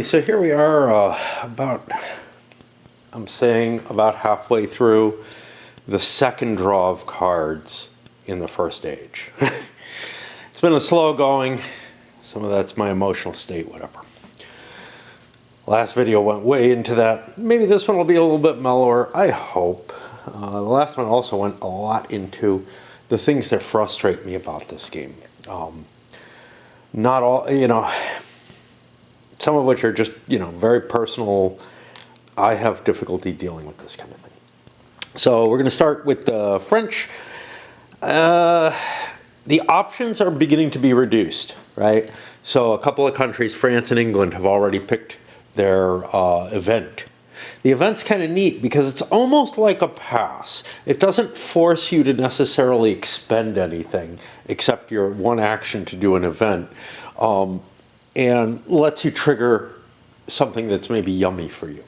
So here we are about halfway through the second draw of cards in the first stage. It's been a slow going. Some of that's my emotional state, whatever. Last video went way into that. Maybe this one will be a little bit mellower, I hope. The last one also went a lot into the things that frustrate me about this game. Not all, some of which are just, very personal. I have difficulty dealing with this kind of thing. So we're going to start with the French. The options are beginning to be reduced, right? So a couple of countries, France and England, have already picked their event. The event's kind of neat because it's almost like a pass. It doesn't force you to necessarily expend anything except your one action to do an event. And lets you trigger something that's maybe yummy for you.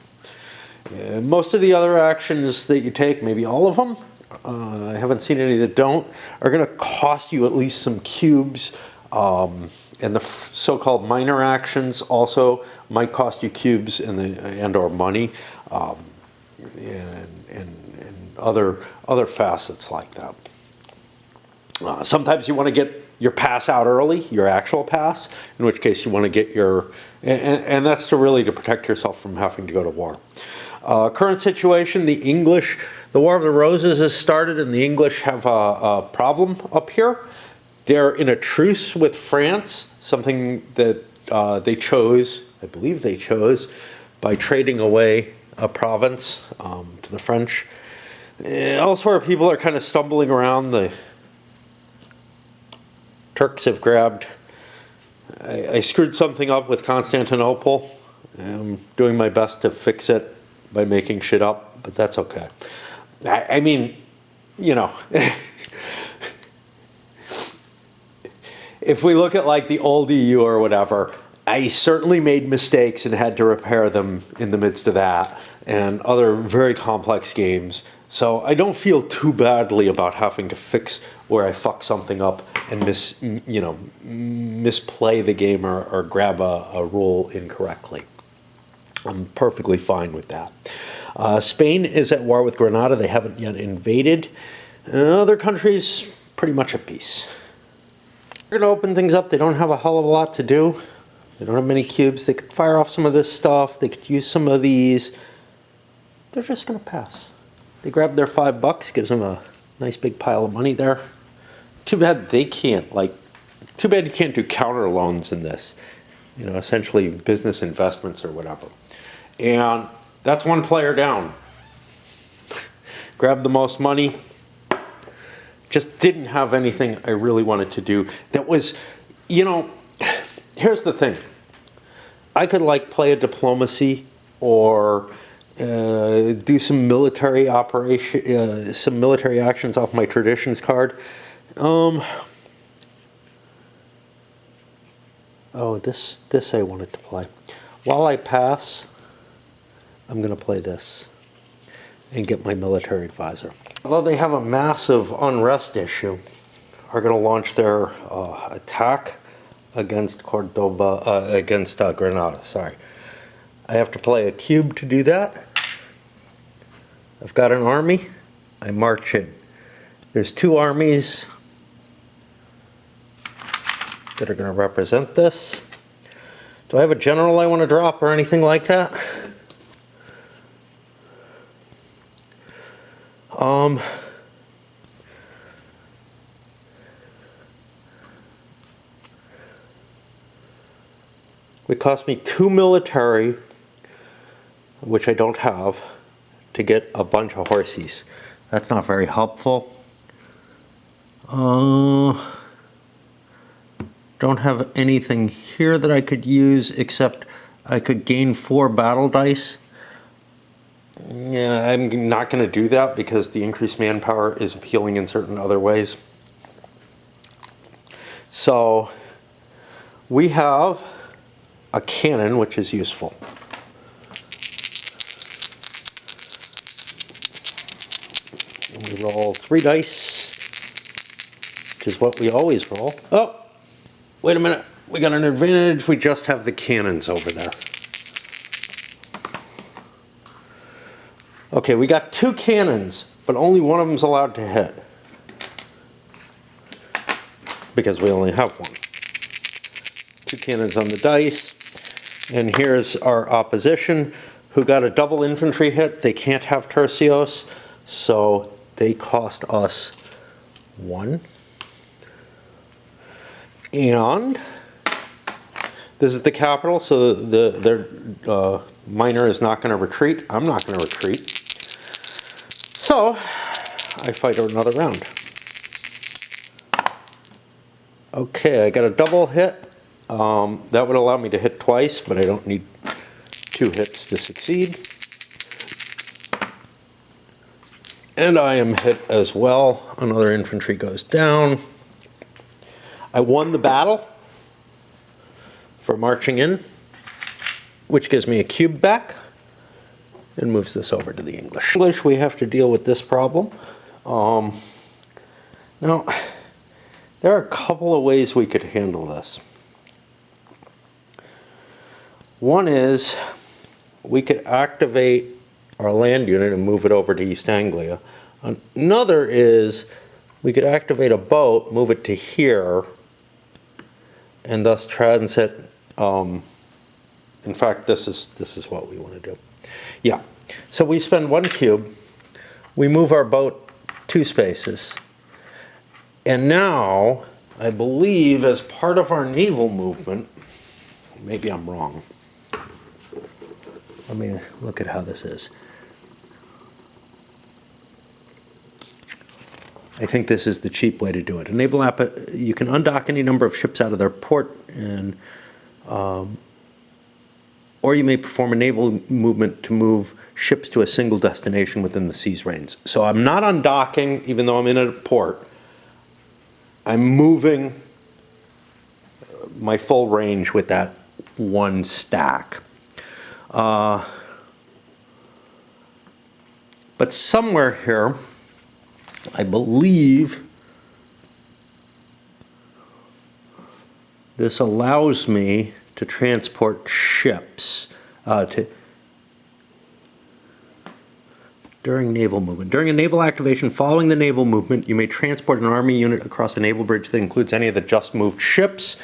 Most of the other actions that you take, maybe all of them, I haven't seen any that don't, are going to cost you at least some cubes. And the so-called minor actions also might cost you cubes and or money, and other facets like that. Sometimes you want to get your pass out early, your actual pass, in which case you want to get your, and that's to protect yourself from having to go to war. Current situation, the War of the Roses has started and the English have a problem up here. They're in a truce with France, something that they chose, I believe they chose, by trading away a province to the French. Elsewhere, people are kind of stumbling around. The Turks have grabbed. I screwed something up with Constantinople. I'm doing my best to fix it by making shit up, but that's okay. I mean, if we look at like the old EU or whatever, I certainly made mistakes and had to repair them in the midst of that and other very complex games. So I don't feel too badly about having to fix where I fuck something up and misplay the game or grab a rule incorrectly. I'm perfectly fine with that. Spain is at war with Granada. They haven't yet invaded. Other countries, pretty much at peace. We're going to open things up. They don't have a hell of a lot to do. They don't have many cubes. They could fire off some of this stuff. They could use some of these. They're just going to pass. They grab their $5, gives them a nice big pile of money there. Too bad they can't, too bad you can't do counter loans in this. Essentially business investments or whatever. And that's one player down. Grabbed the most money. Just didn't have anything I really wanted to do. That was, here's the thing. I could play a diplomacy or do some military operation, some military actions off my traditions card. Oh, this I wanted to play. While I pass, I'm going to play this and get my military advisor. Although they have a massive unrest issue, are going to launch their attack against Granada. Sorry, I have to play a cube to do that. I've got an army. I march in. There's two armies that are going to represent this. Do I have a general I want to drop or anything like that? It cost me 2 military, which I don't have, to get a bunch of horses. That's not very helpful. Don't have anything here that I could use except I could gain 4 battle dice. Yeah, I'm not going to do that because the increased manpower is appealing in certain other ways. So we have a cannon, which is useful. We roll 3 dice, which is what we always roll. Oh, wait a minute. We got an advantage. We just have the cannons over there. Okay, we got 2 cannons, but only one of them's allowed to hit. Because we only have one. 2 cannons on the dice. And here's our opposition, who got a double infantry hit. They can't have tercios, so they cost us 1. And this is the capital, so their minor is not going to retreat. I'm not going to retreat. So I fight another round. Okay, I got a double hit. That would allow me to hit twice, but I don't need 2 hits to succeed. And I am hit as well. Another infantry goes down. I won the battle for marching in, which gives me a cube back and moves this over to the English. English, we have to deal with this problem. Now, there are a couple of ways we could handle this. One is we could activate our land unit and move it over to East Anglia. Another is we could activate a boat, move it to here, and thus transit. In fact, this is what we want to do. Yeah. So we spend 1 cube. We move our boat 2 spaces. And now, I believe, as part of our naval movement, maybe I'm wrong. Let me look at how this is. I think this is the cheap way to do it. A naval app, you can undock any number of ships out of their port, and or you may perform a naval movement to move ships to a single destination within the sea's range. So I'm not undocking, even though I'm in a port. I'm moving my full range with that 1 stack. But somewhere here, I believe this allows me to transport ships during naval movement. During a naval activation following the naval movement, you may transport an army unit across a naval bridge that includes any of the just moved ships.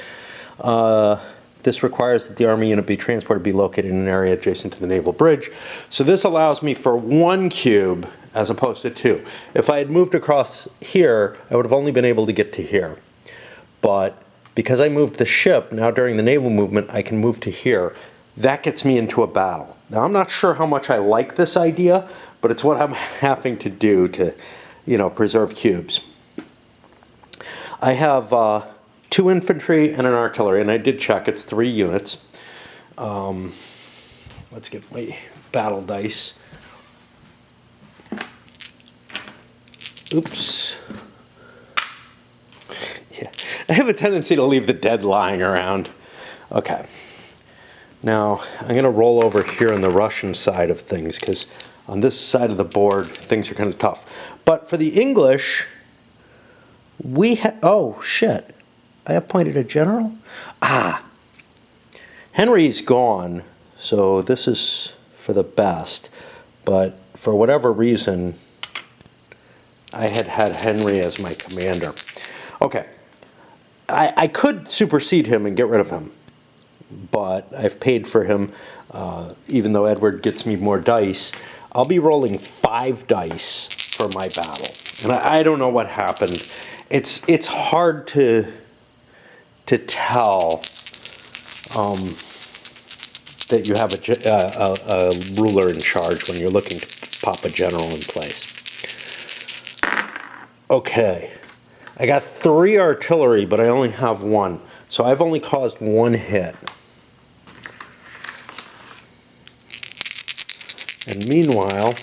This requires that the army unit be transported be located in an area adjacent to the naval bridge. So this allows me for 1 cube as opposed to 2. If I had moved across here, I would have only been able to get to here. But because I moved the ship, now during the naval movement, I can move to here. That gets me into a battle. Now, I'm not sure how much I like this idea, but it's what I'm having to do to, preserve cubes. I have 2 infantry and an artillery, and I did check, it's 3 units. Let's get my battle dice. Oops. Yeah, I have a tendency to leave the dead lying around. Okay. Now, I'm going to roll over here on the Russian side of things, because on this side of the board, things are kind of tough. But for the English, we have... Oh, shit. I appointed a general? Henry's gone, so this is for the best. But for whatever reason, I had Henry as my commander. Okay. I could supersede him and get rid of him, but I've paid for him, even though Edward gets me more dice. I'll be rolling 5 dice for my battle, and I don't know what happened. It's hard to tell that you have a ruler in charge when you're looking to pop a general in place. Okay. I got 3 artillery, but I only have 1. So I've only caused 1 hit. And meanwhile,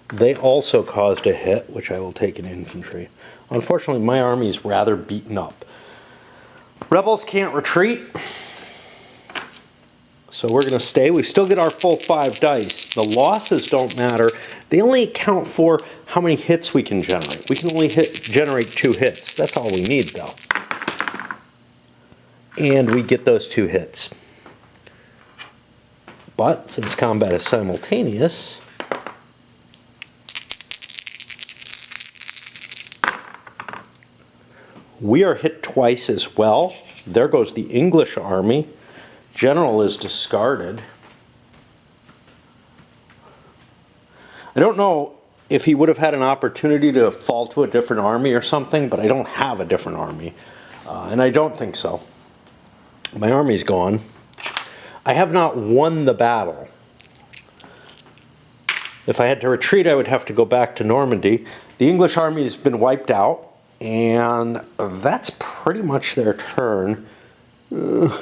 they also caused a hit, which I will take in infantry. Unfortunately, my army is rather beaten up. Rebels can't retreat, so we're going to stay. We still get our full 5 dice. The losses don't matter. They only account for how many hits we can generate. We can only generate 2 hits. That's all we need, though. And we get those 2 hits. But since combat is simultaneous, we are hit twice as well. There goes the English army. General is discarded. I don't know if he would have had an opportunity to fall to a different army or something, but I don't have a different army. And I don't think so. My army's gone. I have not won the battle. If I had to retreat, I would have to go back to Normandy. The English army has been wiped out, and that's pretty much their turn. So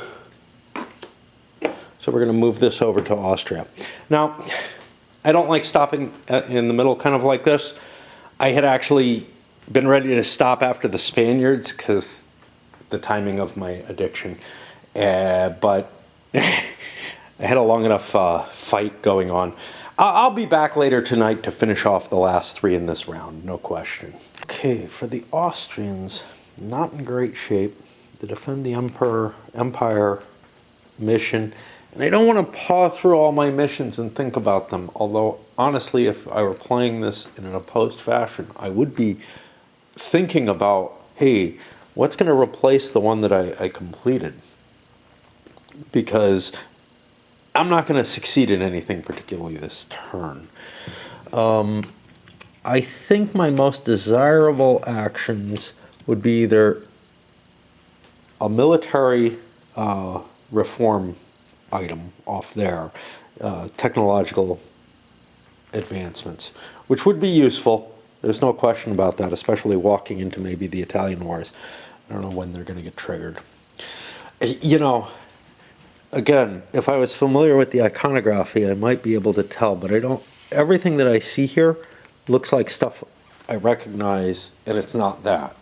we're going to move this over to Austria. Now, I don't like stopping in the middle kind of like this. I had actually been ready to stop after the Spaniards because the timing of my addiction. But I had a long enough fight going on. I'll be back later tonight to finish off the last three in this round, no question. Okay, for the Austrians, not in great shape. To defend the Empire mission. And I don't want to paw through all my missions and think about them. Although, honestly, if I were playing this in an opposed fashion, I would be thinking about, hey, what's going to replace the one that I completed? Because I'm not going to succeed in anything particularly this turn. I think my most desirable actions would be either a military reform item off there, technological advancements, which would be useful. There's no question about that, especially walking into maybe the Italian wars. I don't know when they're going to get triggered. You know, again, if I was familiar with the iconography, I might be able to tell, but I don't. Everything that I see here looks like stuff I recognize, and it's not that.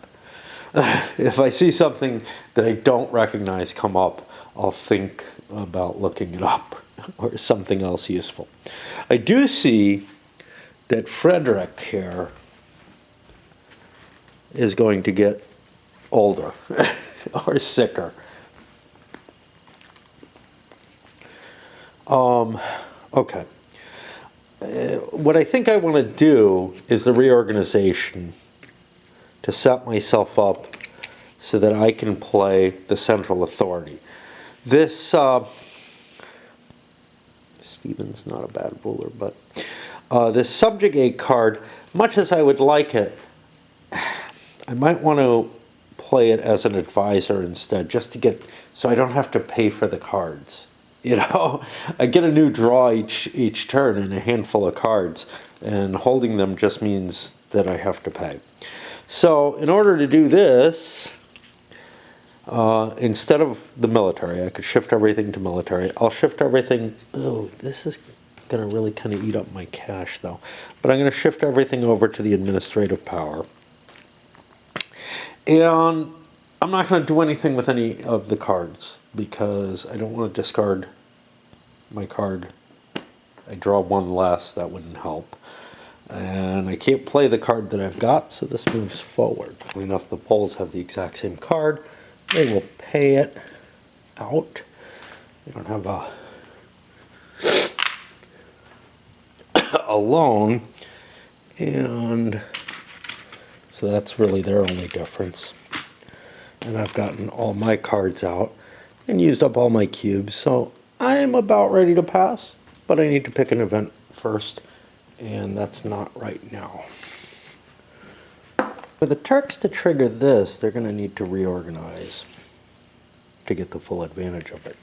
If I see something that I don't recognize come up, I'll think about looking it up or something else useful. I do see that Frederick here is going to get older or sicker. Okay. What I think I want to do is the reorganization to set myself up so that I can play the central authority. This, Stephen's not a bad ruler, but this subjugate card, much as I would like it, I might want to play it as an advisor instead, just to get, so I don't have to pay for the cards. You know, I get a new draw each turn and a handful of cards, and holding them just means that I have to pay. So in order to do this, instead of the military, I could shift everything to military. I'll shift everything. Oh, this is going to really kind of eat up my cash, though. But I'm going to shift everything over to the administrative power. And I'm not going to do anything with any of the cards because I don't want to discard my card. I draw one less, that wouldn't help. And I can't play the card that I've got, so this moves forward. Enough the Poles have the exact same card. They will pay it out. They don't have a loan. And so that's really their only difference. And I've gotten all my cards out and used up all my cubes. So I am about ready to pass, but I need to pick an event first, and that's not right now. For the Turks to trigger this, they're going to need to reorganize to get the full advantage of it.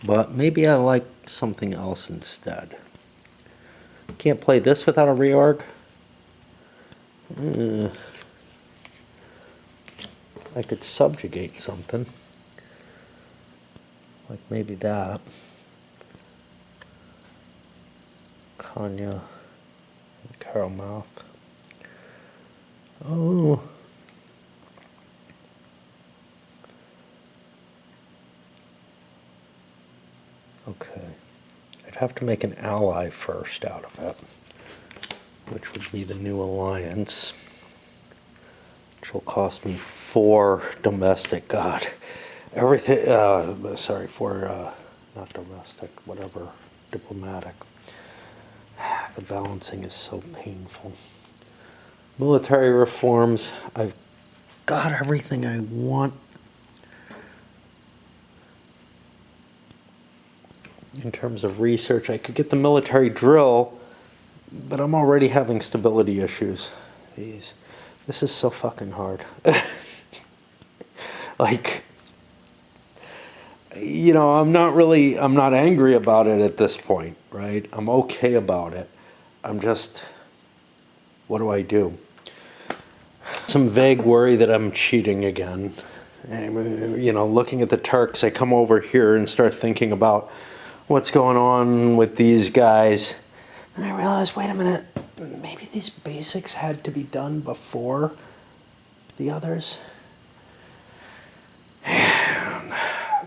But maybe I like something else instead. Can't play this without a reorg. I could subjugate something. Like maybe that. Konya and Karamouth. Oh. Okay. I'd have to make an ally first out of it, which would be the new alliance, which will cost me 4 domestic. God. Everything, sorry, 4, not domestic, whatever diplomatic. The balancing is so painful. Military reforms, I've got everything I want. In terms of research, I could get the military drill, but I'm already having stability issues. Jeez, this is so fucking hard. Like, you know, I'm not angry about it at this point, right? I'm okay about it. I'm just, what do I do? Some vague worry that I'm cheating again. And, you know, looking at the Turks, I come over here and start thinking about what's going on with these guys. And I realize, wait a minute, maybe these basics had to be done before the others.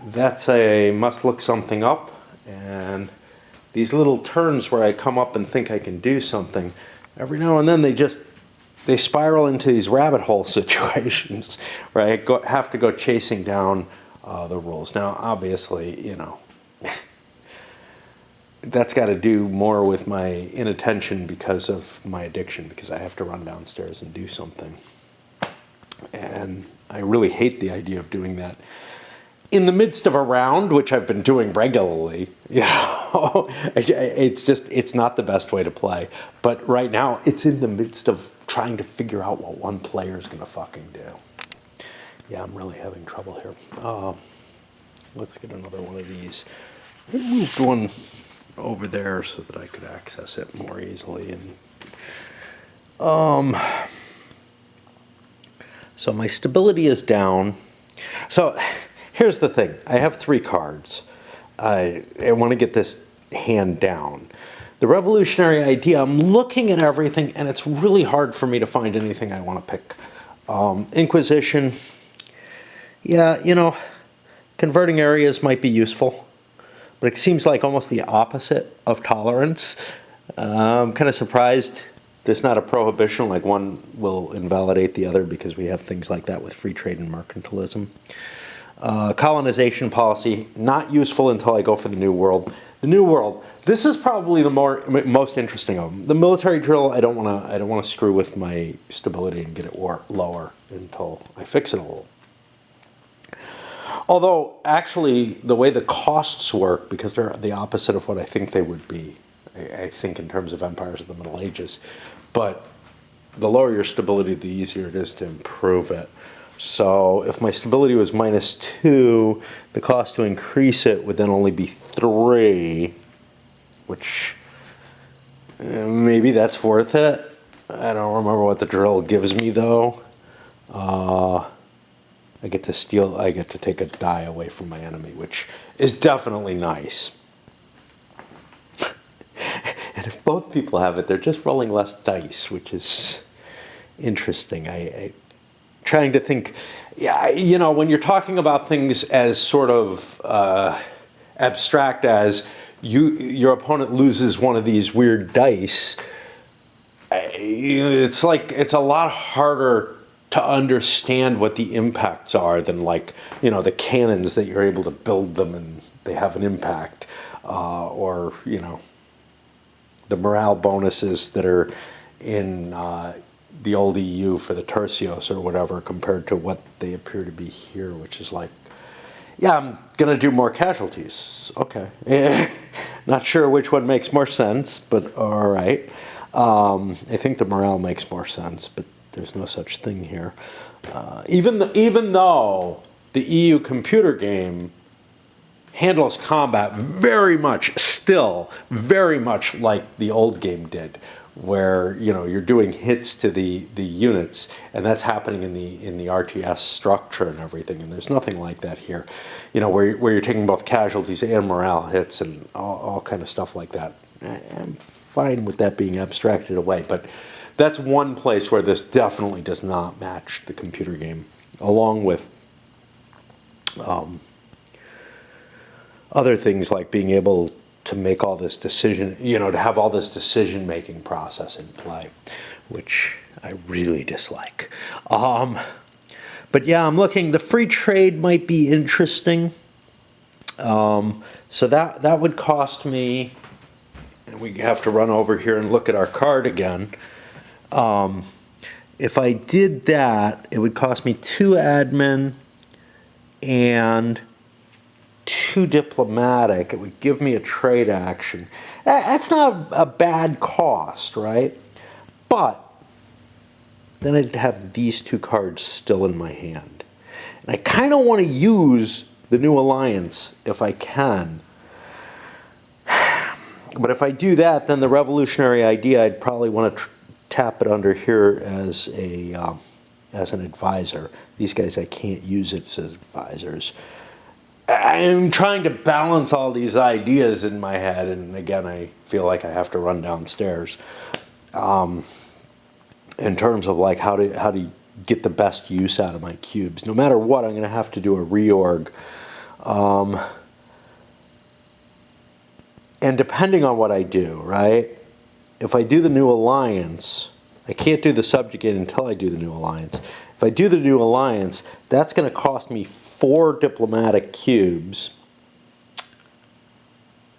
That's a must look something up, and these little turns where I come up and think I can do something, every now and then they spiral into these rabbit hole situations where I have to go chasing down the rules. Now, obviously, you know, that's got to do more with my inattention because of my addiction, because I have to run downstairs and do something. And I really hate the idea of doing that in the midst of a round, which I've been doing regularly. You know, it's not the best way to play. But right now, it's in the midst of trying to figure out what one player is going to fucking do. Yeah, I'm really having trouble here. Let's get another one of these. I moved one over there so that I could access it more easily. And so my stability is down. So here's the thing. I have 3 cards. I want to get this hand down. The revolutionary idea, I'm looking at everything, and it's really hard for me to find anything I want to pick. Inquisition, yeah, you know, converting areas might be useful, but it seems like almost the opposite of tolerance. I'm kind of surprised there's not a prohibition, like one will invalidate the other, because we have things like that with free trade and mercantilism. Colonization policy, not useful until I go for the New World. The New World, this is probably the most interesting of them. The military drill, I don't want to screw with my stability and get it lower until I fix it a little. Although, actually, the way the costs work, because they're the opposite of what I think they would be, I think in terms of empires of the Middle Ages. But the lower your stability, the easier it is to improve it. So if my stability was -2, the cost to increase it would then only be 3, which maybe that's worth it. I don't remember what the drill gives me, though. I get to take a die away from my enemy, which is definitely nice. And if both people have it, they're just rolling less dice, which is interesting. I trying to think, yeah, you know, when you're talking about things as sort of abstract as your opponent loses one of these weird dice, it's like it's a lot harder to understand what the impacts are than, like, you know, the cannons that you're able to build them and they have an impact, or, you know, the morale bonuses that are in the old EU for the tercios or whatever, compared to what they appear to be here, which is like, yeah, I'm going to do more casualties. Okay. Not sure which one makes more sense, but all right. I think the morale makes more sense, but there's no such thing here. Even though the EU computer game handles combat still very much like the old game did, where, you know, you're doing hits to the units, and that's happening in the RTS structure and everything, and there's nothing like that here, you know, where you're taking both casualties and morale hits and all kind of stuff like that. I'm fine with that being abstracted away, but that's one place where this definitely does not match the computer game, along with other things like being able to make all this decision, you know, to have all this decision-making process in play, which I really dislike. But yeah, I'm looking, the free trade might be interesting. So that would cost me and we have to run over here and look at our card again. If I did that, it would cost me 2 admin and 2 diplomatic. It would give me a trade action. That's not a bad cost, right? But then I'd have these 2 cards still in my hand. And I kind of want to use the new alliance if I can. But if I do that, then the revolutionary idea, I'd probably want to tap it under here as an advisor. These guys, I can't use it as advisors. I'm trying to balance all these ideas in my head, and again, I feel like I have to run downstairs. In terms of like how to get the best use out of my cubes. No matter what, I'm going to have to do a reorg. And depending on what I do, right? If I do the new alliance, I can't do the subjugate until I do the new alliance. If I do the new alliance, that's going to cost me 4 diplomatic cubes.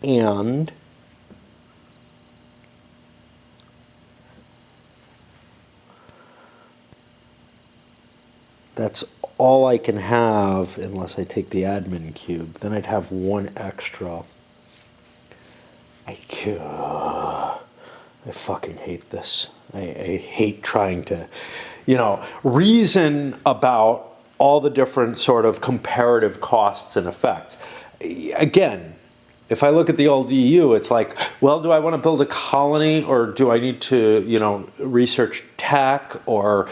And that's all I can have unless I take the admin cube. Then I'd have 1 extra. I fucking hate this. I hate trying to, reason about all the different sort of comparative costs and effects. Again, if I look at the old EU, it's like, well, do I want to build a colony, or do I need to, research tech, or,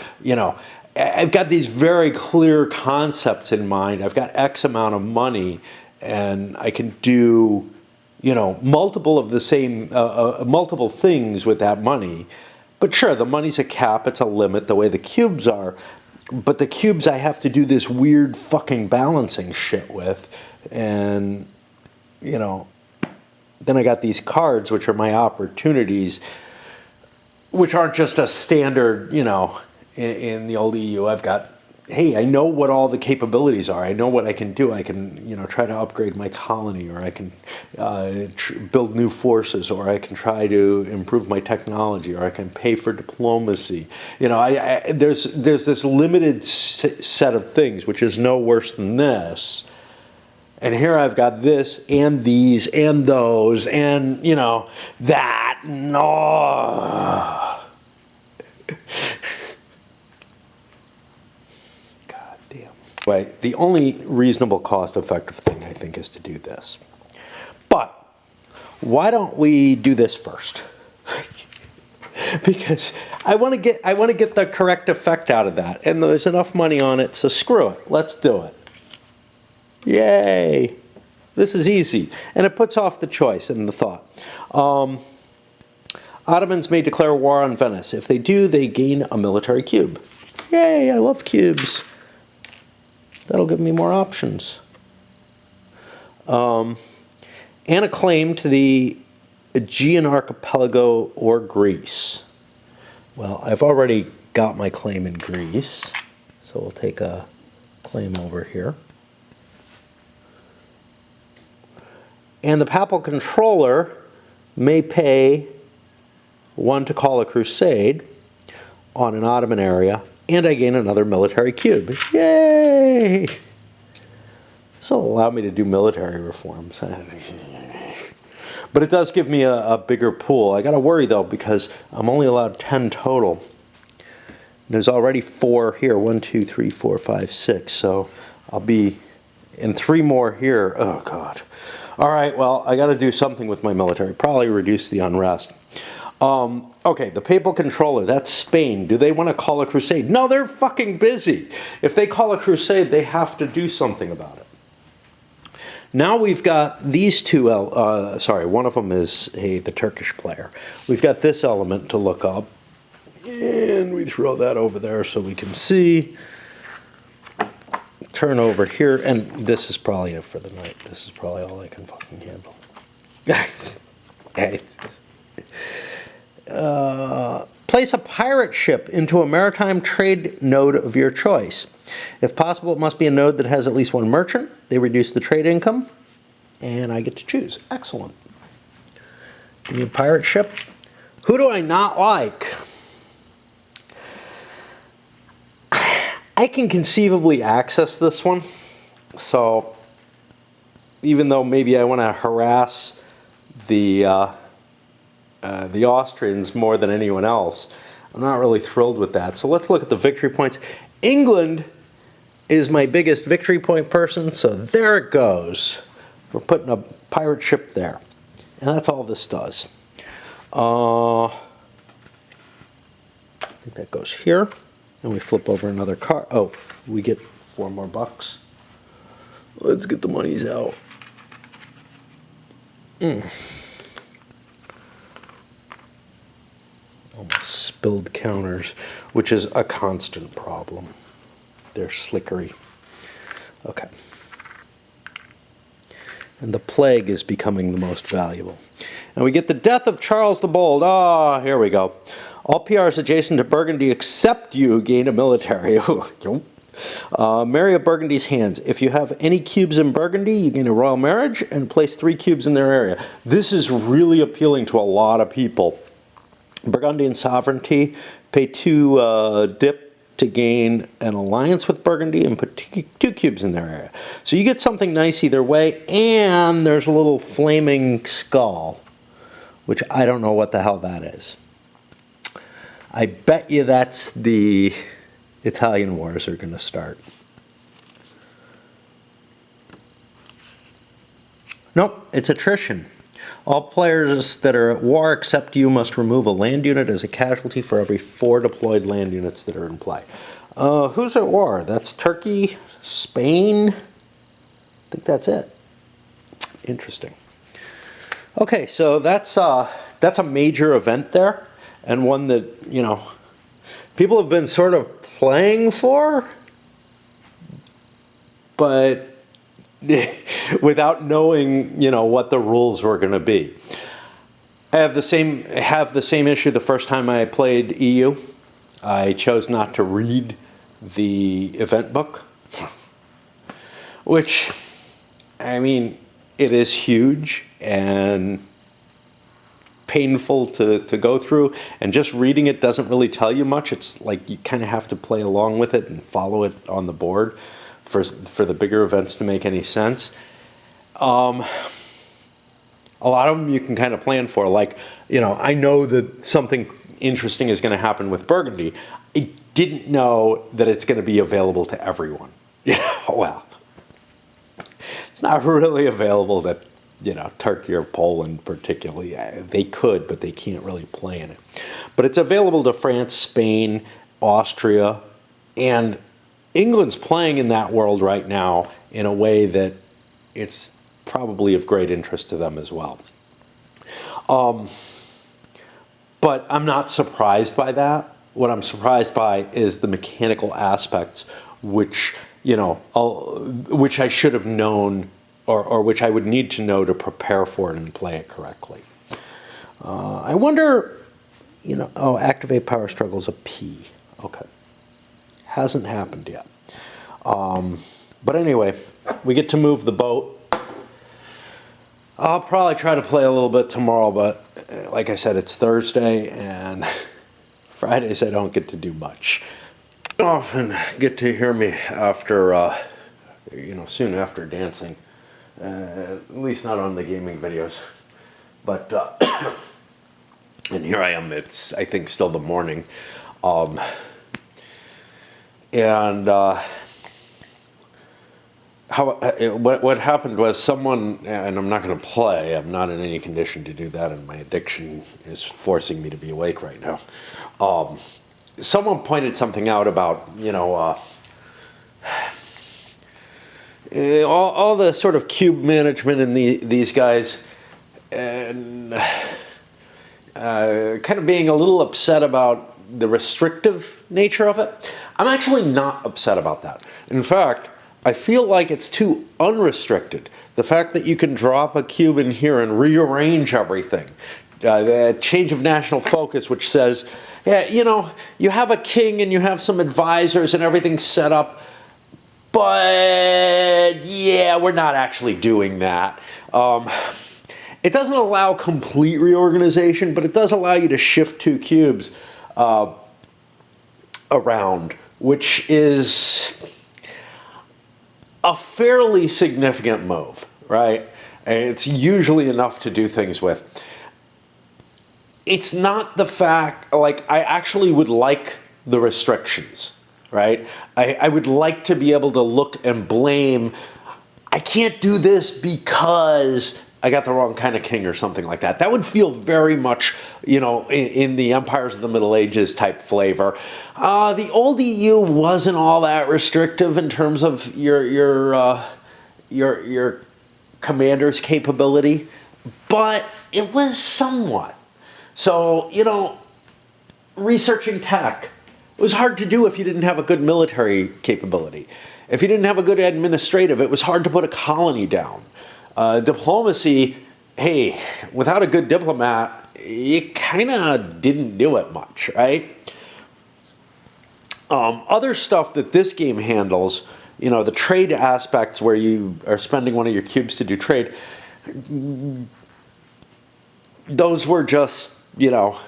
I've got these very clear concepts in mind. I've got X amount of money, and I can do, multiple of the same, multiple things with that money. But sure, the money's a cap, it's a limit, the way the cubes are. But the cubes I have to do this weird fucking balancing shit with. And, then I got these cards, which are my opportunities, which aren't just a standard, in the old EU. I've got, hey, I know what all the capabilities are. I know what I can do. I can, try to upgrade my colony, or I can build new forces, or I can try to improve my technology, or I can pay for diplomacy. There's this limited set of things, which is no worse than this. And here I've got this, and these, and those, and, that, and oh. God damn. Anyway, the only reasonable cost-effective thing, I think, is to do this. But why don't we do this first? Because I want to get the correct effect out of that, and there's enough money on it, so screw it. Let's do it. Yay! This is easy, and it puts off the choice and the thought. Ottomans may declare war on Venice. If they do, they gain a military cube. Yay, I love cubes. That'll give me more options. And a claim to the Aegean archipelago or Greece. Well, I've already got my claim in Greece, so we'll take a claim over here. And the papal controller may pay 1 to call a crusade on an Ottoman area, and I gain another military cube. Yay! This will allow me to do military reforms. But it does give me a bigger pool. I got to worry, though, because I'm only allowed 10 total. There's already 4 here. 1, 2, 3, 4, 5, 6. So I'll be in 3 more here. Oh, God. All right, well, I got to do something with my military. Probably reduce the unrest. Okay, the papal controller, that's Spain. Do they want to call a crusade? No, they're fucking busy. If they call a crusade, they have to do something about it. Now we've got these two, one of them is the Turkish player. We've got this element to look up. And we throw that over there so we can see. Turn over here, and this is probably it for the night. This is probably all I can fucking handle. Place a pirate ship into a maritime trade node of your choice. If possible, it must be a node that has at least 1 merchant. They reduce the trade income, and I get to choose. Excellent. Give me a pirate ship. Who do I not like? I can conceivably access this one. So even though maybe I want to harass the Austrians more than anyone else, I'm not really thrilled with that. So let's look at the victory points. England is my biggest victory point person, so there it goes. We're putting a pirate ship there. And that's all this does. I think that goes here. And we flip over another card. Oh, we get 4 more bucks. Let's get the monies out. Almost spilled counters, which is a constant problem. They're slickery. Okay. And the plague is becoming the most valuable. And we get the death of Charles the Bold. Ah, here we go. All PRs adjacent to Burgundy except you gain a military. Mary of Burgundy's hands. If you have any cubes in Burgundy, you gain a royal marriage and place 3 cubes in their area. This is really appealing to a lot of people. Burgundian sovereignty. Pay 2 dip to gain an alliance with Burgundy and put 2 cubes in their area. So you get something nice either way, and there's a little flaming skull, which I don't know what the hell that is. I bet you that's the Italian wars are going to start. Nope, it's attrition. All players that are at war except you must remove a land unit as a casualty for every 4 deployed land units that are in play. Who's at war? That's Turkey, Spain. I think that's it. Interesting. Okay, so that's a major event there, and one that, you know, people have been sort of playing for, but without knowing, you know, what the rules were going to be. I have the same issue the first time I played EU. I chose not to read the event book, which, I mean, it is huge and painful to go through, and just reading it doesn't really tell you much. It's like you kind of have to play along with it and follow it on the board for the bigger events to make any sense. A lot of them you can kind of plan for, like, you know, I know that something interesting is going to happen with Burgundy. I didn't know that it's going to be available to everyone. Yeah, well, it's not really available to, you know, Turkey or Poland particularly. They could, but they can't really play in it. But it's available to France, Spain, Austria, and England's playing in that world right now in a way that it's probably of great interest to them as well. But I'm not surprised by that. What I'm surprised by is the mechanical aspects, which, you know, which I should have known, or which I would need to know to prepare for it and play it correctly. I wonder, you know, oh, activate power struggles a P. Okay. Hasn't happened yet. But anyway, we get to move the boat. I'll probably try to play a little bit tomorrow, but like I said, it's Thursday, and Fridays I don't get to do much. You often get to hear me after, you know, soon after dancing. At least not on the gaming videos. But, and here I am, it's, I think, still the morning. What happened was someone, and I'm not going to play, I'm not in any condition to do that, and my addiction is forcing me to be awake right now. Someone pointed something out about, you know, all the sort of cube management in these guys, and kind of being a little upset about the restrictive nature of it. I'm actually not upset about that. In fact, I feel like it's too unrestricted. The fact that you can drop a cube in here and rearrange everything. The change of national focus, which says, yeah, you know, you have a king and you have some advisors and everything's set up, but yeah, we're not actually doing that. it doesn't allow complete reorganization, but it does allow you to shift 2 cubes around, which is a fairly significant move, right? And it's usually enough to do things with. It's not the fact, like, I actually would like the restrictions, right? I would like to be able to look and blame, I can't do this because I got the wrong kind of king or something like that. That would feel very much, you know, in the Empires of the Middle Ages type flavor. The old EU wasn't all that restrictive in terms of your commander's capability, but it was somewhat. So, you know, researching tech, it was hard to do if you didn't have a good military capability. If you didn't have a good administrative, it was hard to put a colony down. Diplomacy, hey, without a good diplomat, you kind of didn't do it much, right? Other stuff that this game handles, you know, the trade aspects where you are spending one of your cubes to do trade, those were just, you know,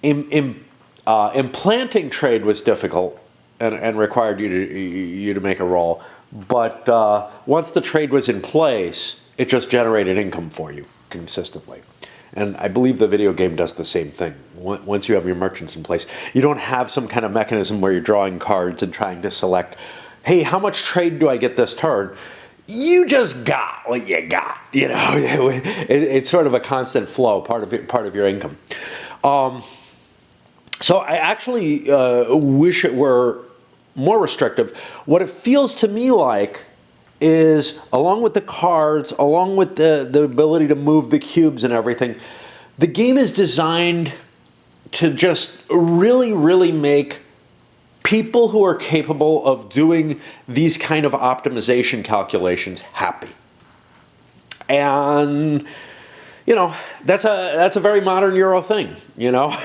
implanting trade was difficult and required you to make a roll. But once the trade was in place, it just generated income for you consistently. And I believe the video game does the same thing. Once you have your merchants in place, you don't have some kind of mechanism where you're drawing cards and trying to select, hey, how much trade do I get this turn? You just got what you got. You know, it's sort of a constant flow, part of your income. So I actually wish it were more restrictive. What it feels to me like is, along with the cards, along with the ability to move the cubes and everything, the game is designed to just really, really make people who are capable of doing these kind of optimization calculations happy. And, you know, that's a very modern Euro thing, you know.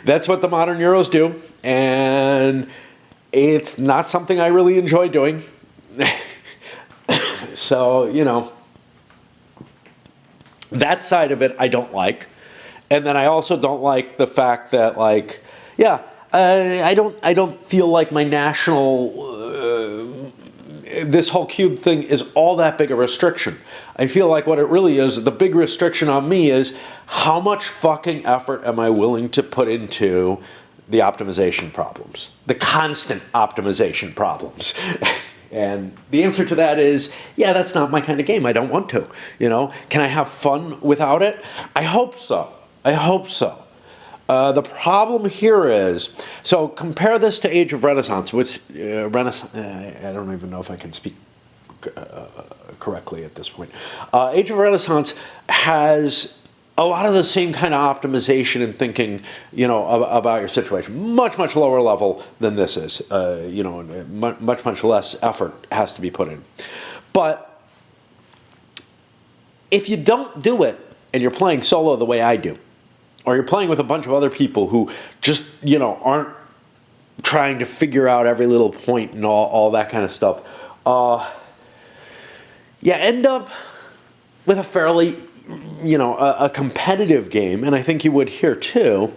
That's what the modern Euros do. And it's not something I really enjoy doing. So, you know, that side of it I don't like. And then I also don't like the fact that, like, yeah, I don't feel like my national, this whole cube thing is all that big a restriction. I feel like what it really is, the big restriction on me is how much fucking effort am I willing to put into the optimization problems, the constant optimization problems. And the answer to that is, yeah, that's not my kind of game. I don't want to, you know. Can I have fun without it? I hope so. I hope so. The problem here is, so compare this to Age of Renaissance, which, I don't even know if I can speak correctly at this point. Age of Renaissance has a lot of the same kind of optimization and thinking, you know, about your situation. Much, much lower level than this is. You know, much, much less effort has to be put in. But if you don't do it and you're playing solo the way I do, or you're playing with a bunch of other people who just, you know, aren't trying to figure out every little point and all that kind of stuff, you end up with a fairly, you know, a competitive game, and I think you would here too.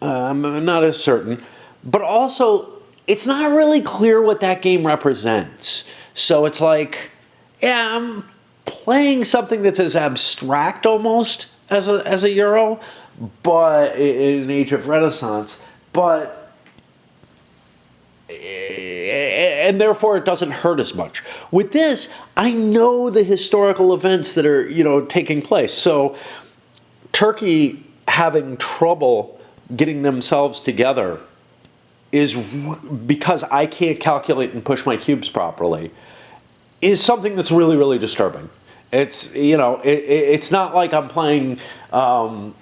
I'm not as certain, but also it's not really clear what that game represents. So it's like, yeah, I'm playing something that's as abstract almost as a Euro, but in an Age of Renaissance, but and therefore it doesn't hurt as much. With this, I know the historical events that are, you know, taking place. So Turkey having trouble getting themselves together is because I can't calculate and push my cubes properly, is something that's really, really disturbing. It's, you know, it's not like I'm playing a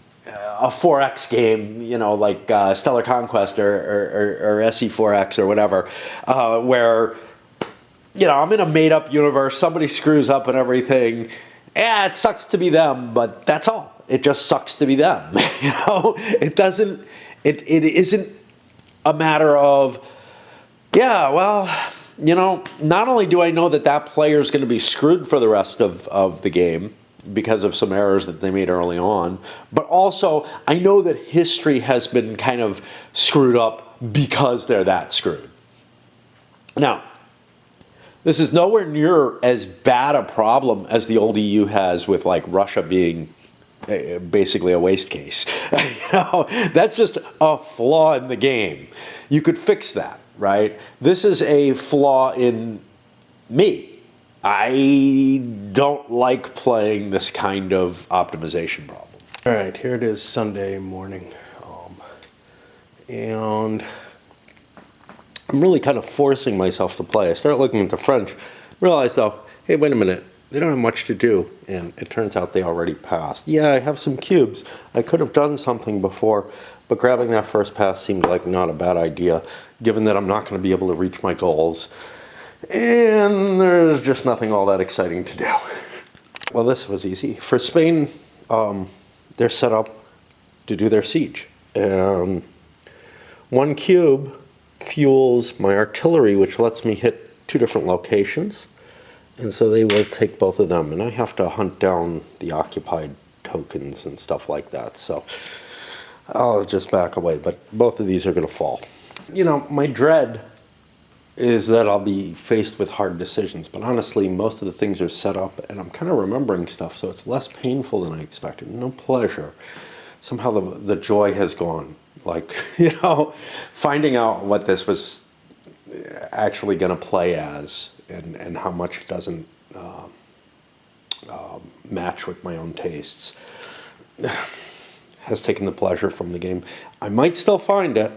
4X game, you know, like Stellar Conquest or SE4X or whatever, where, you know, I'm in a made-up universe, somebody screws up and everything. Yeah, it sucks to be them, but that's all. It just sucks to be them. You know, it isn't a matter of, yeah, well, you know, not only do I know that that player is going to be screwed for the rest of the game, because of some errors that they made early on. But also, I know that history has been kind of screwed up because they're that screwed. Now, this is nowhere near as bad a problem as the old EU has with like Russia being basically a waste case. That's just a flaw in the game. You could fix that, right? This is a flaw in me. I don't like playing this kind of optimization problem. All right, here it is Sunday morning. And I'm really kind of forcing myself to play. I start looking at the French, realize though, hey, wait a minute, they don't have much to do, and it turns out they already passed. Yeah, I have some cubes. I could have done something before, but grabbing that first pass seemed like not a bad idea, given that I'm not going to be able to reach my goals. And there's just nothing all that exciting to do. Well, this was easy. For Spain, they're set up to do their siege. One cube fuels my artillery, which lets me hit 2 different locations. And so they will take both of them. And I have to hunt down the occupied tokens and stuff like that. So I'll just back away. But both of these are going to fall. My dread is that I'll be faced with hard decisions. But honestly, most of the things are set up, and I'm kind of remembering stuff, so it's less painful than I expected. No pleasure. Somehow the joy has gone. Like, finding out what this was actually going to play as, and how much it doesn't match with my own tastes has taken the pleasure from the game. I might still find it.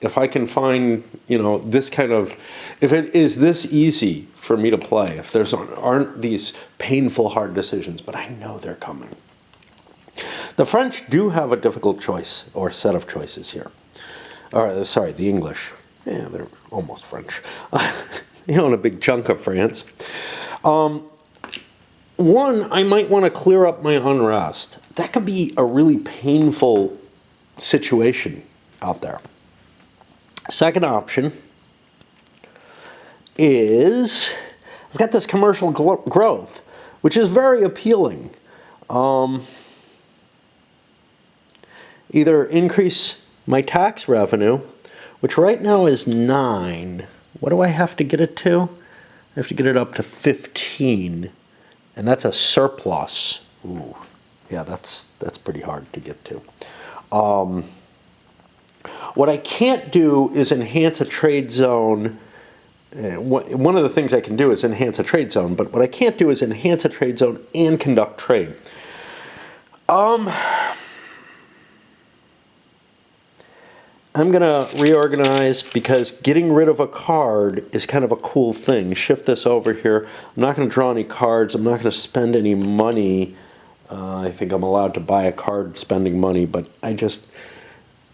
If I can find, this kind of, if it is this easy for me to play, if there aren't these painful, hard decisions, but I know they're coming. The French do have a difficult choice, or set of choices here. Or, sorry, the English. Yeah, they're almost French. They own a big chunk of France. One, I might want to clear up my unrest. That could be a really painful situation out there. Second option is, I've got this commercial growth, which is very appealing. Either increase my tax revenue, which right now is 9. What do I have to get it to? I have to get it up to 15, and that's a surplus. Ooh, yeah, that's pretty hard to get to. What I can't do is enhance a trade zone. One of the things I can do is enhance a trade zone, but what I can't do is enhance a trade zone and conduct trade. I'm going to reorganize because getting rid of a card is kind of a cool thing. Shift this over here. I'm not going to draw any cards. I'm not going to spend any money. I think I'm allowed to buy a card spending money, but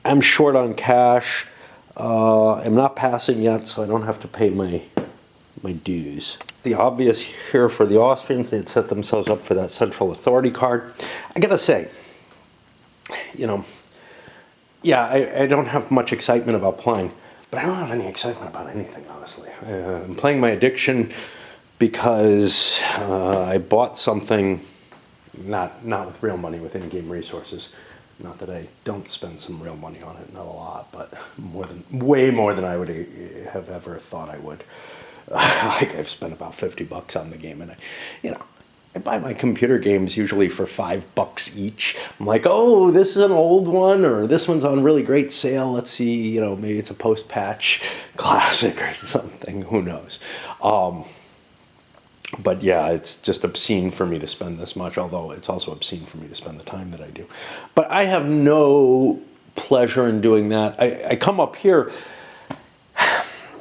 I'm short on cash. I'm not passing yet, so I don't have to pay my dues. The obvious here for the Austrians, they had set themselves up for that central authority card. I gotta say, yeah, I don't have much excitement about playing, but I don't have any excitement about anything, honestly. I'm playing my addiction because I bought something, not with real money, with in-game resources. Not that I don't spend some real money on it, not a lot, but way more than I would have ever thought I would. Like I've spent about $50 on the game, and I buy my computer games usually for $5 each. I'm like, oh, this is an old one, or this one's on really great sale. Let's see, maybe it's a post-patch classic or something. Who knows? But yeah, it's just obscene for me to spend this much, although it's also obscene for me to spend the time that I do. But I have no pleasure in doing that. I come up here.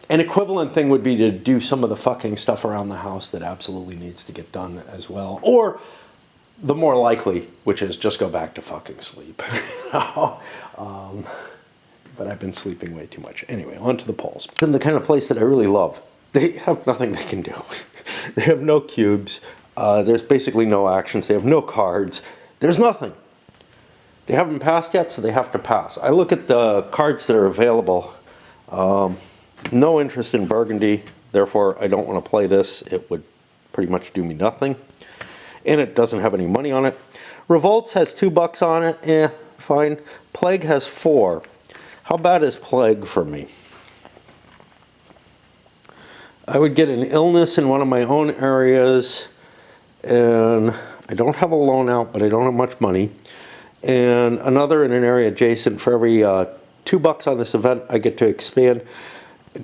An equivalent thing would be to do some of the fucking stuff around the house that absolutely needs to get done as well. Or the more likely, which is just go back to fucking sleep. But I've been sleeping way too much. Anyway, on to the polls. And the kind of place that I really love. They have nothing they can do. They have no cubes. There's basically no actions. They have no cards. There's nothing. They haven't passed yet, so they have to pass. I look at the cards that are available. No interest in Burgundy. Therefore, I don't want to play this. It would pretty much do me nothing. and it doesn't have any money on it. Revolts has $2 on it, fine. Plague has 4. How bad is plague for me? I would get an illness in one of my own areas, and I don't have a loan out, but I don't have much money. And another in an area adjacent. For every $2 on this event, I get to expand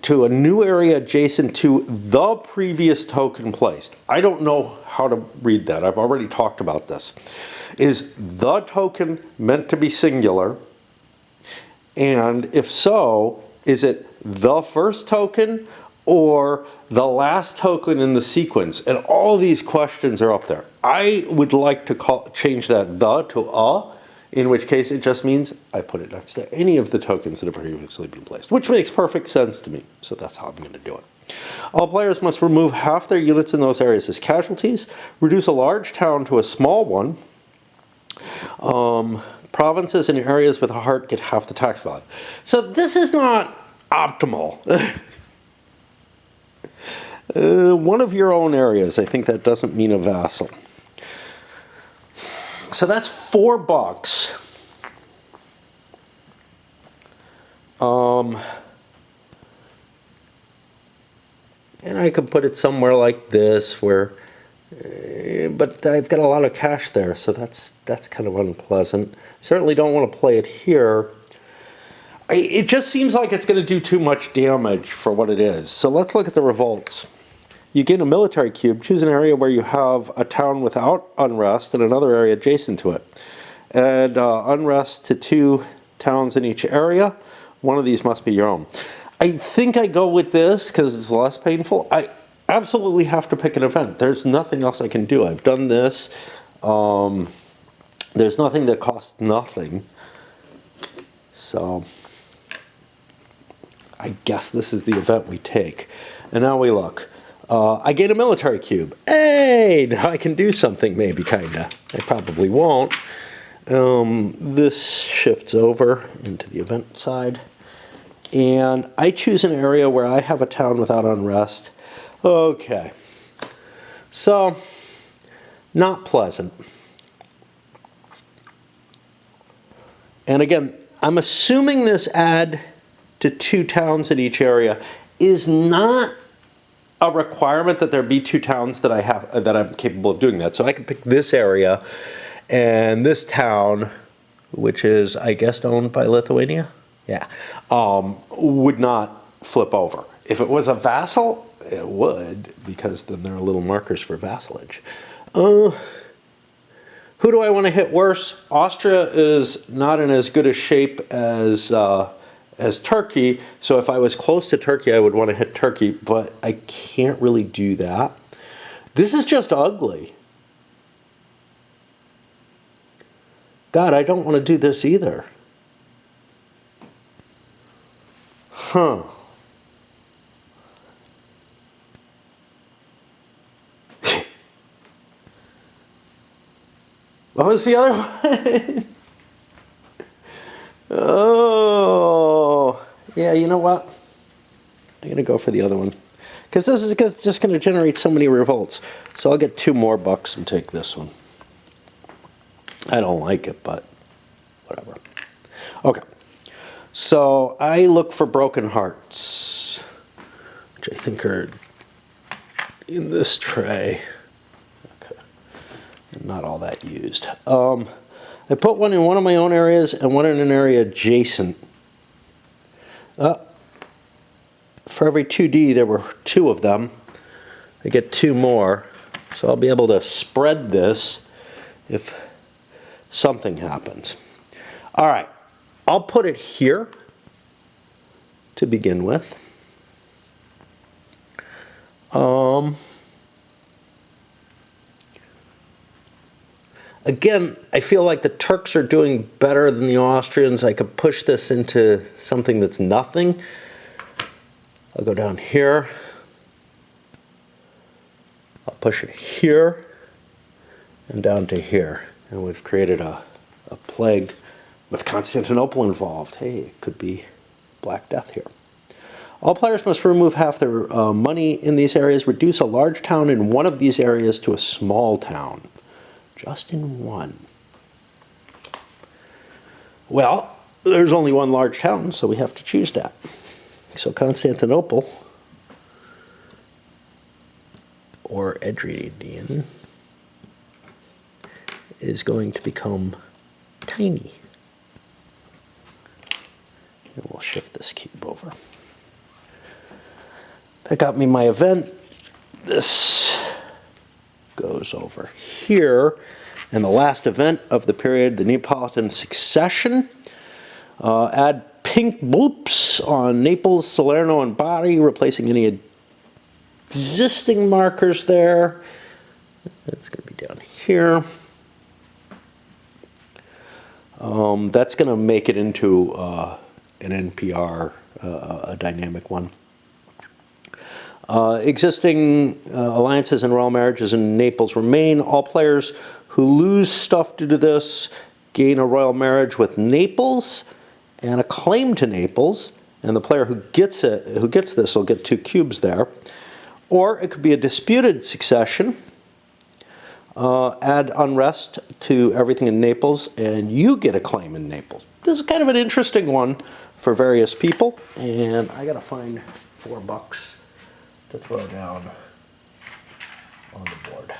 to a new area adjacent to the previous token placed. I don't know how to read that. I've already talked about this. Is the token meant to be singular? And if so, is it the first token or the last token in the sequence? And all these questions are up there. I would like to change that the to a, in which case it just means I put it next to any of the tokens that have previously been placed, which makes perfect sense to me. So that's how I'm going to do it. All players must remove half their units in those areas as casualties, reduce a large town to a small one. Provinces and areas with a heart get half the tax value. So this is not optimal. One of your own areas. I think that doesn't mean a vassal. So that's $4. And I could put it somewhere like this, where, but I've got a lot of cash there, so that's kind of unpleasant. Certainly don't want to play it here. It just seems like it's going to do too much damage for what it is. So let's look at the revolts. You gain a military cube. Choose an area where you have a town without unrest and another area adjacent to it. Add unrest to 2 towns in each area. One of these must be your own. I think I go with this because it's less painful. I absolutely have to pick an event. There's nothing else I can do. I've done this. There's nothing that costs nothing. So I guess this is the event we take. And now we look. I gain a military cube. Hey, now I can do something maybe, kinda. I probably won't. This shifts over into the event side. And I choose an area where I have a town without unrest. Okay. So, not pleasant. And again, I'm assuming this add to 2 towns in each area is not a requirement that there be 2 towns that I have that I'm capable of doing that. So I can pick this area and this town, which is, I guess, owned by Lithuania. Yeah, would not flip over. If it was a vassal, it would, because then there are little markers for vassalage. Who do I want to hit worse? Austria is not in as good a shape as Turkey, so if I was close to Turkey, I would want to hit Turkey, but I can't really do that. This is just ugly. God, I don't want to do this either. Huh. What was the other one? Oh, yeah, you know what? I'm going to go for the other one. Because this is just going to generate so many revolts. So I'll get $2 more and take this one. I don't like it, but whatever. Okay. So I look for broken hearts, which I think are in this tray. Okay. Not all that used. I put one in one of my own areas and one in an area adjacent. For every 2D, there were 2 of them. I get 2 more. So I'll be able to spread this if something happens. All right. I'll put it here to begin with. Again, I feel like the Turks are doing better than the Austrians. I could push this into something that's nothing. I'll go down here. I'll push it here and down to here. And we've created a plague with Constantinople involved. Hey, it could be Black Death here. All players must remove half their money in these areas, reduce a large town in one of these areas to a small town. Just in one. Well, there's only one large town, so we have to choose that. So Constantinople, or Adrian, is going to become tiny. And we'll shift this cube over. That got me my event. This goes over here. And the last event of the period, the Neapolitan succession. Add pink bloops on Naples, Salerno, and Bari, replacing any existing markers there. That's going to be down here. That's going to make it into an NPR, a dynamic one. Existing alliances and royal marriages in Naples remain. All players who lose stuff due to this gain a royal marriage with Naples and a claim to Naples, and the player who gets this will get 2 cubes there. Or it could be a disputed succession. Add unrest to everything in Naples, and you get a claim in Naples. This is kind of an interesting one for various people, and I gotta find $4 to throw down on the board.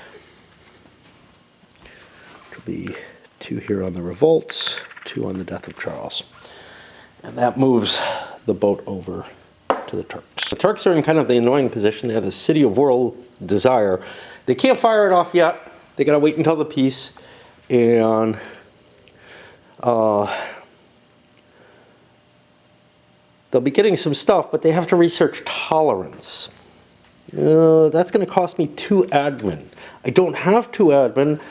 It'll be 2 here on the revolts, 2 on the death of Charles. And that moves the boat over to the Turks. The Turks are in kind of the annoying position. They have the City of World Desire. They can't fire it off yet. They gotta wait until the peace. And they'll be getting some stuff, but they have to research tolerance. That's going to cost me 2 admin. I don't have 2 admin.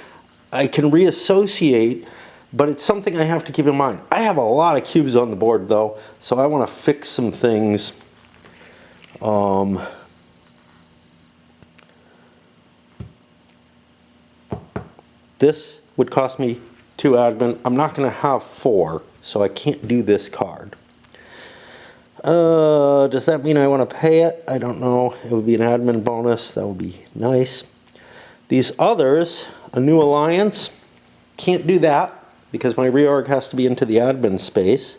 I can reassociate, but it's something I have to keep in mind. I have a lot of cubes on the board, though, so I want to fix some things. This would cost me 2 admin. I'm not going to have 4, so I can't do this card. Does that mean I want to pay it? I don't know. It would be an admin bonus. That would be nice. These others, a new alliance, can't do that because my reorg has to be into the admin space,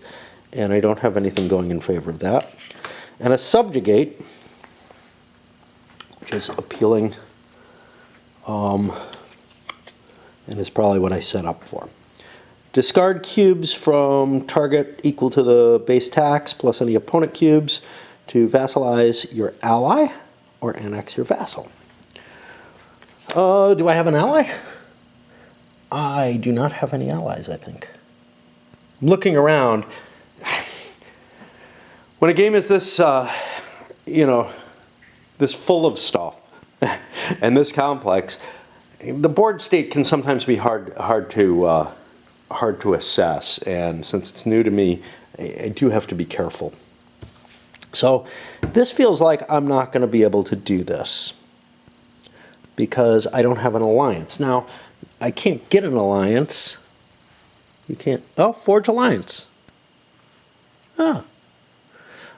and I don't have anything going in favor of that. And a subjugate, which is appealing, and is probably what I set up for. Discard cubes from target equal to the base tax plus any opponent cubes to vassalize your ally or annex your vassal. Do I have an ally? I do not have any allies, I think. I'm looking around. When a game is this, this full of stuff and this complex, the board state can sometimes be hard to assess, and since it's new to me, I do have to be careful. So this feels like I'm not going to be able to do this because I don't have an alliance. Now, I can't get an alliance. You can't, forge alliance.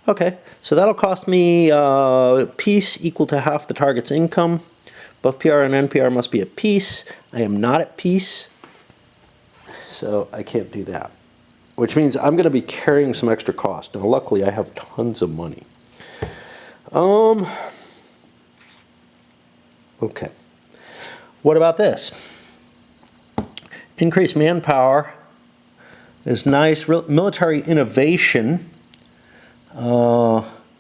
Okay, so that'll cost me peace equal to half the target's income. Both PR and NPR must be at peace. I am not at peace, so I can't do that. Which means I'm going to be carrying some extra cost. Now, luckily, I have tons of money. Okay. What about this? Increased manpower is nice. Military innovation.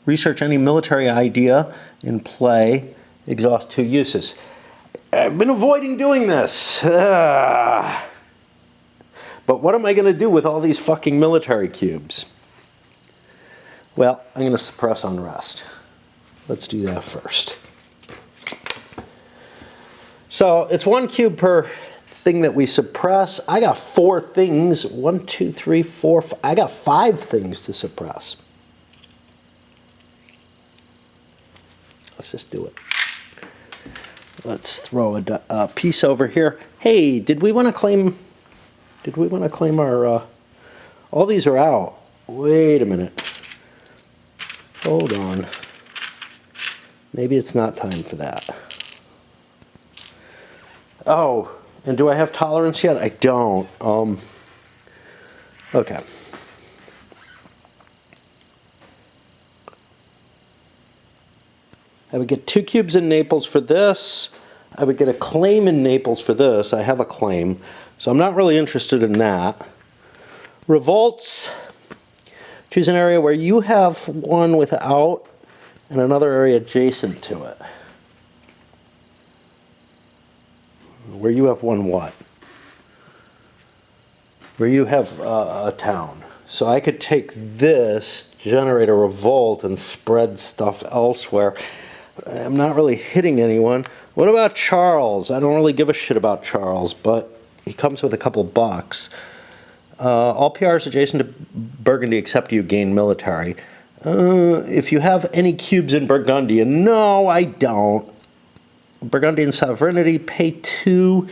Research any military idea in play. Exhaust 2 uses. I've been avoiding doing this. But what am I going to do with all these fucking military cubes? Well, I'm going to suppress unrest. Let's do that first. So it's 1 cube per thing that we suppress. I got 4 things. 1, 2, 3, 4. I got 5 things to suppress. Let's just do it. Let's throw a piece over here. Hey, did we want to claim our, all these are out. Wait a minute. Hold on. Maybe it's not time for that. Oh, And do I have tolerance yet? I don't. Okay. I would get 2 cubes in Naples for this. I would get a claim in Naples for this. I have a claim, so I'm not really interested in that. Revolts. Choose an area where you have one without and another area adjacent to it. Where you have one what? Where you have a town. So I could take this, generate a revolt, and spread stuff elsewhere. I'm not really hitting anyone. What about Charles? I don't really give a shit about Charles, but he comes with a couple bucks. All PRs adjacent to Burgundy except you gain military. If you have any cubes in Burgundy, and no, I don't. Burgundian sovereignty, pay 2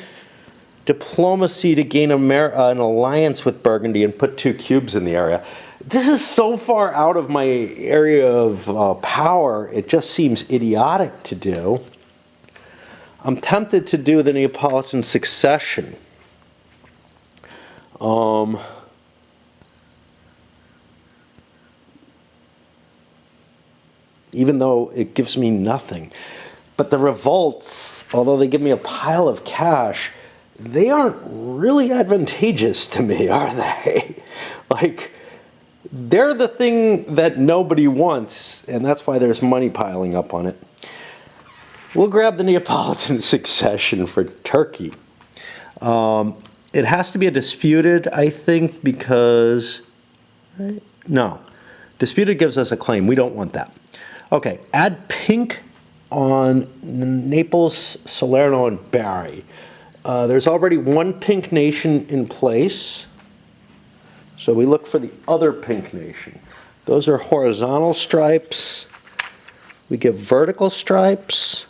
diplomacy to gain an alliance with Burgundy and put 2 cubes in the area. This is so far out of my area of power, it just seems idiotic to do. I'm tempted to do the Neapolitan succession. Even though it gives me nothing. But the revolts, although they give me a pile of cash, they aren't really advantageous to me, are they? Like, they're the thing that nobody wants, and that's why there's money piling up on it. We'll grab the Neapolitan succession for Turkey. It has to be a disputed, I think, because... No. Disputed gives us a claim. We don't want that. Okay, add pink on Naples, Salerno, and Bari. There's already one pink nation in place, so we look for the other pink nation. Those are horizontal stripes. We give vertical stripes,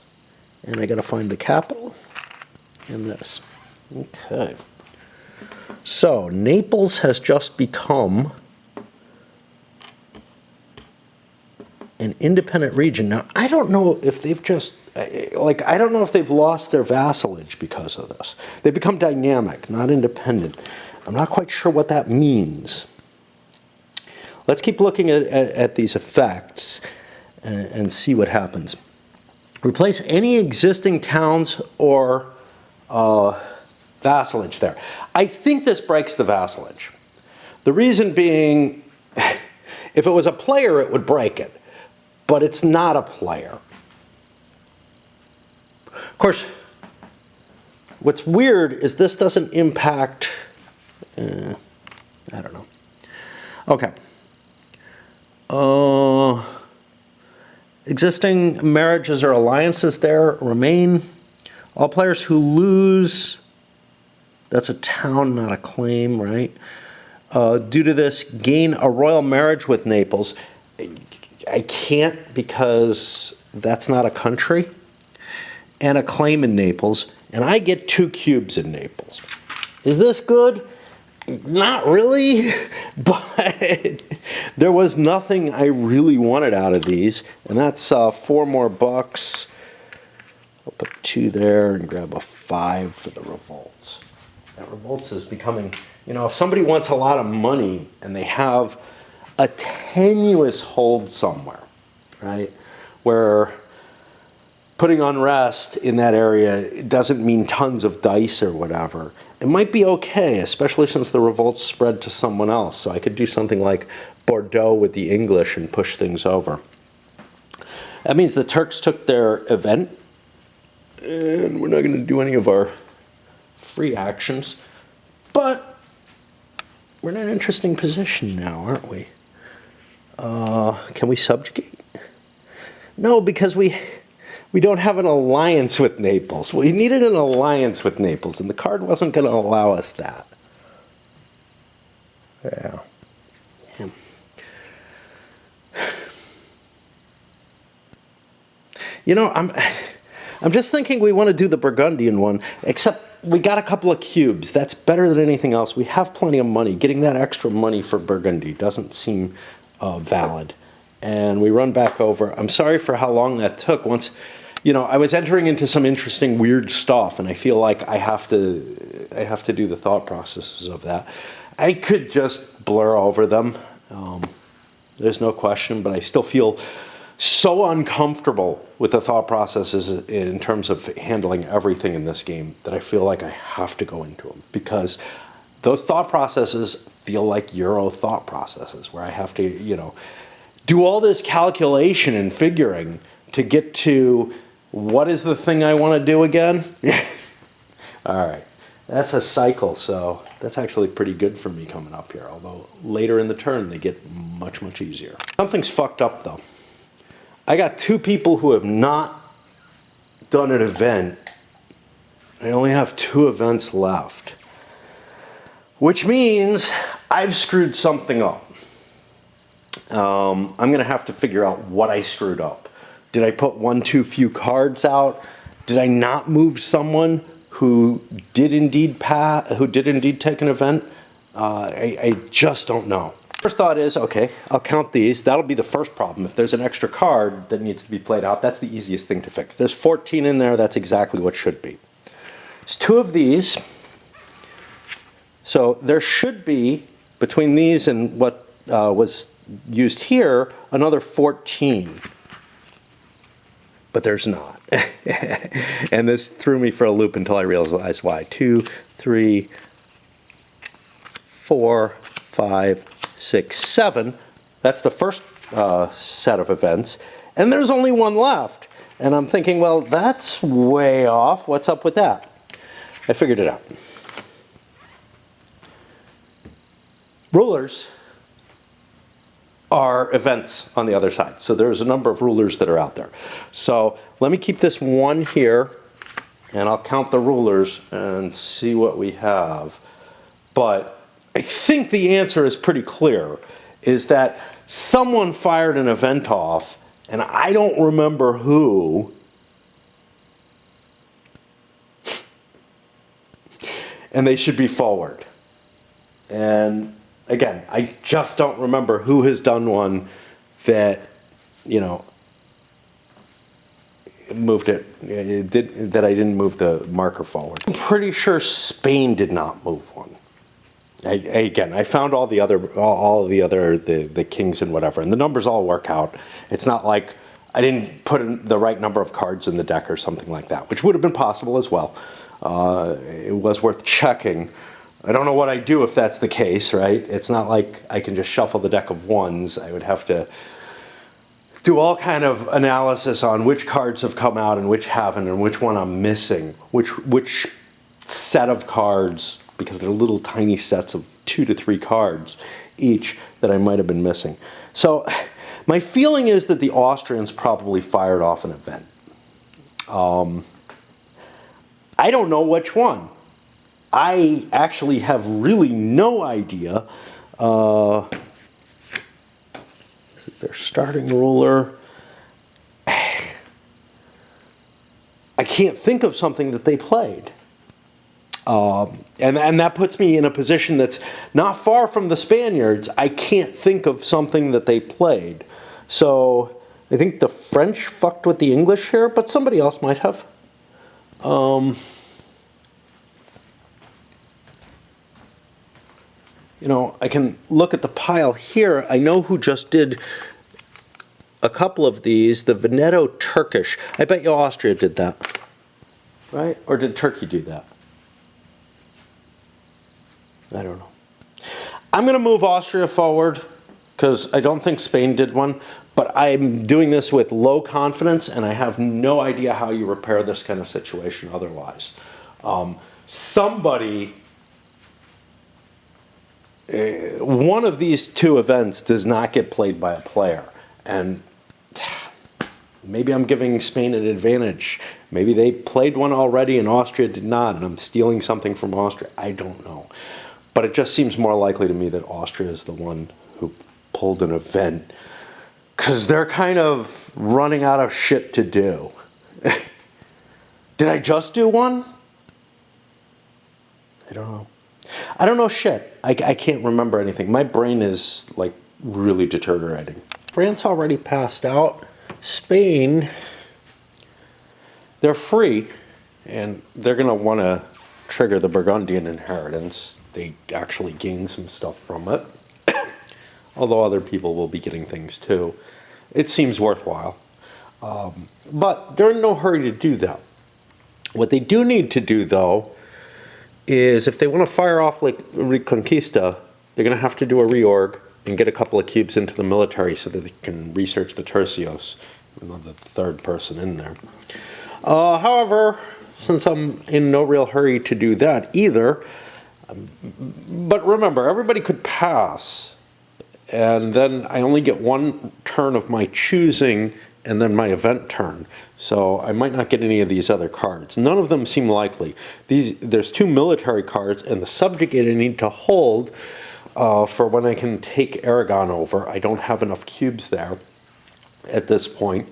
and I got to find the capital and this. Okay. So Naples has just become an independent region. Now, I don't know if they've just, I don't know if they've lost their vassalage because of this. They become dynamic, not independent. I'm not quite sure what that means. Let's keep looking at these effects and see what happens. Replace any existing towns or vassalage there. I think this breaks the vassalage. The reason being, if it was a player, it would break it. But it's not a player. Of course, what's weird is this doesn't impact, I don't know. Okay. Existing marriages or alliances there remain. All players who lose, that's a town, not a claim, right? Due to this, gain a royal marriage with Naples. I can't because that's not a country. And a claim in Naples. And I get 2 cubes in Naples. Is this good? Not really. But there was nothing I really wanted out of these. And that's 4 more bucks. I'll put 2 there and grab a 5 for the revolts. That revolts is becoming, you know, if somebody wants a lot of money and they have a tenuous hold somewhere, right, where putting unrest in that area doesn't mean tons of dice or whatever, it might be okay, especially since the revolts spread to someone else. So I could do something like Bordeaux with the English and push things over. That means the Turks took their event, and we're not going to do any of our free actions, but we're in an interesting position now, aren't we? Can we subjugate? No, because we don't have an alliance with Naples. We needed an alliance with Naples, and the card wasn't going to allow us that. Yeah. You know, I'm just thinking we want to do the Burgundian one, except we got a couple of cubes. That's better than anything else. We have plenty of money. Getting that extra money for Burgundy doesn't seem valid. And we run back over. I'm sorry for how long that took. Once you know, I was entering into some interesting, weird stuff, and I feel like I have to do the thought processes of that. I could just blur over them. There's no question, but I still feel so uncomfortable with the thought processes in terms of handling everything in this game that I feel like I have to go into them, because those thought processes feel like Euro thought processes where I have to, you know, do all this calculation and figuring to get to what is the thing I want to do again? All right. That's a cycle, so that's actually pretty good for me coming up here, although later in the turn they get much, much easier. Something's fucked up, though. I got two people who have not done an event. I only have 2 events left, which means I've screwed something up. I'm going to have to figure out what I screwed up. Did I put one too few cards out? Did I not move someone who did indeed take an event? I just don't know. First thought is, okay, I'll count these. That'll be the first problem. If there's an extra card that needs to be played out, that's the easiest thing to fix. There's 14 in there. That's exactly what should be. There's 2 of these. So there should be, between these and what was used here, another 14. But there's not. And this threw me for a loop until I realized why. 2, 3, 4, 5, 6, 7. That's the first set of events. And there's only 1 left. And I'm thinking, well, that's way off. What's up with that? I figured it out. Rulers are events on the other side. So there's a number of rulers that are out there. So let me keep this 1 here, and I'll count the rulers and see what we have. But I think the answer is pretty clear, is that someone fired an event off, and I don't remember who. And they should be forward. And again, I just don't remember who has done one that, you know, moved it did, that I didn't move the marker forward. I'm pretty sure Spain did not move one. Again, I found all the other the kings and whatever, and the numbers all work out. It's not like I didn't put in the right number of cards in the deck or something like that, which would have been possible as well. It was worth checking. I don't know what I'd do if that's the case, right? It's not like I can just shuffle the deck of ones. I would have to do all kind of analysis on which cards have come out and which haven't, and which one I'm missing, which set of cards, because they're little tiny sets of 2 to 3 cards each that I might have been missing. So my feeling is that the Austrians probably fired off an event. I don't know which one. I actually have really no idea. This is their starting ruler. I can't think of something that they played. And that puts me in a position that's not far from the Spaniards. I can't think of something that they played. So I think the French fucked with the English here, but somebody else might have. You know, I can look at the pile here. I know who just did a couple of these. The Veneto Turkish. I bet you Austria did that. Right? Or did Turkey do that? I don't know. I'm going to move Austria forward because I don't think Spain did one. But I'm doing this with low confidence, and I have no idea how you repair this kind of situation otherwise. One of these 2 events does not get played by a player, and maybe I'm giving Spain an advantage. Maybe they played one already and Austria did not, and I'm stealing something from Austria. I don't know. But it just seems more likely to me that Austria is the one who pulled an event, because they're kind of running out of shit to do. Did I just do one? I don't know. I don't know shit. I can't remember anything. My brain is like really deteriorating. France already passed out. Spain they're free, and they're going to want to trigger the Burgundian inheritance. They actually gain some stuff from it, although other people will be getting things too. It seems worthwhile. But they're in no hurry to do that. What they do need to do, though, is if they want to fire off like Reconquista, they're going to have to do a reorg and get a couple of cubes into the military so that they can research the tercios, even though the third person in there. However, since I'm in no real hurry to do that either, but remember, everybody could pass, and then I only get one turn of my choosing and then my event turn. So I might not get any of these other cards. None of them seem likely. There's 2 military cards and the subjugate I need to hold for when I can take Aragon over. I don't have enough cubes there at this point.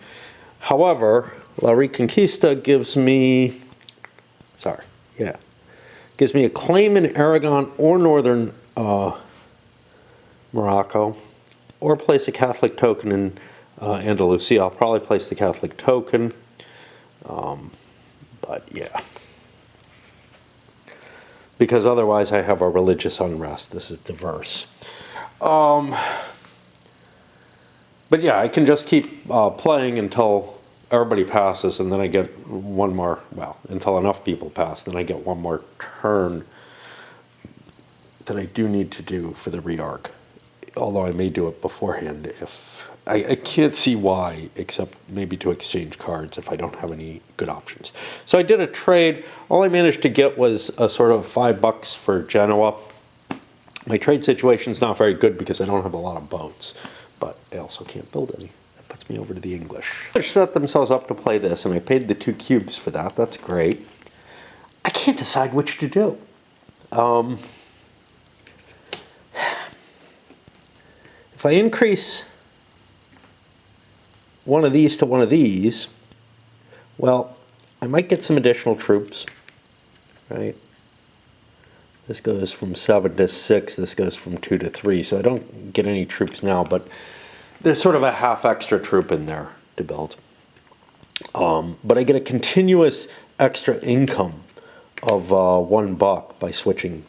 However, La Reconquista gives me, gives me a claim in Aragon or northern Morocco, or place a Catholic token in Andalusia. I'll probably place the Catholic token, but yeah. Because otherwise I have a religious unrest. This is diverse. But yeah, I can just keep playing until everybody passes, and then I get one more, well, until enough people pass, then I get one more turn that I do need to do for the reorg. Although I may do it beforehand if... I can't see why, except maybe to exchange cards if I don't have any good options. So I did a trade. All I managed to get was a sort of $5 for Genoa. My trade situation is not very good because I don't have a lot of boats, but I also can't build any. That puts me over to the English. They set themselves up to play this, and I paid the 2 cubes for that. That's great. I can't decide which to do. If I increase one of these to one of these, well, I might get some additional troops, right? This goes from 7 to 6, this goes from 2 to 3, so I don't get any troops now, but there's sort of a half extra troop in there to build. But I get a continuous extra income of $1 by switching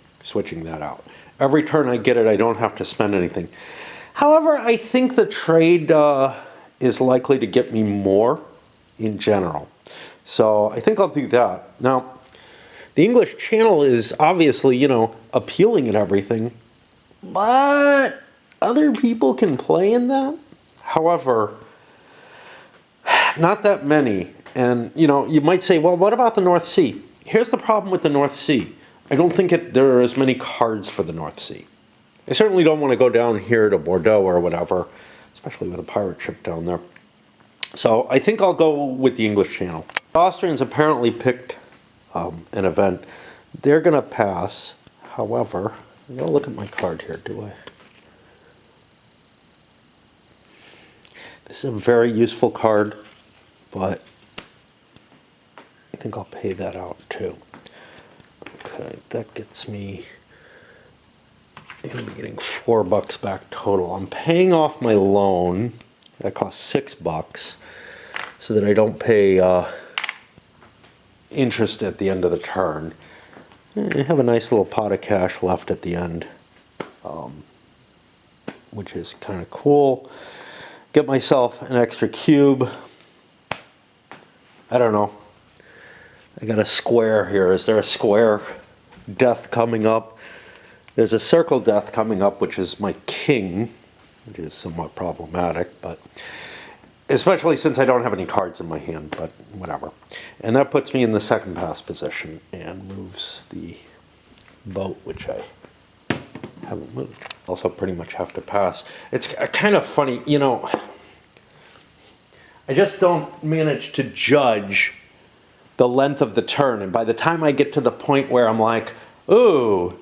that out. Every turn I get it, I don't have to spend anything. However, I think the trade is likely to get me more in general. So I think I'll do that. Now, the English channel is obviously, you know, appealing and everything, but other people can play in that. However, not that many. And, you know, you might say, well, what about the North Sea? Here's the problem with the North Sea. I don't think there are as many cards for the North Sea. I certainly don't want to go down here to Bordeaux or whatever, especially with a pirate ship down there. So I think I'll go with the English channel. The Austrians apparently picked an event. They're going to pass. However, I'm going to look at my card here, do I? This is a very useful card, but I think I'll pay that out too. Okay, that gets me... I'm going to be getting $4 back total. I'm paying off my loan. That costs $6 so that I don't pay interest at the end of the turn. I have a nice little pot of cash left at the end, which is kind of cool. Get myself an extra cube. I don't know. I got a square here. Is there a square death coming up? There's a circle death coming up, which is my king, which is somewhat problematic, but especially since I don't have any cards in my hand, but whatever. And that puts me in the second pass position and moves the boat, which I haven't moved. Also pretty much have to pass. It's kind of funny, you know, I just don't manage to judge the length of the turn, and by the time I get to the point where I'm like, ooh,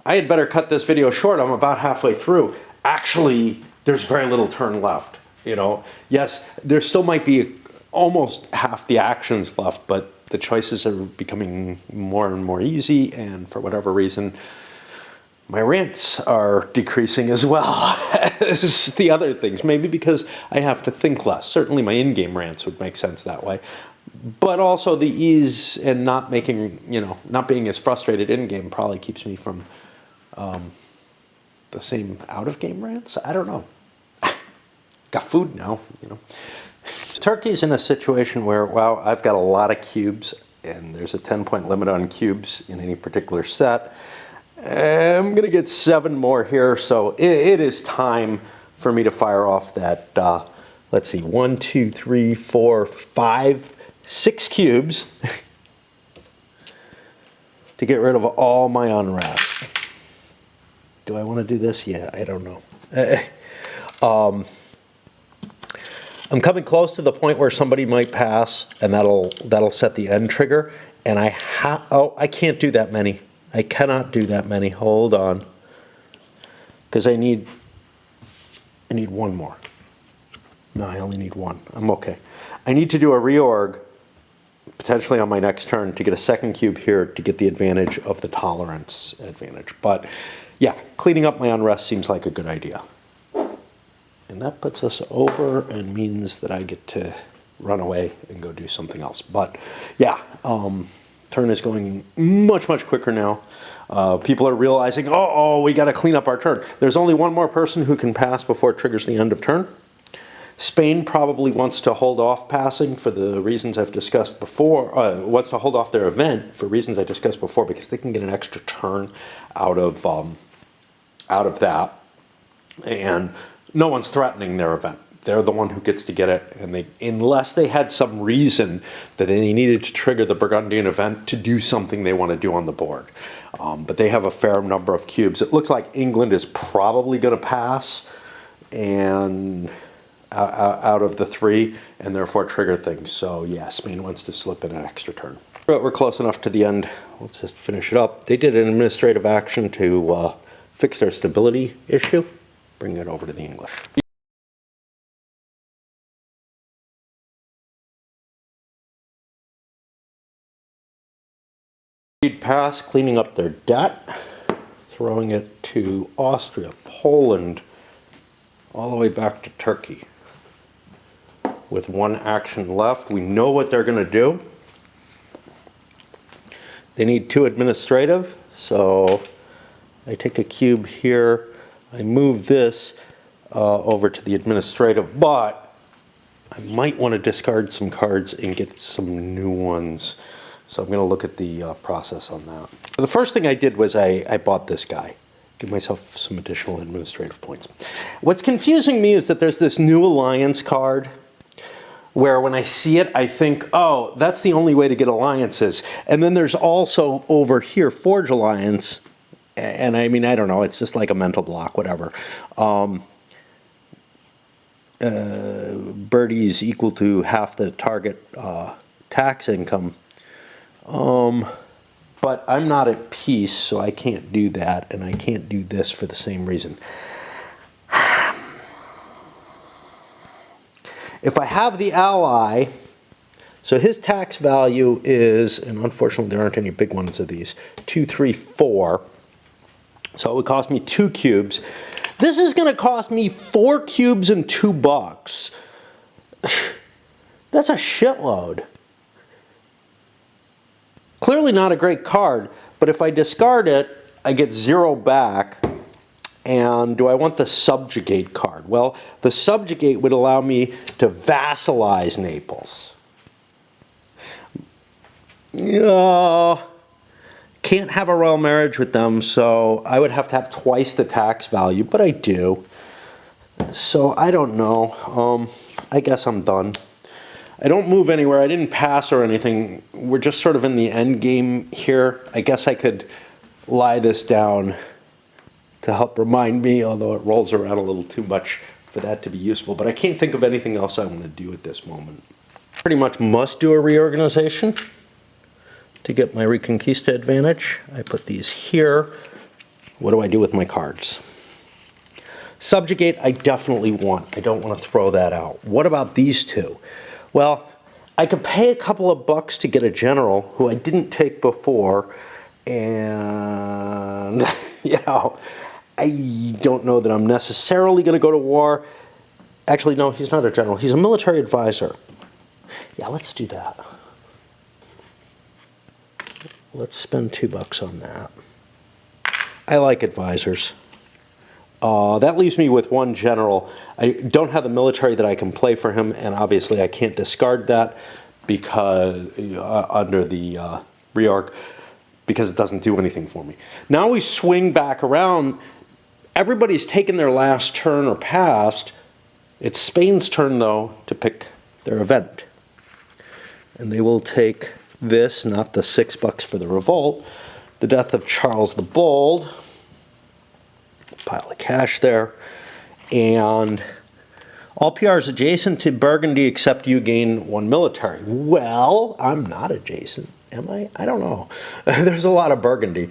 I had better cut this video short, I'm about halfway through. Actually, there's very little turn left, you know. Yes, there still might be almost half the actions left, but the choices are becoming more and more easy, and for whatever reason, my rants are decreasing as well as the other things. Maybe because I have to think less. Certainly my in-game rants would make sense that way. But also the ease and not making, not being as frustrated in game probably keeps me from the same out of game rants. I don't know. Got food now, Turkey's in a situation where, wow, I've got a lot of cubes, and there's a 10-point limit on cubes in any particular set. I'm going to get 7 more here, so it is time for me to fire off that, let's see, 1, 2, 3, 4, 5, 6 cubes to get rid of all my unrest. Do I want to do this? Yeah, I don't know. I'm coming close to the point where somebody might pass, and that'll set the end trigger. And I can't do that many. I cannot do that many. Hold on, because I need 1 more. No, I only need 1. I'm okay. I need to do a reorg, potentially on my next turn, to get a second cube here to get the advantage of the tolerance advantage. But yeah, cleaning up my unrest seems like a good idea. And that puts us over and means that I get to run away and go do something else. But yeah, turn is going much, much quicker now. People are realizing, we got to clean up our turn. There's only 1 more person who can pass before it triggers the end of turn. Spain probably wants to hold off passing for the reasons I've discussed before, wants to hold off their event for reasons I discussed before, because they can get an extra turn out of that. And no one's threatening their event. They're the one who gets to get it, and unless they had some reason that they needed to trigger the Burgundian event to do something they want to do on the board. But they have a fair number of cubes. It looks like England is probably going to pass, and out of the 3, and therefore trigger things. So yeah, Spain wants to slip in an extra turn. But we're close enough to the end. Let's just finish it up. They did an administrative action to fix their stability issue. Bring it over to the English. Pass, cleaning up their debt, throwing it to Austria, Poland, all the way back to Turkey. With 1 action left, we know what they're going to do. They need 2 administrative, so I take a cube here. I move this over to the administrative, but I might want to discard some cards and get some new ones. So I'm going to look at the process on that. The first thing I did was I bought this guy. Give myself some additional administrative points. What's confusing me is that there's this new alliance card where when I see it, I think, oh, that's the only way to get alliances. And then there's also over here, Forge Alliance. And I mean, I don't know, it's just like a mental block, whatever. Birdies equal to half the target tax income. But I'm not at peace, so I can't do that, and I can't do this for the same reason. If I have the ally, so his tax value is, and unfortunately there aren't any big ones of these, 2, 3, 4. So it would cost me 2 cubes. This is going to cost me 4 cubes and $2. That's a shitload. Clearly not a great card, but if I discard it, I get 0 back. And do I want the subjugate card? Well, the subjugate would allow me to vassalize Naples. Can't have a royal marriage with them, so I would have to have twice the tax value, but I do. So I don't know. I guess I'm done. I don't move anywhere. I didn't pass or anything. We're just sort of in the end game here. I guess I could lie this down to help remind me, although it rolls around a little too much for that to be useful. But I can't think of anything else I want to do at this moment. Pretty much must do a reorganization to get my Reconquista advantage. I put these here. What do I do with my cards? Subjugate, I definitely want. I don't want to throw that out. What about these 2? Well, I could pay a couple of bucks to get a general who I didn't take before, and, I don't know that I'm necessarily going to go to war. Actually, no, he's not a general. He's a military advisor. Yeah, let's do that. let's spend $2 on that. I like advisors. That leaves me with one general. I don't have the military that I can play for him, and obviously I can't discard that because under the rearc, because it doesn't do anything for me. Now we swing back around. Everybody's taken their last turn or passed. It's Spain's turn, though, to pick their event. And they will take this, not the $6 for the revolt, the death of Charles the Bold. Pile of cash there. And all PRs adjacent to Burgundy except you gain 1 military. Well, I'm not adjacent, am I? I don't know. There's a lot of Burgundy.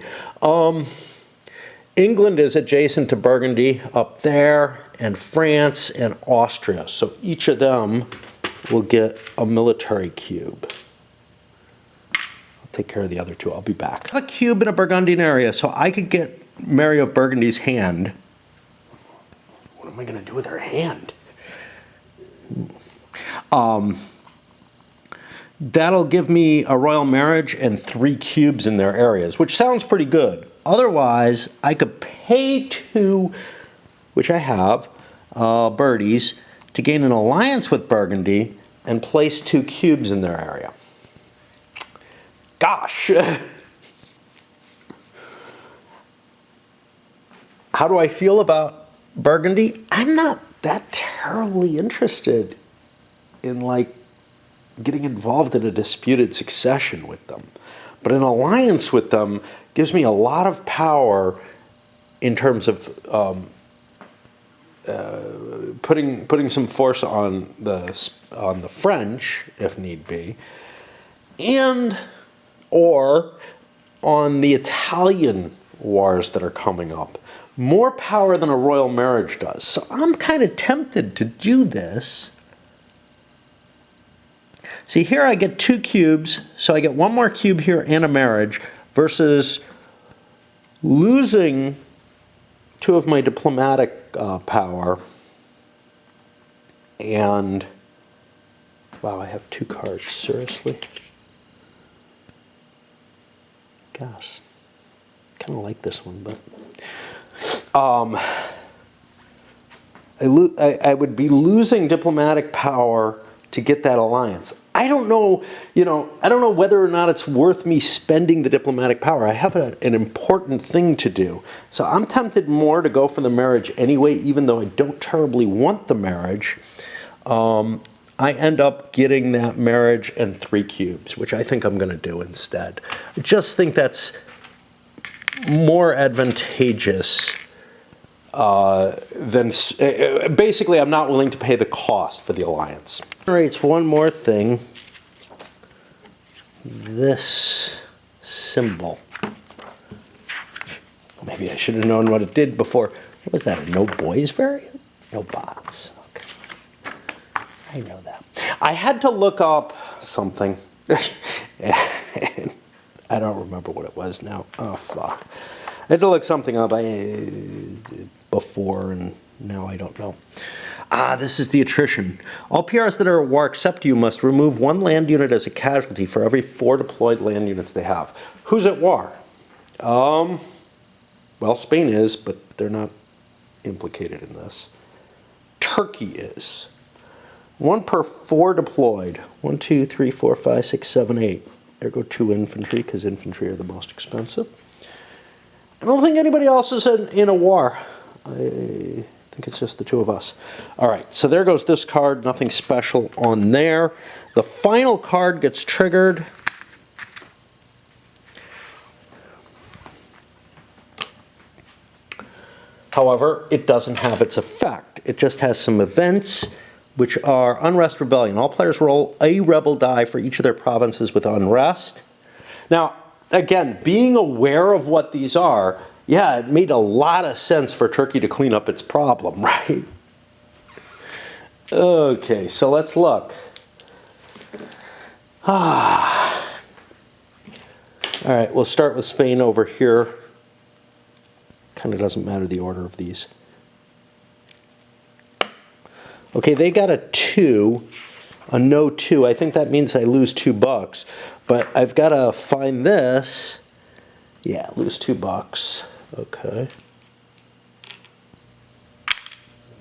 England is adjacent to Burgundy up there, and France and Austria. So each of them will get a military cube. I'll take care of the other two. I'll be back. I have a cube in a Burgundian area, so I could get Mary of Burgundy's hand. What am I going to do with her hand? That'll give me a royal marriage and 3 cubes in their areas, which sounds pretty good. Otherwise, I could pay 2, which I have, birdies, to gain an alliance with Burgundy and place 2 cubes in their area. Gosh. How do I feel about Burgundy? I'm not that terribly interested in, like, getting involved in a disputed succession with them. But an alliance with them gives me a lot of power in terms of putting some force on the French, if need be, and or on the Italian wars that are coming up. More power than a royal marriage does. So I'm kind of tempted to do this. See, here I get 2 cubes, so I get 1 more cube here and a marriage, versus losing 2 of my diplomatic power. And, wow, I have 2 cards, seriously? Gosh, kind of like this one, but... I would be losing diplomatic power to get that alliance. I don't know, I don't know whether or not it's worth me spending the diplomatic power. I have an important thing to do. So I'm tempted more to go for the marriage anyway, even though I don't terribly want the marriage. I end up getting that marriage and 3 cubes, which I think I'm going to do instead. I just think that's more advantageous than... basically, I'm not willing to pay the cost for the alliance. Generates one more thing. This symbol. Maybe I should have known what it did before. What was that, a no boys variant? No bots. Okay. I know that. I had to look up something. And I don't remember what it was now. Oh, fuck. I had to look something up before, and now I don't know. This is the attrition. All PRs that are at war except you must remove 1 land unit as a casualty for every 4 deployed land units they have. Who's at war? Well, Spain is, but they're not implicated in this. Turkey is. 1 per 4 deployed. 1, 2, 3, 4, 5, 6, 7, 8. There go 2 infantry, because infantry are the most expensive. I don't think anybody else is in a war. I think it's just the 2 of us. All right, so there goes this card. Nothing special on there. The final card gets triggered. However, it doesn't have its effect. It just has some events, which are Unrest, Rebellion. All players roll a rebel die for each of their provinces with Unrest. Now, again, being aware of what these are, yeah, it made a lot of sense for Turkey to clean up its problem, right? Okay, so let's look. All right, we'll start with Spain over here. Kind of doesn't matter the order of these. Okay, they got a 2, a no 2. I think that means I lose $2. But I've got to find this. Yeah, lose $2. Okay.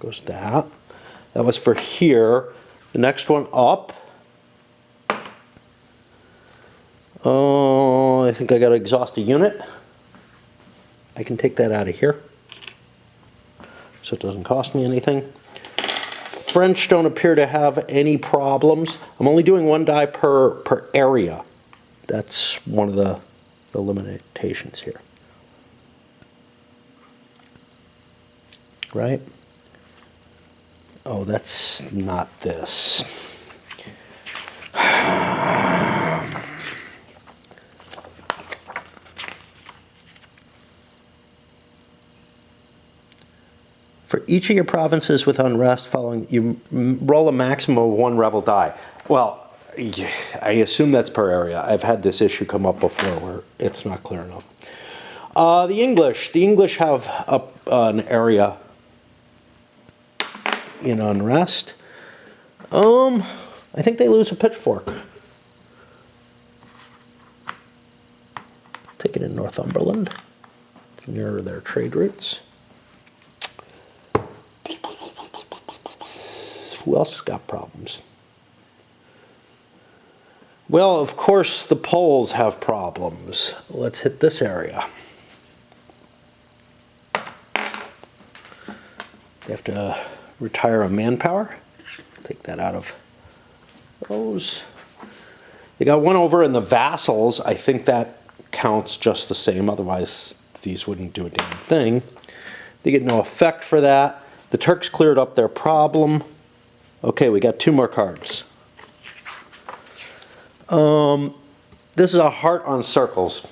Goes that. That was for here. The next one up. Oh, I think I got to exhaust a unit. I can take that out of here, so it doesn't cost me anything. French don't appear to have any problems. I'm only doing 1 die per area. That's one of the limitations here. Right? Oh, that's not this. For each of your provinces with unrest following, you roll a maximum of 1 rebel die. Well, I assume that's per area. I've had this issue come up before where it's not clear enough. The English have an area in unrest. I think they lose a pitchfork. Take it in Northumberland. It's near their trade routes. Who else has got problems? Well, of course, the Poles have problems. Let's hit this area. They have to retire a manpower. Take that out of those. They got one over in the vassals. I think that counts just the same. Otherwise, these wouldn't do a damn thing. They get no effect for that. The Turks cleared up their problem. Okay, we got 2 more cards. This is a heart on circles.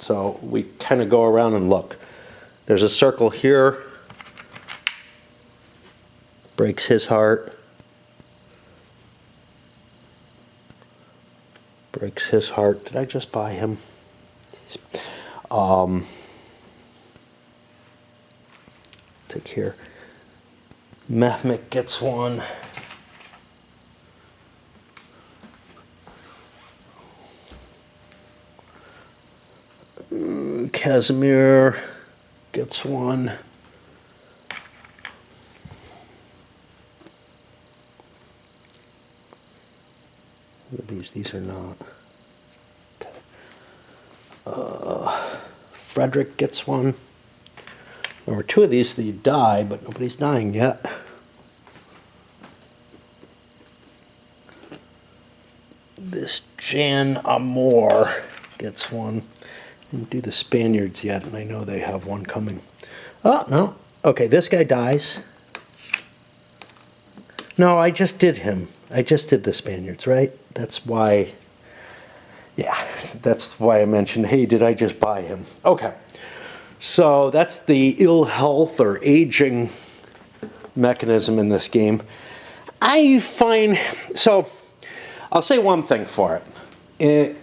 So we kind of go around and look. There's a circle here. Breaks his heart. Breaks his heart. Did I just buy him? Take here. Mehmet gets one. Casimir gets one. What are these? These are not. Okay. Frederick gets one. There were 2 of these that you die, but nobody's dying yet. This Jan Amor gets one. Didn't do the Spaniards yet, and I know they have one coming. Oh, no. Okay, this guy dies. No, I just did him. I just did the Spaniards, right? That's why, yeah, that's why I mentioned, hey, did I just buy him? Okay. So that's the ill health or aging mechanism in this game. I find, so I'll say one thing for it.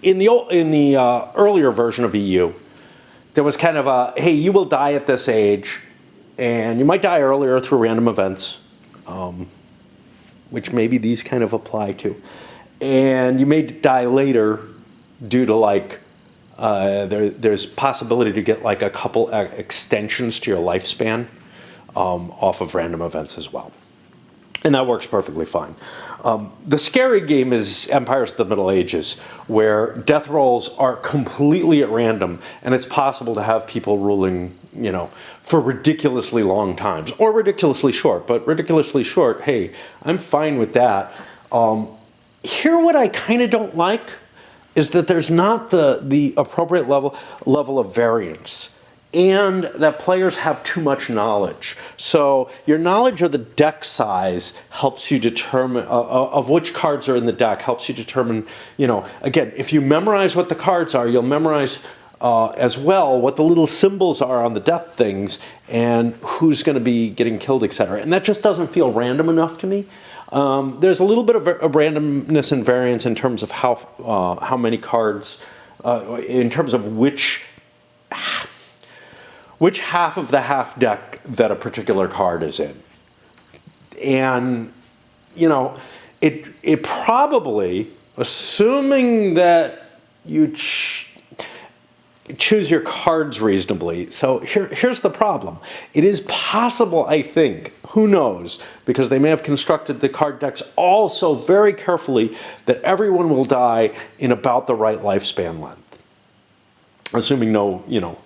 In the earlier version of EU, there was kind of a, hey, you will die at this age, and you might die earlier through random events, which maybe these kind of apply to. And you may die later due to like, there's possibility to get like a couple extensions to your lifespan off of random events as well. And that works perfectly fine. The scary game is Empires of the Middle Ages, where death rolls are completely at random, and it's possible to have people ruling, you know, for ridiculously long times, or ridiculously short. But ridiculously short, hey, I'm fine with that. Here, what I kind of don't like is that there's not the appropriate level of variance, and that players have too much knowledge. So your knowledge of the deck size helps you determine, of which cards are in the deck, helps you determine, you know, again, if you memorize what the cards are, you'll memorize as well what the little symbols are on the death things and who's going to be getting killed, etc. And that just doesn't feel random enough to me. There's a little bit of randomness and variance in terms of how many cards, in terms of which half of the half deck that a particular card is in. And you know, it probably, assuming that you choose your cards reasonably. So here's the problem. It is possible, I think, who knows, because they may have constructed the card decks all so very carefully that everyone will die in about the right lifespan length. Assuming no, you know,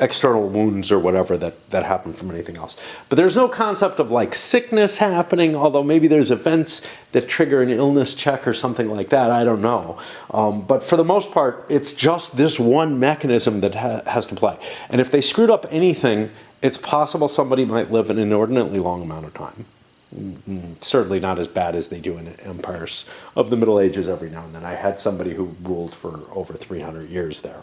external wounds or whatever that happen from anything else. But there's no concept of like sickness happening, although maybe there's events that trigger an illness check or something like that, I don't know. But for the most part, it's just this one mechanism that has to play. And if they screwed up anything, it's possible somebody might live an inordinately long amount of time. Certainly not as bad as they do in empires of the Middle Ages every now and then. I had somebody who ruled for over 300 years there.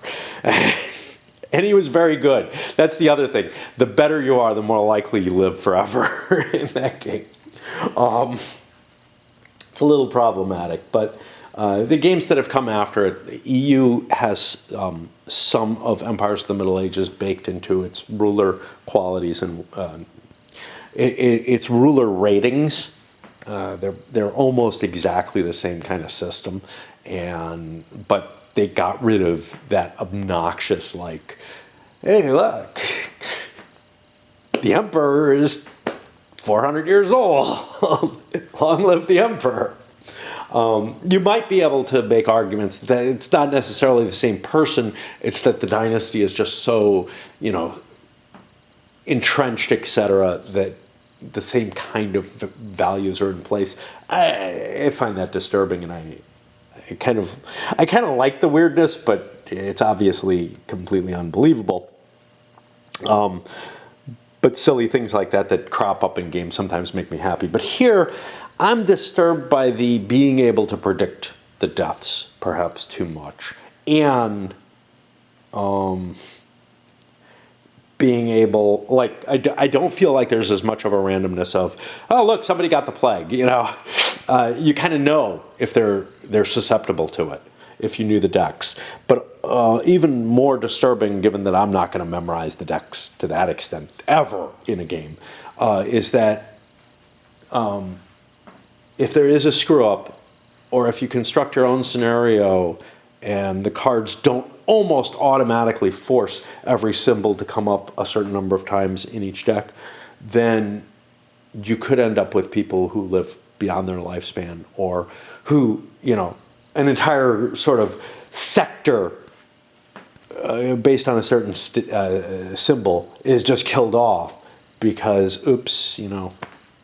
And he was very good. That's the other thing. The better you are, the more likely you live forever in that game. It's a little problematic, but the games that have come after it, the EU has some of Empires of the Middle Ages baked into its ruler qualities and its ruler ratings. They're almost exactly the same kind of system, but they got rid of that obnoxious, like, hey, look, the emperor is 400 years old. Long live the emperor. You might be able to make arguments that it's not necessarily the same person, it's that the dynasty is just so, you know, entrenched, etc., that the same kind of values are in place. I find that disturbing, and I kind of like the weirdness, but it's obviously completely unbelievable. But silly things like that crop up in games sometimes make me happy. But here, I'm disturbed by the being able to predict the deaths, perhaps too much, and being able, like, I don't feel like there's as much of a randomness of, oh, look, somebody got the plague, you know. You kind of know if they're susceptible to it, if you knew the decks. But even more disturbing, given that I'm not going to memorize the decks to that extent ever in a game, is that if there is a screw-up, or if you construct your own scenario and the cards don't almost automatically force every symbol to come up a certain number of times in each deck, then you could end up with people who live beyond their lifespan, or who, you know, an entire sort of sector based on a certain symbol is just killed off because, oops, you know,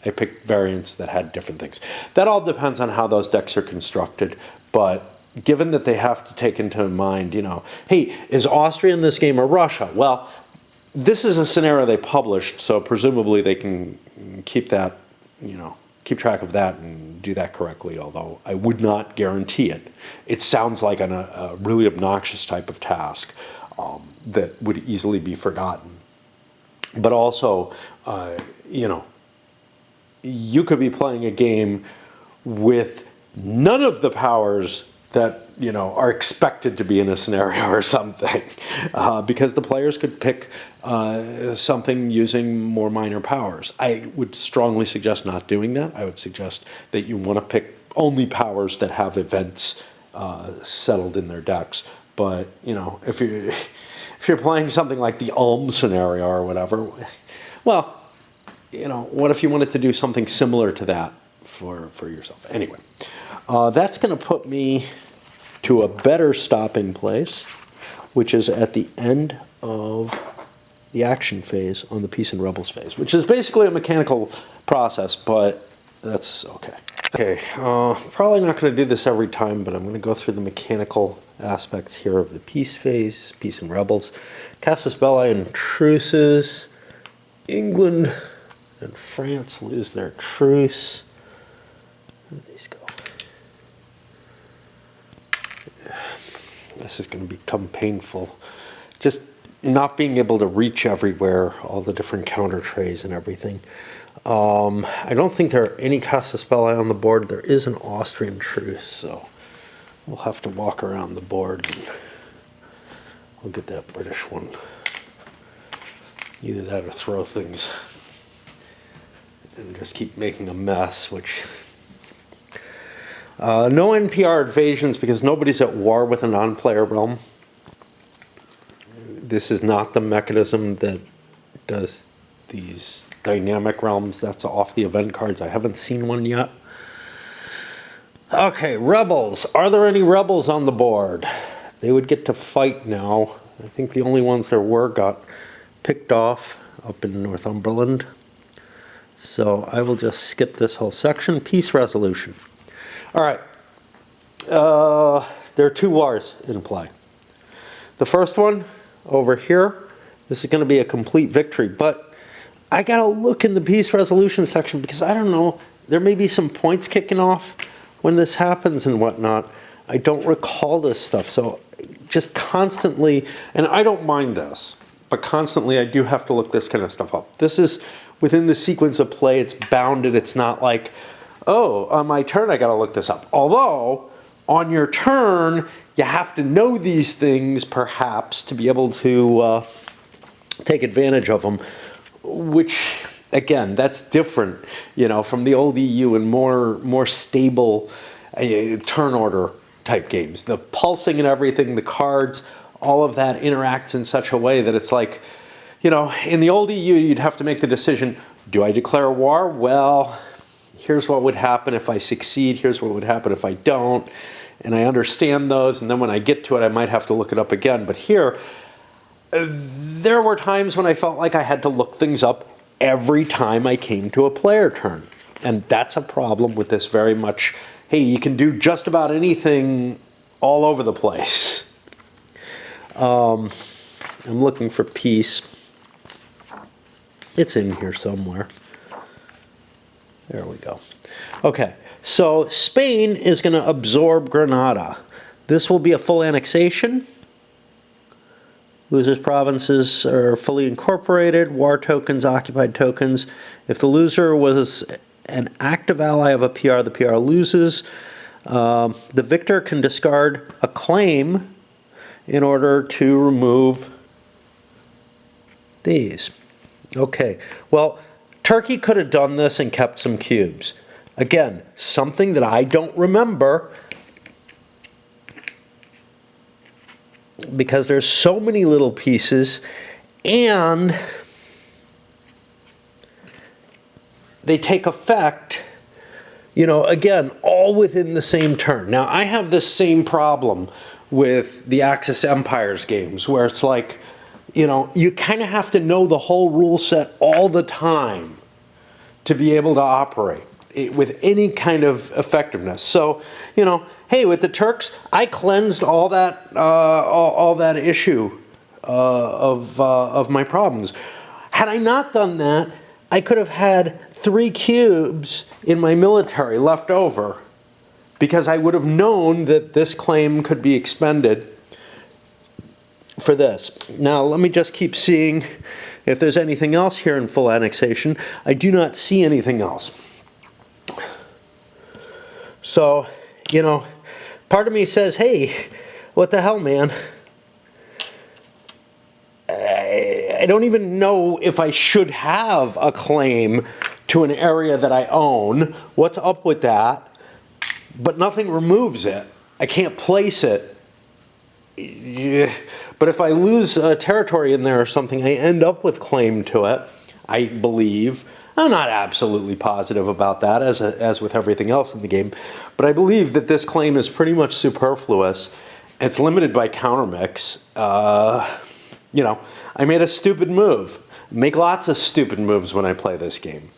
I picked variants that had different things. That all depends on how those decks are constructed, but given that they have to take into mind, you know, hey, is Austria in this game or Russia? Well, this is a scenario they published, so presumably they can keep that, you know, keep track of that and do that correctly, although I would not guarantee it. It sounds like a really obnoxious type of task that would easily be forgotten. But also, you know, you could be playing a game with none of the powers that, you know, are expected to be in a scenario or something, because the players could pick something using more minor powers. I would strongly suggest not doing that. I would suggest that you want to pick only powers that have events settled in their decks. But, you know, if you're playing something like the Ulm scenario or whatever, well, you know, what if you wanted to do something similar to that for yourself? Anyway, that's going to put me to a better stopping place, which is at the end of the action phase on the Peace and Rebels phase, which is basically a mechanical process, but that's okay. Okay, probably not going to do this every time, but I'm going to go through the mechanical aspects here of the peace phase, Peace and Rebels. Casus Belli and truces. England and France lose their truce. Where do these go? This is going to become painful. Just not being able to reach everywhere, all the different counter trays and everything. I don't think there are any Casus Belli on the board. There is an Austrian truce, so we'll have to walk around the board and we'll get that British one. Either that or throw things and just keep making a mess, which No NPR invasions because nobody's at war with a non-player realm. This is not the mechanism that does these dynamic realms. That's off the event cards. I haven't seen one yet. Okay, rebels. Are there any rebels on the board? They would get to fight now. I think the only ones there were got picked off up in Northumberland. So I will just skip this whole section. Peace resolution. All right. There are two wars in play. The first one over here, this is going to be a complete victory, but I got to look in the peace resolution section because I don't know, there may be some points kicking off when this happens and whatnot. I don't recall this stuff, so just constantly, and I don't mind this, but constantly I do have to look this kind of stuff up. This is within the sequence of play, it's bounded. It's not like, oh, on my turn I got to look this up. Although, on your turn, you have to know these things, perhaps, to be able to take advantage of them, which, again, that's different, you know, from the old EU and more stable turn order type games. The pulsing and everything, the cards, all of that interacts in such a way that it's like, you know, in the old EU, you'd have to make the decision, do I declare war? Well, here's what would happen if I succeed. Here's what would happen if I don't. And I understand those, and then when I get to it, I might have to look it up again. But here, there were times when I felt like I had to look things up every time I came to a player turn. And that's a problem with this very much, hey, you can do just about anything all over the place. I'm looking for peace. It's in here somewhere. There we go. Okay, so Spain is going to absorb Granada. This will be a full annexation. Losers' provinces are fully incorporated. War tokens, occupied tokens. If the loser was an active ally of a PR, the PR loses. The victor can discard a claim in order to remove these. Okay, well, Turkey could have done this and kept some cubes. Again, something that I don't remember because there's so many little pieces and they take effect, you know, again, all within the same turn. Now, I have this same problem with the Axis Empires games where it's like, you know, you kind of have to know the whole rule set all the time to be able to operate with any kind of effectiveness. So, you know, hey, with the Turks, I cleansed all that all that issue of my problems. Had I not done that, I could have had 3 cubes in my military left over because I would have known that this claim could be expended for this. Now, let me just keep seeing if there's anything else here in full annexation. I do not see anything else. So, you know, part of me says, hey, what the hell, man? I don't even know if I should have a claim to an area that I own. What's up with that? But nothing removes it. I can't place it. Yeah. But if I lose a territory in there or something, I end up with claim to it, I believe. I'm not absolutely positive about that, as with everything else in the game, but I believe that this claim is pretty much superfluous. It's limited by countermix. You know, I made a stupid move. Make lots of stupid moves when I play this game.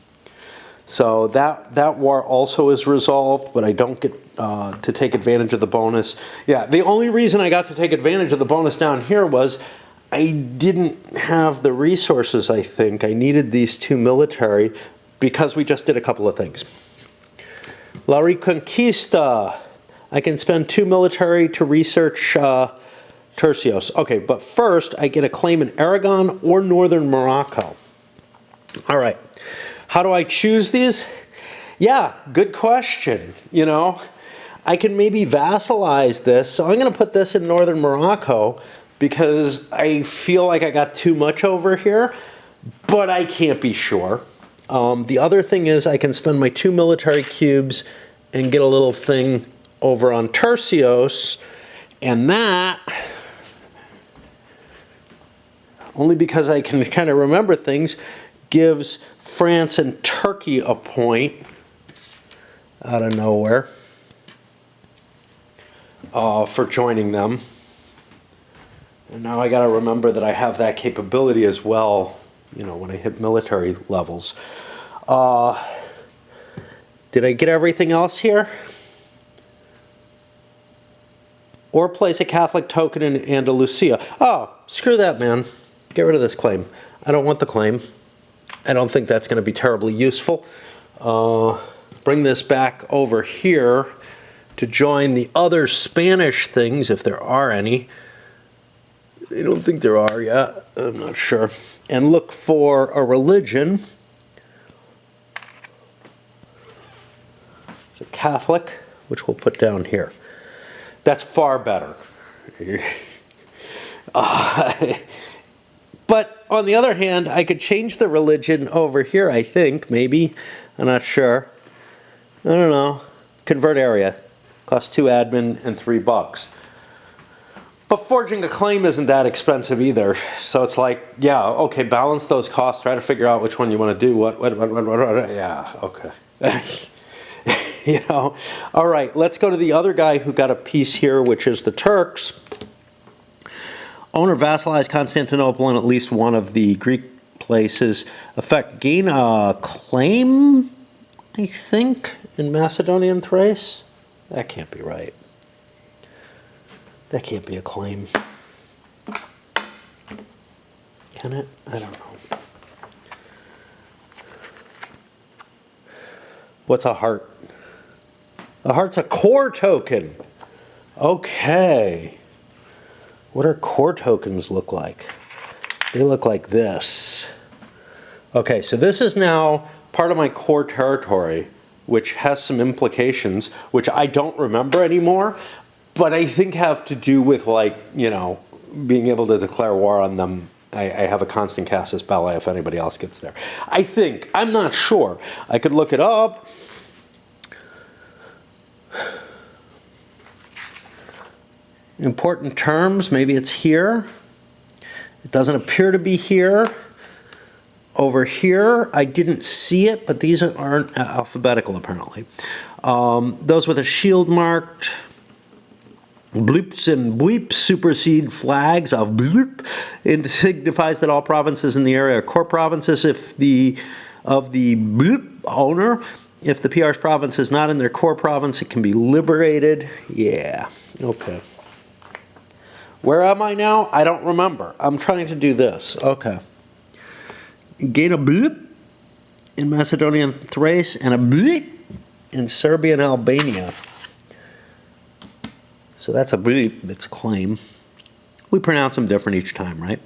So that war also is resolved, but I don't get to take advantage of the bonus. Yeah, the only reason I got to take advantage of the bonus down here was I didn't have the resources, I think. I needed these 2 military because we just did a couple of things. La Reconquista. I can spend 2 military to research Tercios. Okay, but first I get a claim in Aragon or northern Morocco. All right. How do I choose these? Yeah, good question. You know, I can maybe vassalize this. So I'm going to put this in northern Morocco because I feel like I got too much over here, but I can't be sure. The other thing is I can spend my 2 military cubes and get a little thing over on Tercios, and that, only because I can kind of remember things, gives France and Turkey a point out of nowhere for joining them. And now I got to remember that I have that capability as well, you know, when I hit military levels. Did I get everything else here? Or place a Catholic token in Andalusia. Oh, screw that, man. Get rid of this claim. I don't want the claim. I don't think that's going to be terribly useful. Bring this back over here to join the other Spanish things, if there are any. I don't think there are yet. I'm not sure. And look for a religion. It's a Catholic, which we'll put down here. That's far better. But on the other hand, I could change the religion over here, I think, maybe. I'm not sure. I don't know. Convert area. Costs 2 admin and $3. But forging a claim isn't that expensive either. So it's like, yeah, okay, balance those costs. Try to figure out which one you want to do. What, yeah, okay. You know, all right, let's go to the other guy who got a piece here, which is the Turks. Own or vassalize Constantinople and at least one of the Greek places. Effect, gain a claim, I think, in Macedonian Thrace. That can't be right. That can't be a claim. Can it? I don't know. What's a heart? A heart's a core token. Okay. What do core tokens look like? They look like this. Okay, so this is now part of my core territory, which has some implications, which I don't remember anymore, but I think have to do with, like, you know, being able to declare war on them. I have a constant casus belli if anybody else gets there. I think. I'm not sure. I could look it up. Important terms, maybe it's here. It doesn't appear to be here. Over here, I didn't see it, but these aren't alphabetical apparently. Those with a shield marked. Bloops and bleeps supersede flags of bloop. It signifies that all provinces in the area are core provinces of the bloop owner. If the PR's province is not in their core province, it can be liberated. Yeah, okay. Where am I now? I don't remember. I'm trying to do this. Okay. Gain a bloop in Macedonian Thrace and a bloop in Serbia and Albania. So that's a bleep, it's a claim. We pronounce them different each time, right?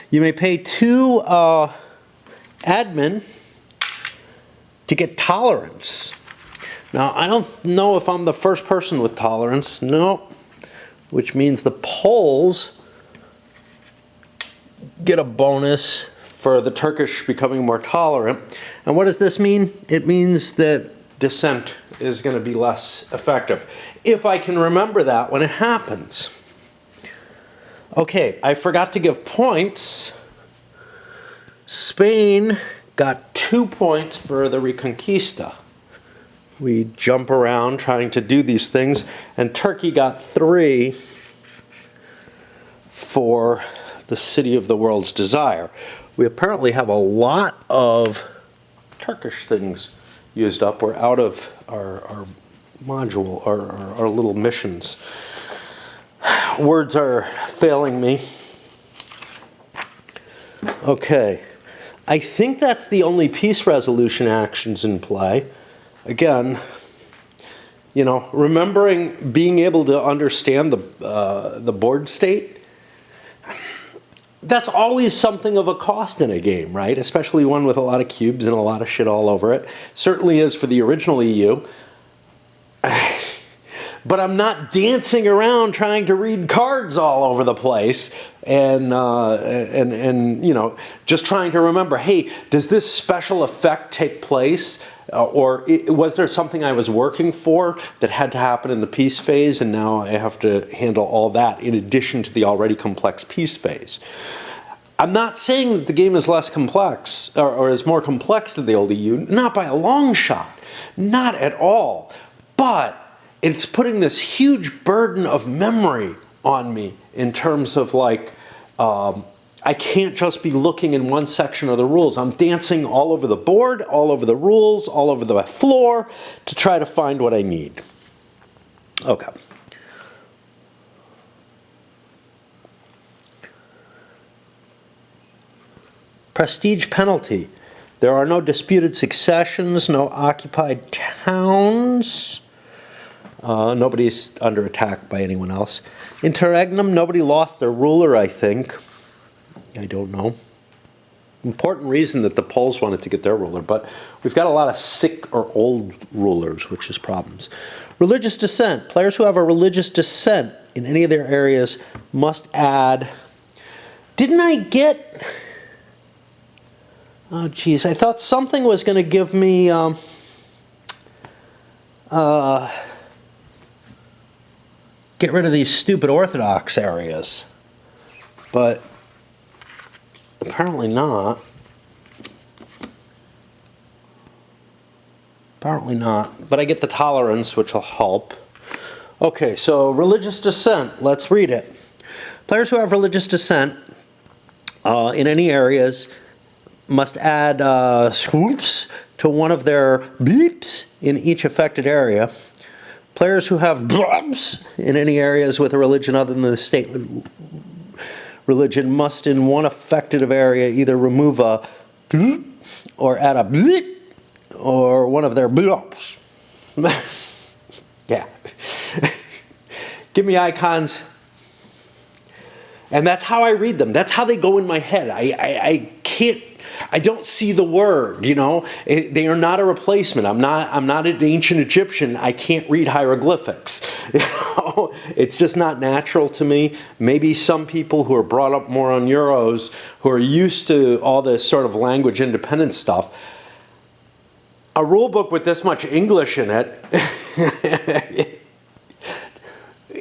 You may pay 2 admin to get tolerance. Now, I don't know if I'm the first person with tolerance. No, which means the Poles get a bonus for the Turkish becoming more tolerant. And what does this mean? It means that dissent is going to be less effective. If I can remember that when it happens. Okay, I forgot to give points. Spain got 2 points for the Reconquista. We jump around trying to do these things, and Turkey got 3 for the city of the world's desire. We apparently have a lot of Turkish things used up. We're out of our module, our little missions. Words are failing me. Okay. I think that's the only peace resolution actions in play. Again, you know, remembering being able to understand the board state, that's always something of a cost in a game, right? Especially one with a lot of cubes and a lot of shit all over it. Certainly is for the original EU. But I'm not dancing around trying to read cards all over the place and you know, just trying to remember, hey, does this special effect take place Was there something I was working for that had to happen in the peace phase, and now I have to handle all that in addition to the already complex peace phase? I'm not saying that the game is less complex or is more complex than the old EU, not by a long shot, not at all. But it's putting this huge burden of memory on me in terms of like, I can't just be looking in one section of the rules. I'm dancing all over the board, all over the rules, all over the floor to try to find what I need. Okay. Prestige penalty. There are no disputed successions, no occupied towns. Nobody's under attack by anyone else. Interregnum, nobody lost their ruler, I think. I don't know. Important reason that the Poles wanted to get their ruler, but we've got a lot of sick or old rulers, which is problems. Religious dissent. Players who have a religious dissent in any of their areas must add... Didn't I get... Oh, geez, I thought something was going to give me... get rid of these stupid Orthodox areas. But apparently not. Apparently not. But I get the tolerance, which will help. Okay, so religious dissent. Let's read it. Players who have religious dissent in any areas must add swoops to one of their beeps in each affected area. Players who have blobs in any areas with a religion other than the state religion must, in one affected area, either remove a or add a bleep or one of their blobs. Yeah. Give me icons. And that's how I read them. That's how they go in my head. I can't... I don't see the word, you know. They are not a replacement. I'm not an ancient Egyptian. I can't read hieroglyphics. You know? It's just not natural to me. Maybe some people who are brought up more on Euros, who are used to all this sort of language independent stuff, a rule book with this much English in it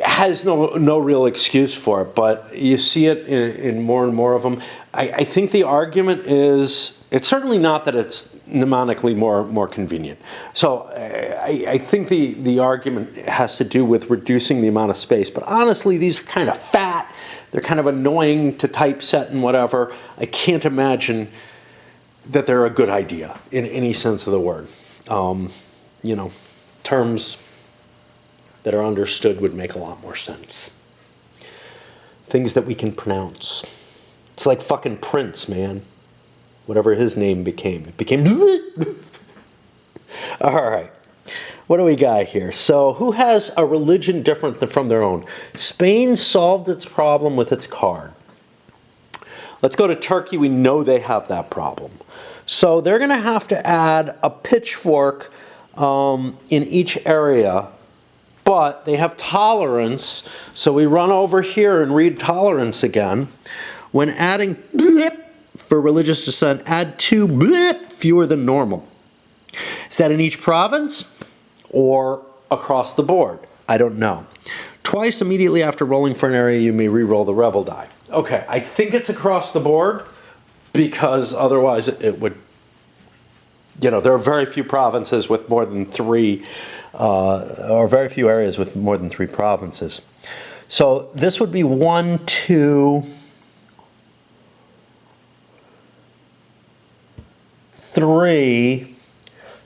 has no real excuse for it, but you see it in more and more of them. I think the argument is, it's certainly not that it's mnemonically more convenient. So I think the argument has to do with reducing the amount of space. But honestly, these are kind of fat. They're kind of annoying to typeset and whatever. I can't imagine that they're a good idea in any sense of the word. You know, terms that are understood would make a lot more sense. Things that we can pronounce. It's like fucking Prince, man. Whatever his name became. It became... All right. What do we got here? So, who has a religion different from their own? Spain solved its problem with its card. Let's go to Turkey. We know they have that problem. So, they're going to have to add a pitchfork in each area. But they have tolerance, so we run over here and read tolerance again. When adding blip for religious dissent, add 2 blip fewer than normal. Is that in each province or across the board? I don't know. Twice immediately after rolling for an area, you may re-roll the rebel die. Okay, I think it's across the board because otherwise it would, you know, there are very few provinces with more than 3 or very few areas with more than 3 provinces. So this would be 1, 2, 3.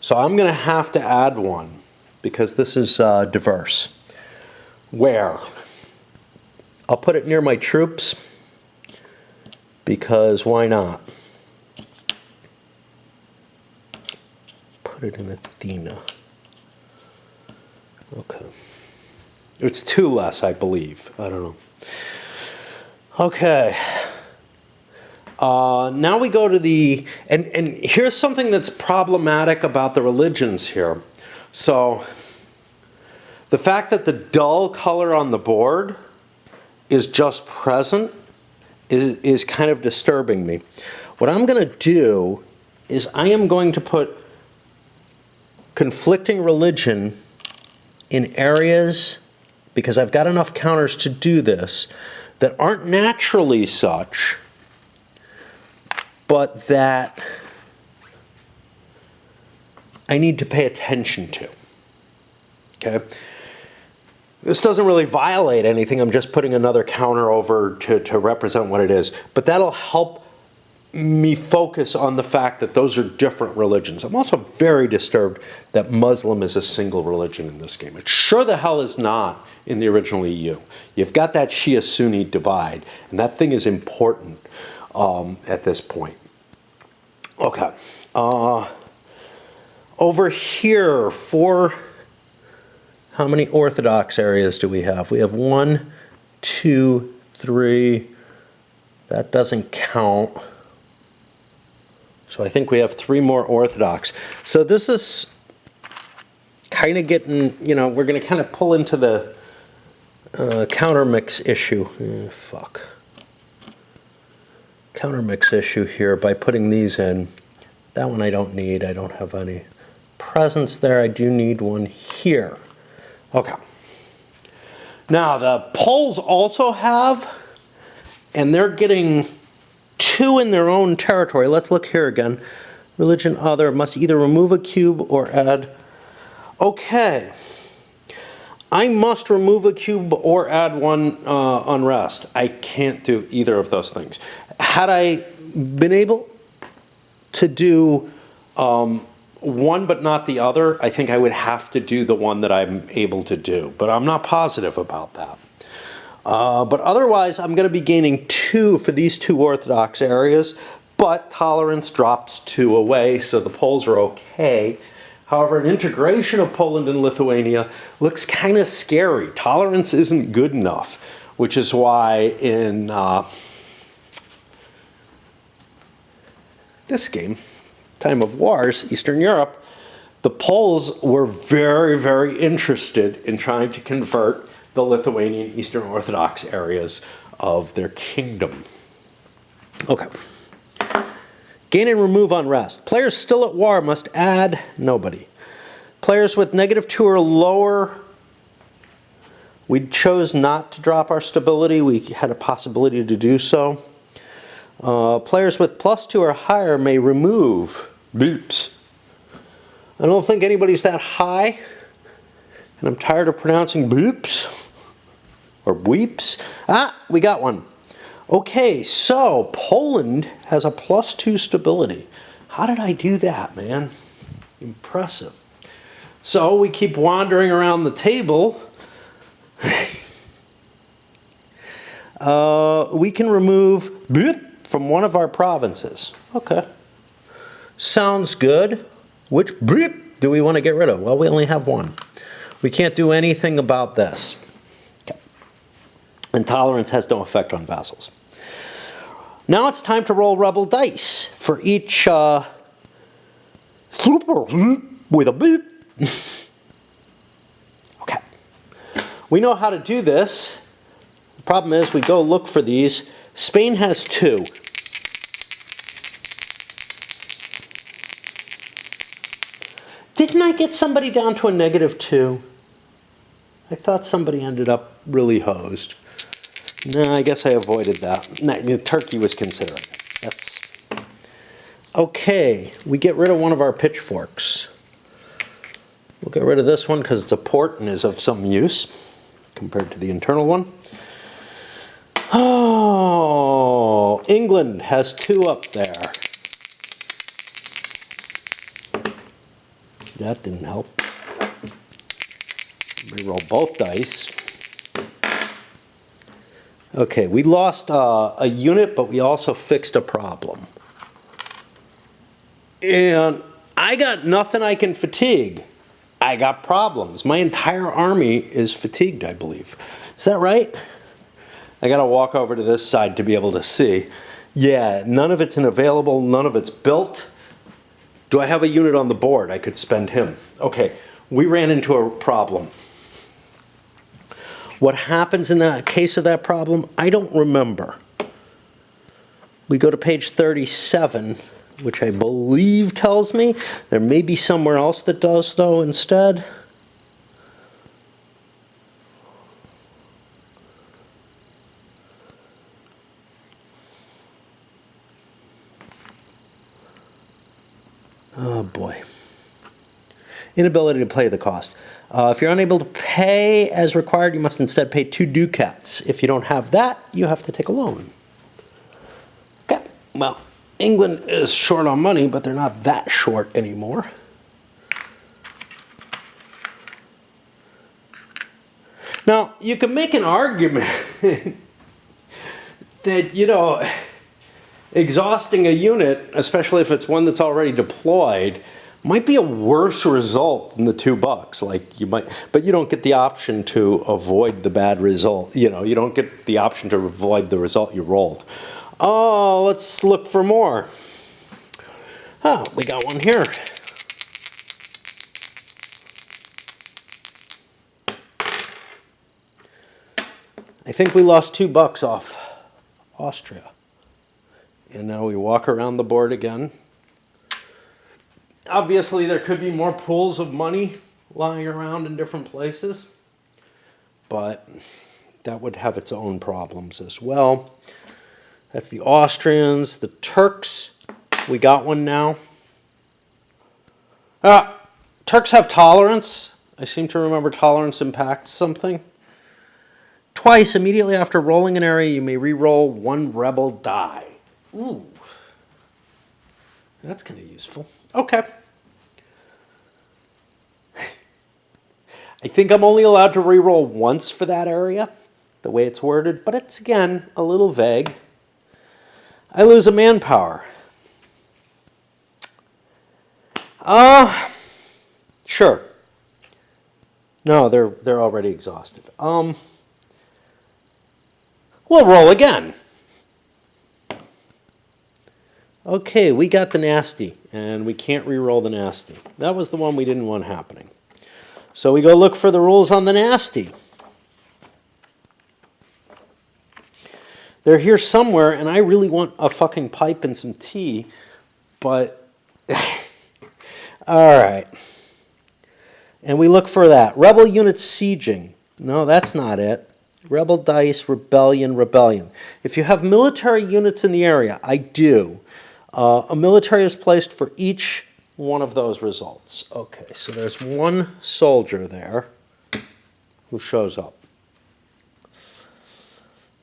So I'm going to have to add 1 because this is diverse. Where? I'll put it near my troops because why not? Put it in Athena. Okay. It's 2 less, I believe. I don't know. Okay. Now we go to the... And here's something that's problematic about the religions here. So, the fact that the dull color on the board is just present is kind of disturbing me. What I'm going to do is I am going to put conflicting religion in areas, because I've got enough counters to do this, that aren't naturally such, but that I need to pay attention to. Okay? This doesn't really violate anything. I'm just putting another counter over to represent what it is. But that'll help me focus on the fact that those are different religions. I'm also very disturbed that Muslim is a single religion in this game. It sure the hell is not in the original EU. You've got that Shia-Sunni divide, and that thing is important at this point. Okay. Over here, how many Orthodox areas do we have? We have 1, 2, 3. That doesn't count. So I think we have 3 more Orthodox. So this is kind of getting, we're going to kind of pull into the countermix issue. Countermix issue here by putting these in. That one I don't need. I don't have any presence there. I do need one here. Okay. Now the Poles also have, and they're getting 2 in their own territory. Let's look here again. Religion other must either remove a cube or add. Okay. I must remove a cube or add one unrest. I can't do either of those things. Had I been able to do one but not the other, I think I would have to do the one that I'm able to do. But I'm not positive about that. But otherwise, I'm going to be gaining 2 for these 2 Orthodox areas, but tolerance drops 2 away, so the Poles are okay. However, an integration of Poland and Lithuania looks kind of scary. Tolerance isn't good enough, which is why in this game, Time of Wars, Eastern Europe, the Poles were very, very interested in trying to convert the Lithuanian Eastern Orthodox areas of their kingdom. Okay. Gain and remove unrest. Players still at war must add nobody. Players with -2 or lower, we chose not to drop our stability. We had a possibility to do so. Players with +2 or higher may remove bleeps. I don't think anybody's that high, and I'm tired of pronouncing bleeps or weeps. We got one. Okay, so Poland has a +2 stability. How did I do that, man? Impressive. So we keep wandering around the table. We can remove bleep from one of our provinces. Okay. Sounds good. Which bleep do we want to get rid of? Well, we only have one. We can't do anything about this. Okay. And tolerance has no effect on vassals. Now it's time to roll rebel dice for each super with a beep. Okay. We know how to do this. The problem is we go look for these. Spain has 2. Didn't I get somebody down to a -2? I thought somebody ended up really hosed. No, I guess I avoided that. No, Turkey was considering it. That's okay. We get rid of one of our pitchforks. We'll get rid of this one because it's a port and is of some use compared to the internal one. Oh, England has 2 up there. That didn't help. We roll both dice. Okay, we lost a unit, but we also fixed a problem. And I got nothing I can fatigue. I got problems. My entire army is fatigued, I believe. Is that right? I got to walk over to this side to be able to see. Yeah, none of it's available, none of it's built. Do I have a unit on the board? I could spend him. Okay, we ran into a problem. What happens in the case of that problem, I don't remember. We go to page 37. which I believe tells me. There may be somewhere else that does, though, instead. Oh, boy. Inability to pay the cost. If you're unable to pay as required, you must instead pay 2 ducats. If you don't have that, you have to take a loan. Okay, well, England is short on money, but they're not that short anymore. Now, you can make an argument that, you know, exhausting a unit, especially if it's one that's already deployed, might be a worse result than the $2. Like you might, but you don't get the option to avoid the bad result. You know, you don't get the option to avoid the result you rolled. Oh, let's look for more. Oh, we got one here. I think we lost $2 off Austria. And now we walk around the board again. Obviously, there could be more pools of money lying around in different places, but that would have its own problems as well. That's the Austrians. The Turks, we got one now. Turks have tolerance. I seem to remember tolerance impacts something. Twice, immediately after rolling an area, you may re-roll 1 rebel die. Ooh, that's kind of useful. Okay. I think I'm only allowed to re-roll once for that area, the way it's worded, but it's, again, a little vague. I lose a manpower. Sure. No, they're already exhausted. We'll roll again. Okay, we got the nasty, and we can't re-roll the nasty. That was the one we didn't want happening. So we go look for the rules on the nasty. They're here somewhere, and I really want a fucking pipe and some tea, but all right. And we look for that. Rebel units sieging. No, that's not it. Rebel dice, rebellion, rebellion. If you have military units in the area, I do. A military is placed for each one of those results. Okay, so there's one soldier there who shows up.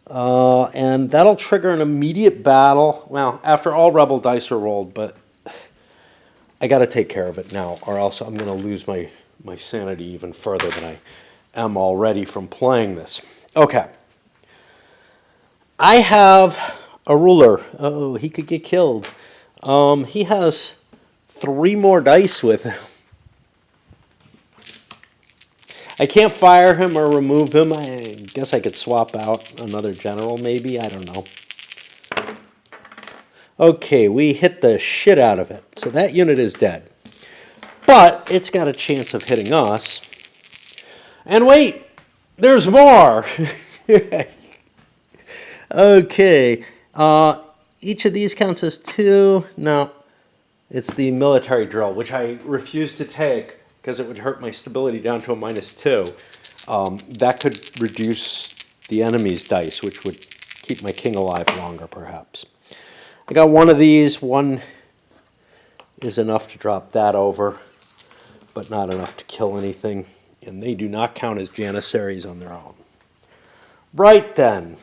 And that'll trigger an immediate battle. Well, after all rebel dice are rolled, but I got to take care of it now, or else I'm going to lose my sanity even further than I am already from playing this. Okay. I have a ruler. Oh, he could get killed. He has 3 more dice with him. I can't fire him or remove him. I guess I could swap out another general, maybe. I don't know. Okay, we hit the shit out of it. So that unit is dead. But it's got a chance of hitting us. And wait, there's more. Okay. Each of these counts as 2. No, it's the military drill, which I refuse to take because it would hurt my stability down to a -2. That could reduce the enemy's dice, which would keep my king alive longer, perhaps. I got one of these. One is enough to drop that over, but not enough to kill anything. And they do not count as janissaries on their own. Right then.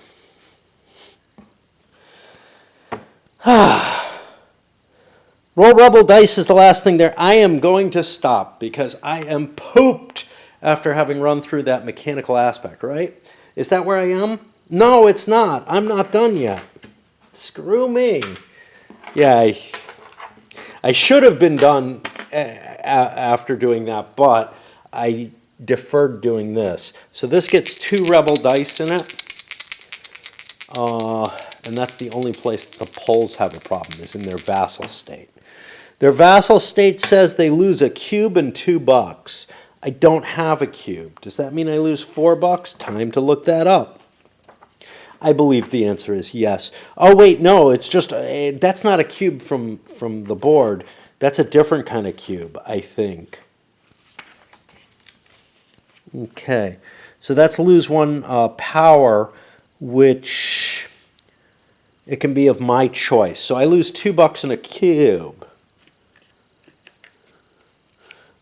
Roll rebel dice is the last thing there. I am going to stop because I am pooped after having run through that mechanical aspect, right? Is that where I am? No, it's not. I'm not done yet. Screw me. Yeah, I should have been done after doing that, but I deferred doing this. So this gets 2 rebel dice in it. And that's the only place the Poles have a problem, is in their vassal state. Their vassal state says they lose a cube and $2. I don't have a cube. Does that mean I lose $4? Time to look that up. I believe the answer is yes. Oh wait, no, it's just that's not a cube from the board. That's a different kind of cube, I think. Okay, so that's lose one power, which it can be of my choice. So I lose $2 in a cube.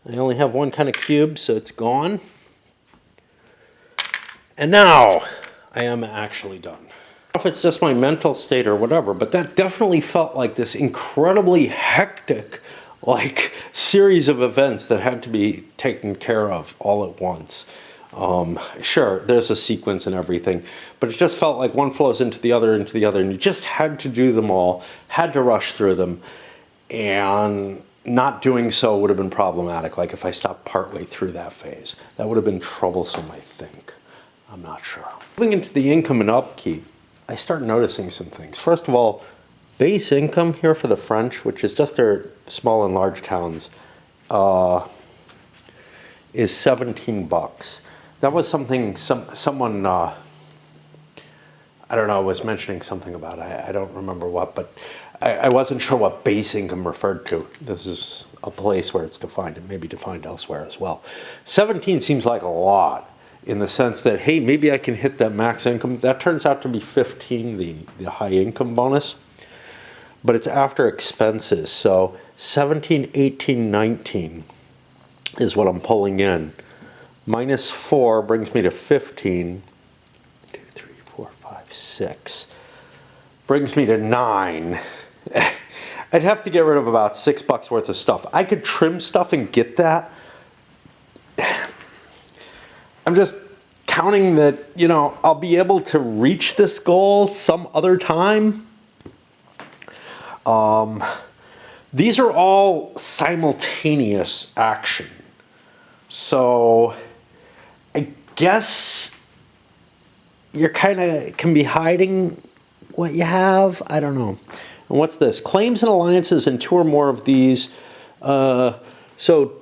I only have one kind of cube, so it's gone. And now I am actually done. I don't know if it's just my mental state or whatever, but that definitely felt like this incredibly hectic, like, series of events that had to be taken care of all at once. Sure, there's a sequence and everything, but it just felt like one flows into the other, and you just had to do them all, had to rush through them, and not doing so would have been problematic. Like if I stopped partway through that phase, that would have been troublesome, I think. I'm not sure. Moving into the income and upkeep, I start noticing some things. First of all, base income here for the French, which is just their small and large towns, is $17. That was something someone I don't know, was mentioning something about. I don't remember what, but I wasn't sure what base income referred to. This is a place where it's defined. It may be defined elsewhere as well. 17 seems like a lot in the sense that, hey, maybe I can hit that max income. That turns out to be 15, the high income bonus. But it's after expenses. So 17, 18, 19 is what I'm pulling in. Minus 4 brings me to 15. 2, 3, 4, 5, 6. Brings me to 9. I'd have to get rid of about $6 worth of stuff. I could trim stuff and get that. I'm just counting that, you know, I'll be able to reach this goal some other time. These are all simultaneous action. So I guess you're kind of can be hiding what you have. I don't know. And what's this? Claims and alliances and 2 or more of these. So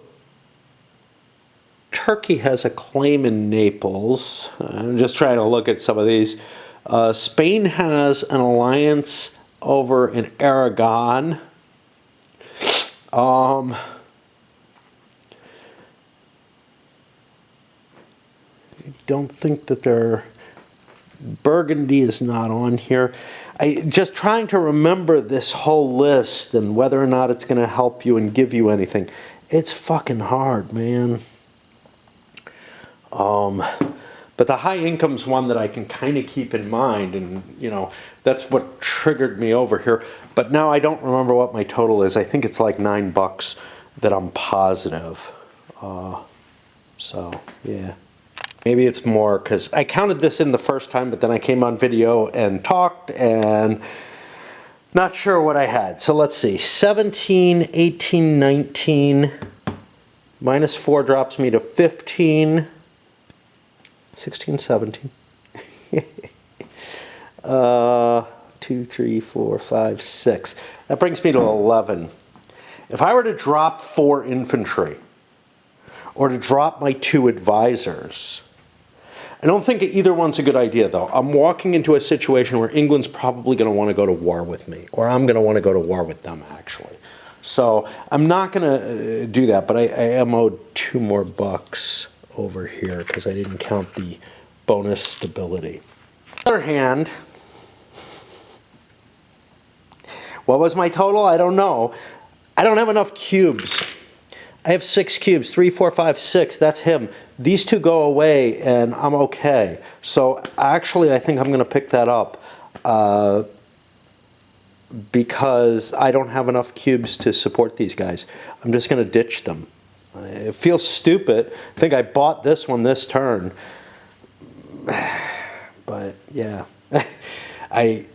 Turkey has a claim in Naples. I'm just trying to look at some of these. Spain has an alliance over in Aragon. I don't think that they're... Burgundy is not on here. Just trying to remember this whole list and whether or not it's going to help you and give you anything. It's fucking hard, man. But the high income's one that I can kind of keep in mind, and you know, that's what triggered me over here. But now I don't remember what my total is. I think it's like $9 that I'm positive. So yeah. Maybe it's more, because I counted this in the first time, but then I came on video and talked, and not sure what I had. So let's see, 17, 18, 19, minus 4 drops me to 15, 16, 17. 2, 3, 4, 5, 6. That brings me to 11. If I were to drop 4 infantry, or to drop my 2 advisors, I don't think either one's a good idea, though. I'm walking into a situation where England's probably going to want to go to war with me, or I'm going to want to go to war with them, actually. So I'm not going to do that, but I am owed 2 more bucks over here because I didn't count the bonus stability. On the other hand, what was my total? I don't know. I don't have enough cubes. I have 6 cubes, 3, 4, 5, 6, that's him. These 2 go away and I'm okay. So actually I think I'm going to pick that up because I don't have enough cubes to support these guys. I'm just going to ditch them. It feels stupid. I think I bought this one this turn. But yeah, I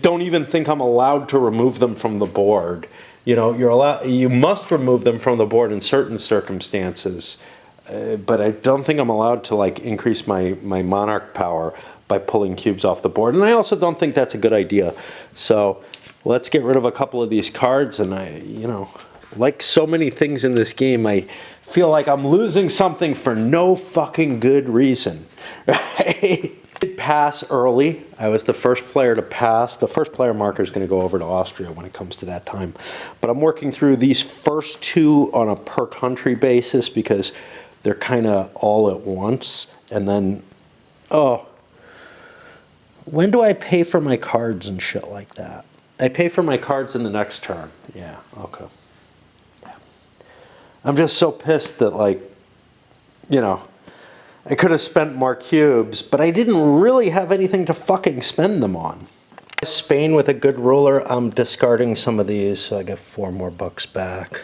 don't even think I'm allowed to remove them from the board. You know, you must remove them from the board in certain circumstances, but I don't think I'm allowed to like increase my monarch power by pulling cubes off the board. And I also don't think that's a good idea. So let's get rid of a couple of these cards. And you know, like so many things in this game, I feel like I'm losing something for no fucking good reason. I did pass early. I was the first player to pass. The first player marker is going to go over to Austria when it comes to that time. But I'm working through these first two on a per country basis because they're kind of all at once. And then, oh, when do I pay for my cards and shit like that? I pay for my cards in the next turn. Yeah, okay. Yeah. I'm just so pissed that, like, you know, I could have spent more cubes, but I didn't really have anything to fucking spend them on. Spain with a good ruler, I'm discarding some of these, so I get 4 more bucks back.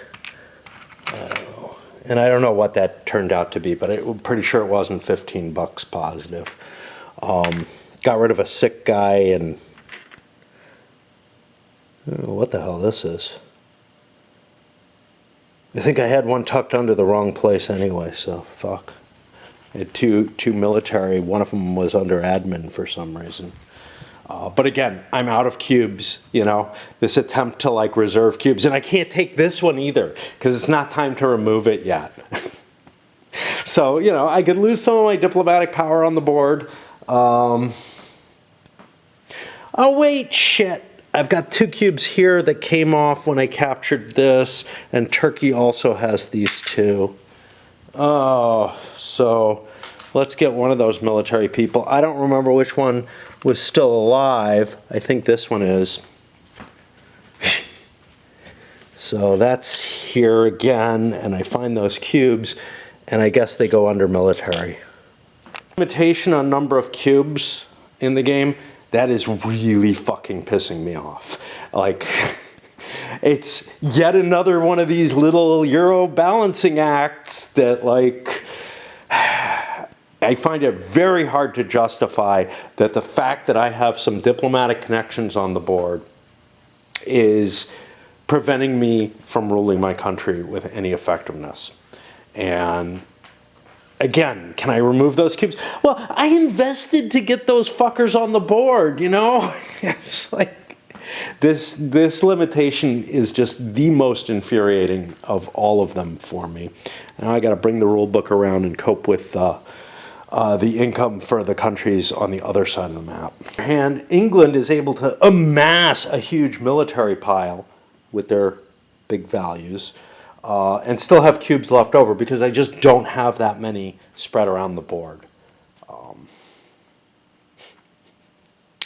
And I don't know what that turned out to be, but I'm pretty sure it wasn't 15 bucks positive. Got rid of a sick guy and... I don't know what the hell this is. I think I had one tucked under the wrong place anyway, so fuck. I had two military. One of them was under admin for some reason. But again, I'm out of cubes, you know, this attempt to like reserve cubes. And I can't take this one either because it's not time to remove it yet. So, you know, I could lose some of my diplomatic power on the board. Oh, wait, shit. I've got 2 cubes here that came off when I captured this. And Turkey also has these 2. Oh, so let's get one of those military people. I don't remember which one was still alive. I think this one is. So that's here again, and I find those cubes, and I guess they go under military. Limitation on number of cubes in the game, that is really fucking pissing me off. Like... It's yet another one of these little Euro balancing acts that, like, I find it very hard to justify that the fact that I have some diplomatic connections on the board is preventing me from ruling my country with any effectiveness. And again, can I remove those cubes? Well, I invested to get those fuckers on the board, you know? It's like... This limitation is just the most infuriating of all of them for me. Now I got to bring the rule book around and cope with the income for the countries on the other side of the map. And England is able to amass a huge military pile with their big values and still have cubes left over because I just don't have that many spread around the board.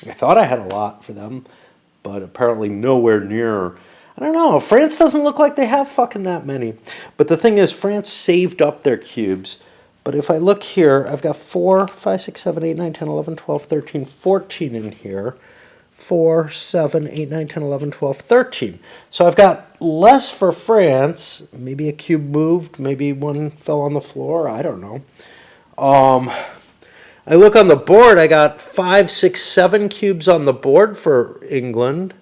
I thought I had a lot for them, but apparently nowhere near. I don't know, France doesn't look like they have fucking that many. But the thing is, France saved up their cubes. But if I look here, I've got 4, 5, 6, 7, 8, 9, 10, 11, 12, 13, 14 in here. 4, 7, 8, 9, 10, 11, 12, 13. So I've got less for France. Maybe a cube moved, maybe one fell on the floor, I don't know. I look on the board, I got 5, 6, 7 cubes on the board for England.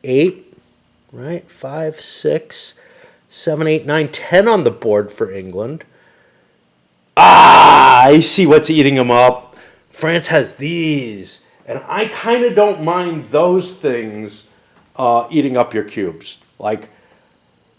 8, right? 5, 6, 7, 8, 9, 10 on the board for England. Ah, I see what's eating them up. France has these. And I kind of don't mind those things eating up your cubes. Like,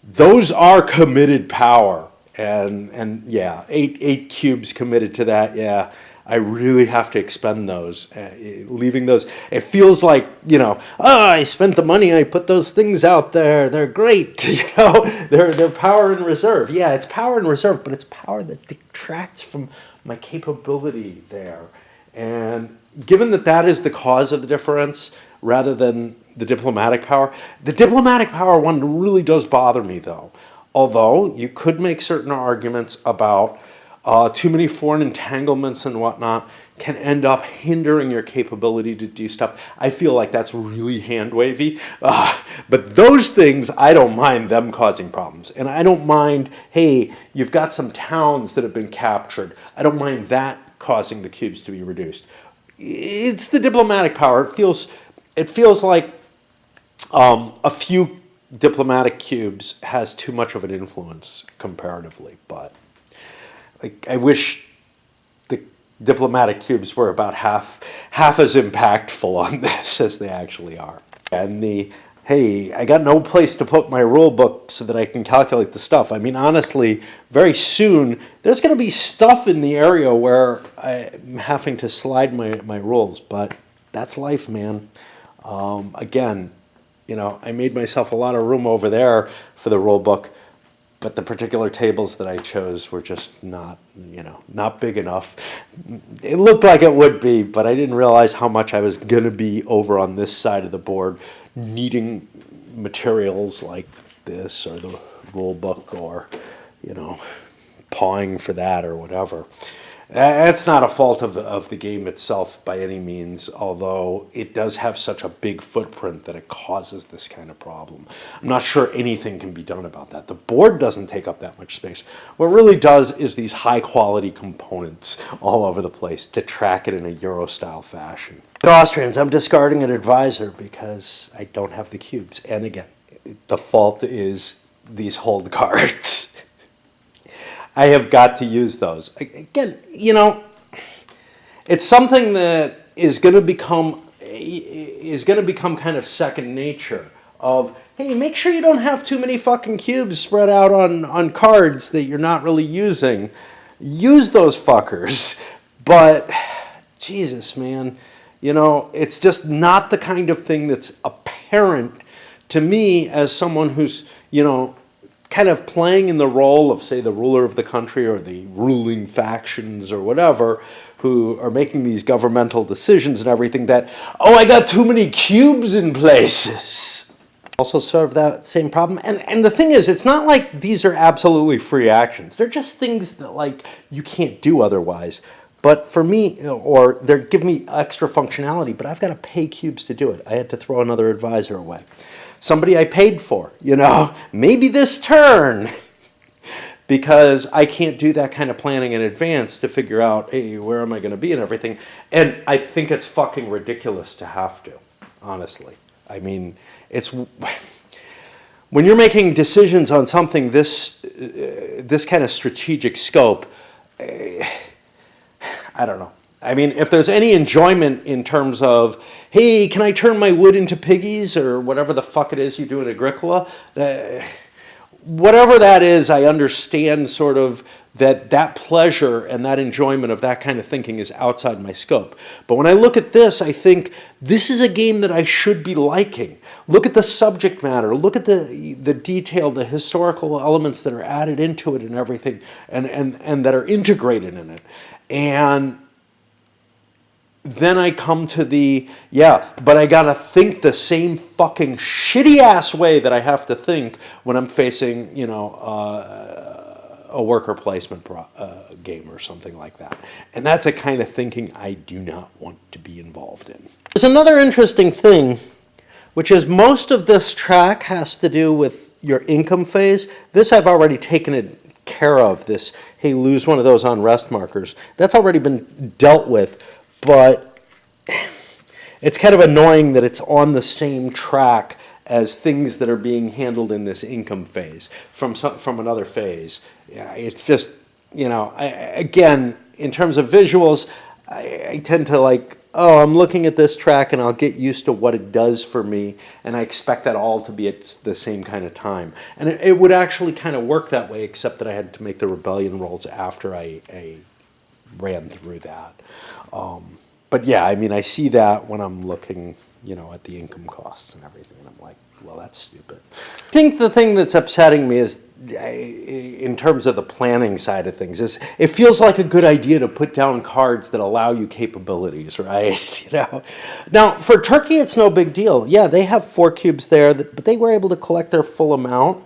those are committed power. And yeah, 8 cubes committed to that, yeah. I really have to expend those. Leaving those, it feels like, you know, oh, I spent the money, I put those things out there, they're great, you know, they're power in reserve. Yeah, it's power in reserve, but it's power that detracts from my capability there. And given that that is the cause of the difference, rather than the diplomatic power one really does bother me, though. Although you could make certain arguments about too many foreign entanglements and whatnot can end up hindering your capability to do stuff. I feel like that's really hand-wavy. But those things, I don't mind them causing problems. And I don't mind, hey, you've got some towns that have been captured. I don't mind that causing the cubes to be reduced. It's the diplomatic power. It feels like a few diplomatic cubes has too much of an influence comparatively, but like, I wish the diplomatic cubes were about half as impactful on this as they actually are. And the hey, I got no place to put my rule book so that I can calculate the stuff. I mean, honestly, very soon, there's going to be stuff in the area where I'm having to slide my rules, but that's life, man. Again, I made myself a lot of room over there for the rule book, but the particular tables that I chose were just not big enough. It looked like it would be, but I didn't realize how much I was going to be over on this side of the board, needing materials like this or the rule book or, pawing for that or whatever. That's not a fault of the game itself by any means, although it does have such a big footprint that it causes this kind of problem. I'm not sure anything can be done about that. The board doesn't take up that much space. What it really does is these high-quality components all over the place to track it in a Euro-style fashion. The Austrians, I'm discarding an advisor because I don't have the cubes. And again, the fault is these hold cards. I have got to use those. Again, it's something that is going to become kind of second nature of, hey, make sure you don't have too many fucking cubes spread out on cards that you're not really using. Use those fuckers. But Jesus, man, it's just not the kind of thing that's apparent to me as someone who's, kind of playing in the role of, say, the ruler of the country or the ruling factions or whatever, who are making these governmental decisions and everything that, oh, I got too many cubes in places. Also serve that same problem. And the thing is, it's not like these are absolutely free actions. They're just things that, like, you can't do otherwise. But for me, or they're giving me extra functionality, but I've got to pay cubes to do it. I had to throw another advisor away. Somebody I paid for, maybe this turn, because I can't do that kind of planning in advance to figure out, hey, where am I going to be and everything. And I think it's fucking ridiculous to have to, honestly. I mean, it's when you're making decisions on something this kind of strategic scope, I don't know. I mean, if there's any enjoyment in terms of, hey, can I turn my wood into piggies or whatever the fuck it is you do in Agricola, whatever that is, I understand sort of that pleasure and that enjoyment of that kind of thinking is outside my scope. But when I look at this, I think this is a game that I should be liking. Look at the subject matter. Look at the detail, the historical elements that are added into it and everything, and that are integrated in it. And then I come to but I gotta think the same fucking shitty ass way that I have to think when I'm facing, a worker placement game or something like that. And that's a kind of thinking I do not want to be involved in. There's another interesting thing, which is most of this track has to do with your income phase. This I've already taken it care of, this, hey, lose one of those on rest markers. That's already been dealt with. But it's kind of annoying that it's on the same track as things that are being handled in this income phase from another phase. Yeah, it's just, again, in terms of visuals, I tend to like, oh, I'm looking at this track and I'll get used to what it does for me, and I expect that all to be at the same kind of time. And it would actually kind of work that way, except that I had to make the rebellion rolls after I ran through that. But yeah, I mean, I see that when I'm looking, at the income costs and everything, and I'm like, well, that's stupid. I think the thing that's upsetting me is, in terms of the planning side of things, is it feels like a good idea to put down cards that allow you capabilities, right? Now, for Turkey, it's no big deal. Yeah, they have 4 cubes there, but they were able to collect their full amount.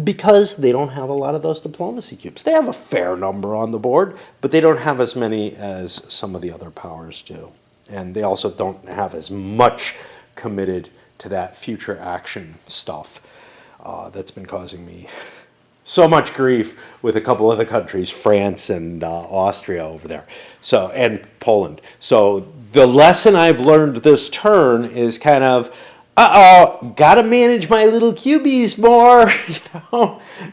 Because they don't have a lot of those diplomacy cubes. They have a fair number on the board, but they don't have as many as some of the other powers do. And they also don't have as much committed to that future action stuff that's been causing me so much grief with a couple other countries, France and Austria over there, and Poland. So the lesson I've learned this turn is kind of, gotta manage my little cubies more,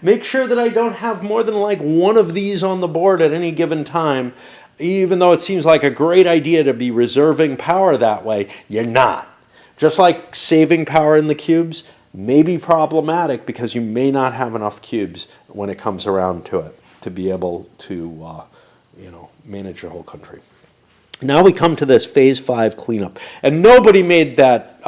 make sure that I don't have more than like one of these on the board at any given time. Even though it seems like a great idea to be reserving power that way, you're not. Just like saving power in the cubes may be problematic because you may not have enough cubes when it comes around to it to be able to manage your whole country. Now we come to this phase 5 cleanup, and nobody made that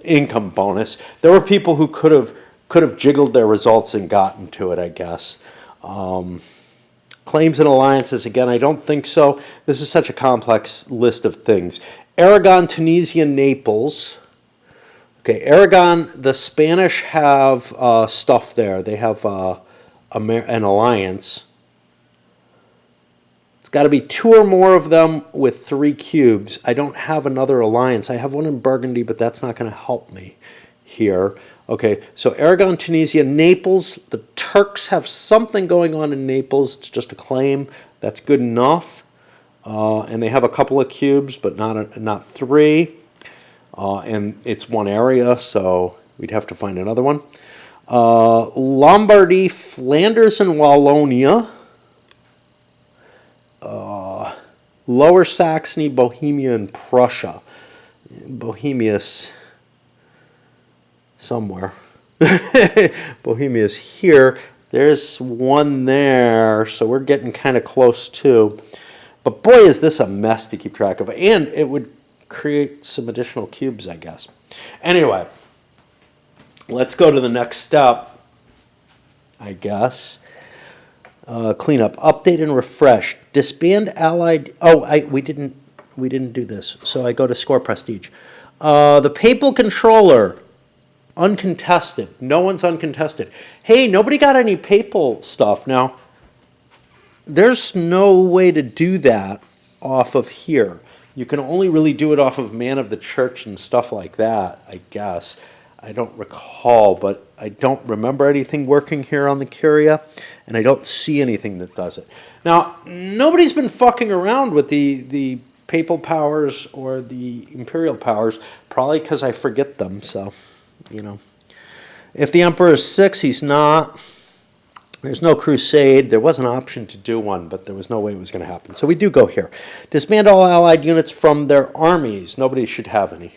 income bonus. There were people who could have jiggled their results and gotten to it, I guess. Claims and alliances, again, I don't think so. This is such a complex list of things. Aragon, Tunisia, Naples. Okay, Aragon, the Spanish have stuff there. They have an alliance. It's got to be 2 or more of them with 3 cubes. I don't have another alliance. I have one in Burgundy, but that's not going to help me here. Okay, so Aragon, Tunisia, Naples. The Turks have something going on in Naples. It's just a claim. That's good enough. And they have a couple of cubes, but not 3. And it's one area, so we'd have to find another one. Lombardy, Flanders, and Wallonia. Lower Saxony, Bohemia, and Prussia. Bohemia's somewhere. Bohemia's here. There's one there, so we're getting kind of close too. But boy, is this a mess to keep track of. And it would create some additional cubes, I guess. Anyway, let's go to the next step, I guess. Cleanup, update and refresh, disband allied. We didn't do this. So I go to score prestige. The papal controller, uncontested. No one's uncontested. Hey, nobody got any papal stuff. Now, there's no way to do that off of here. You can only really do it off of man of the church and stuff like that, I guess. I don't recall, but I don't remember anything working here on the Curia, and I don't see anything that does it. Now, nobody's been fucking around with the papal powers or the imperial powers, probably because I forget them, so, If the emperor is 6, he's not. There's no crusade. There was an option to do one, but there was no way it was going to happen. So we do go here. Disband all allied units from their armies. Nobody should have any.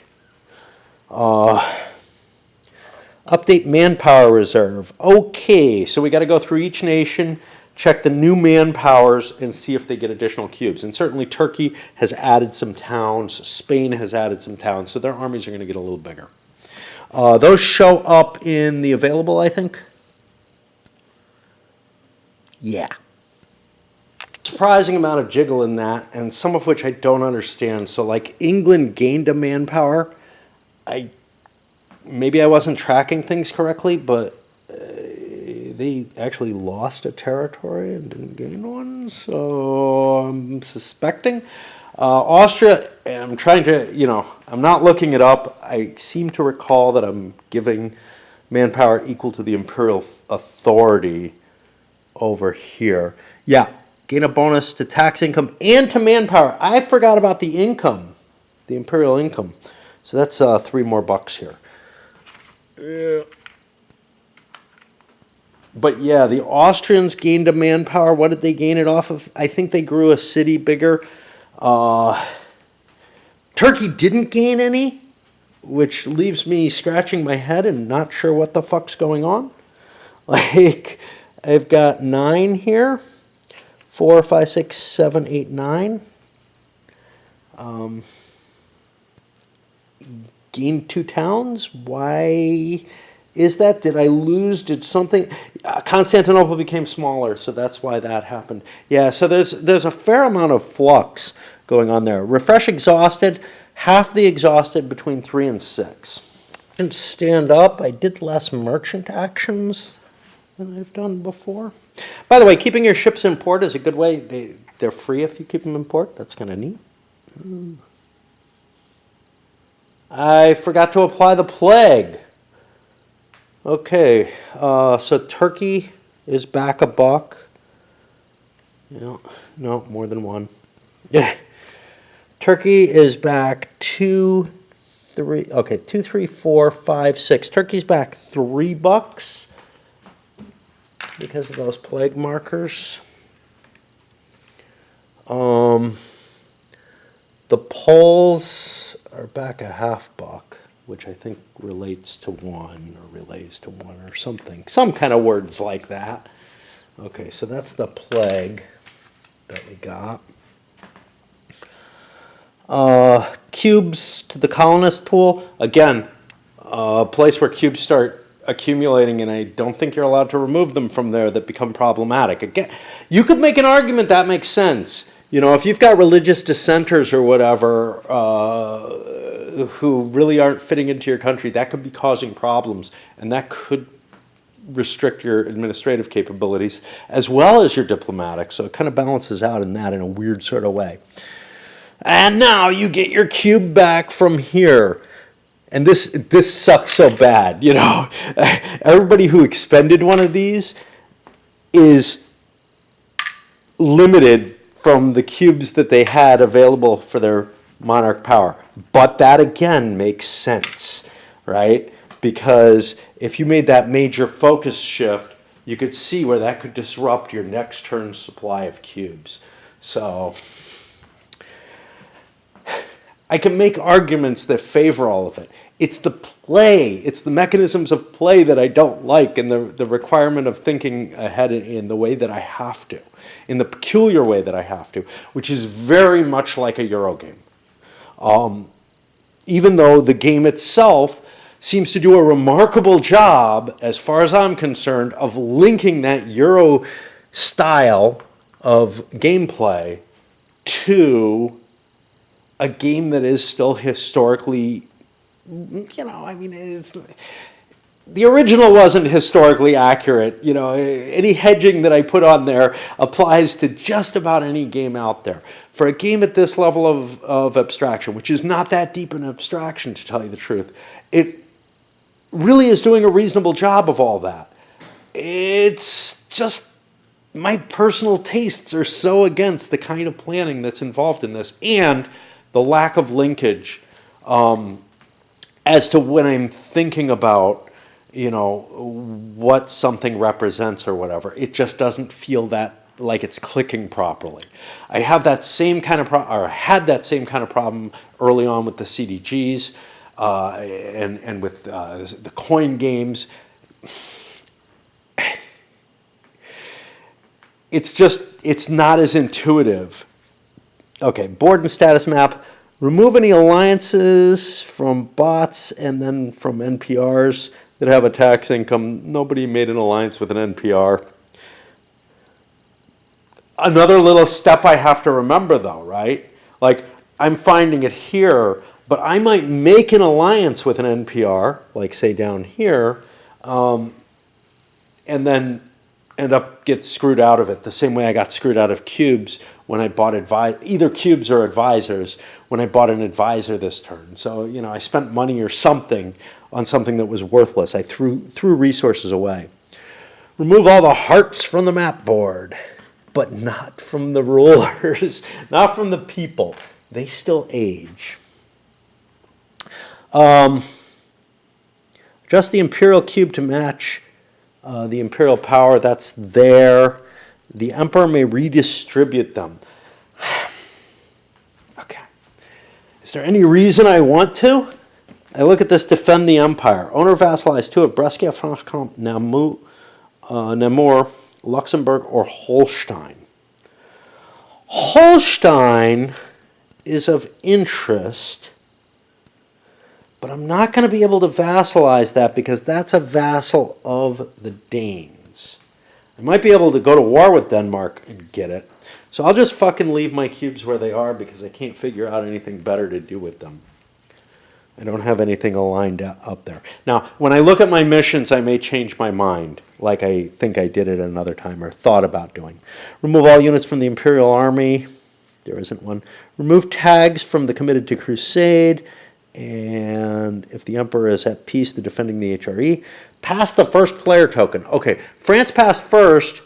Update manpower reserve. Okay, so we got to go through each nation, check the new manpowers, and see if they get additional cubes. And certainly Turkey has added some towns. Spain has added some towns, so their armies are going to get a little bigger. Those show up in the available, I think. Yeah. Surprising amount of jiggle in that, and some of which I don't understand. So like England gained a manpower. Maybe I wasn't tracking things correctly, but they actually lost a territory and didn't gain one. So I'm suspecting. Austria, I'm trying to, I'm not looking it up. I seem to recall that I'm giving manpower equal to the imperial authority over here. Yeah, gain a bonus to tax income and to manpower. I forgot about the income, the imperial income. So that's $3 more here. But yeah, the Austrians gained a manpower. What did they gain it off of? I think they grew a city bigger. Turkey didn't gain any, which leaves me scratching my head and not sure what the fuck's going on. Like, I've got 9 here. 4, 5, 6, 7, 8, 9. Gained 2 towns. Why is that? Did I lose? Did something? Constantinople became smaller, so that's why that happened. Yeah, so there's a fair amount of flux going on there. Refresh exhausted. Half the exhausted between 3 and 6. Didn't stand up. I did less merchant actions than I've done before. By the way, keeping your ships in port is a good way. They're free if you keep them in port. That's kind of neat. I forgot to apply the plague. Okay, so Turkey is back a buck. No, more than one. Yeah. Turkey is back 2, 3. Okay, 2, 3, 4, 5, 6. Turkey's back $3 because of those plague markers. The Poles are back a $0.50. which I think relates to 1 or relays to 1 or something. Some kind of words like that. Okay, so that's the plague that we got. Cubes to the colonist pool. Again, a place where cubes start accumulating, and I don't think you're allowed to remove them from there, that become problematic. Again, you could make an argument that makes sense. You know, if you've got religious dissenters or whatever who really aren't fitting into your country, that could be causing problems, and that could restrict your administrative capabilities as well as your diplomatic. So it kind of balances out in that in a weird sort of way. And now you get your cube back from here. And this sucks so bad, you know. Everybody who expended one of these is limited from the cubes that they had available for their monarch power. But that again makes sense, right? Because if you made that major focus shift, you could see where that could disrupt your next turn's supply of cubes. So I can make arguments that favor all of it. It's the play, it's the mechanisms of play that I don't like, and the requirement of thinking ahead in the way that I have to, in the peculiar way that I have to, which is very much like a Euro game. Even though the game itself seems to do a remarkable job, as far as I'm concerned, of linking that Euro style of gameplay to a game that is still historically, you know, I mean, the original wasn't historically accurate. You know, any hedging that I put on there applies to just about any game out there. For a game at this level of abstraction, which is not that deep an abstraction, to tell you the truth, it really is doing a reasonable job of all that. It's just my personal tastes are so against the kind of planning that's involved in this, and the lack of linkage as to when I'm thinking about, you know, what something represents or whatever. It just doesn't feel that like it's clicking properly. I have that same kind of or had that same kind of problem early on with the CDGs and with the coin games. It's not as intuitive. Okay, board and status map. Remove any alliances from bots and then from NPRs that have a tax income. Nobody made an alliance with an NPR. Another little step I have to remember, though, right? Like, I'm finding it here, but I might make an alliance with an NPR, like, say, down here, and then end up get screwed out of it the same way I got screwed out of cubes when I bought either cubes or advisors when I bought an advisor this turn. So, you know, I spent money or something on something that was worthless. I threw resources away. Remove all the hearts from the map board, but not from the rulers, not from the people. They still age. Adjust the imperial cube to match the imperial power. That's there. The emperor may redistribute them. Okay. Is there any reason I want to? I look at this: defend the empire. Owner vassalized two of Brescia, Franche-Comté, Namur, Luxembourg, or Holstein. Holstein is of interest, but I'm not going to be able to vassalize that because that's a vassal of the Danes. I might be able to go to war with Denmark and get it. So I'll just fucking leave my cubes where they are because I can't figure out anything better to do with them. I don't have anything aligned up there. Now, when I look at my missions, I may change my mind, like I think I did it another time or thought about doing. Remove all units from the Imperial Army. There isn't one. Remove tags from the committed to crusade. And if the Emperor is at peace, the defending the HRE. Pass the first player token. Okay, France passed first.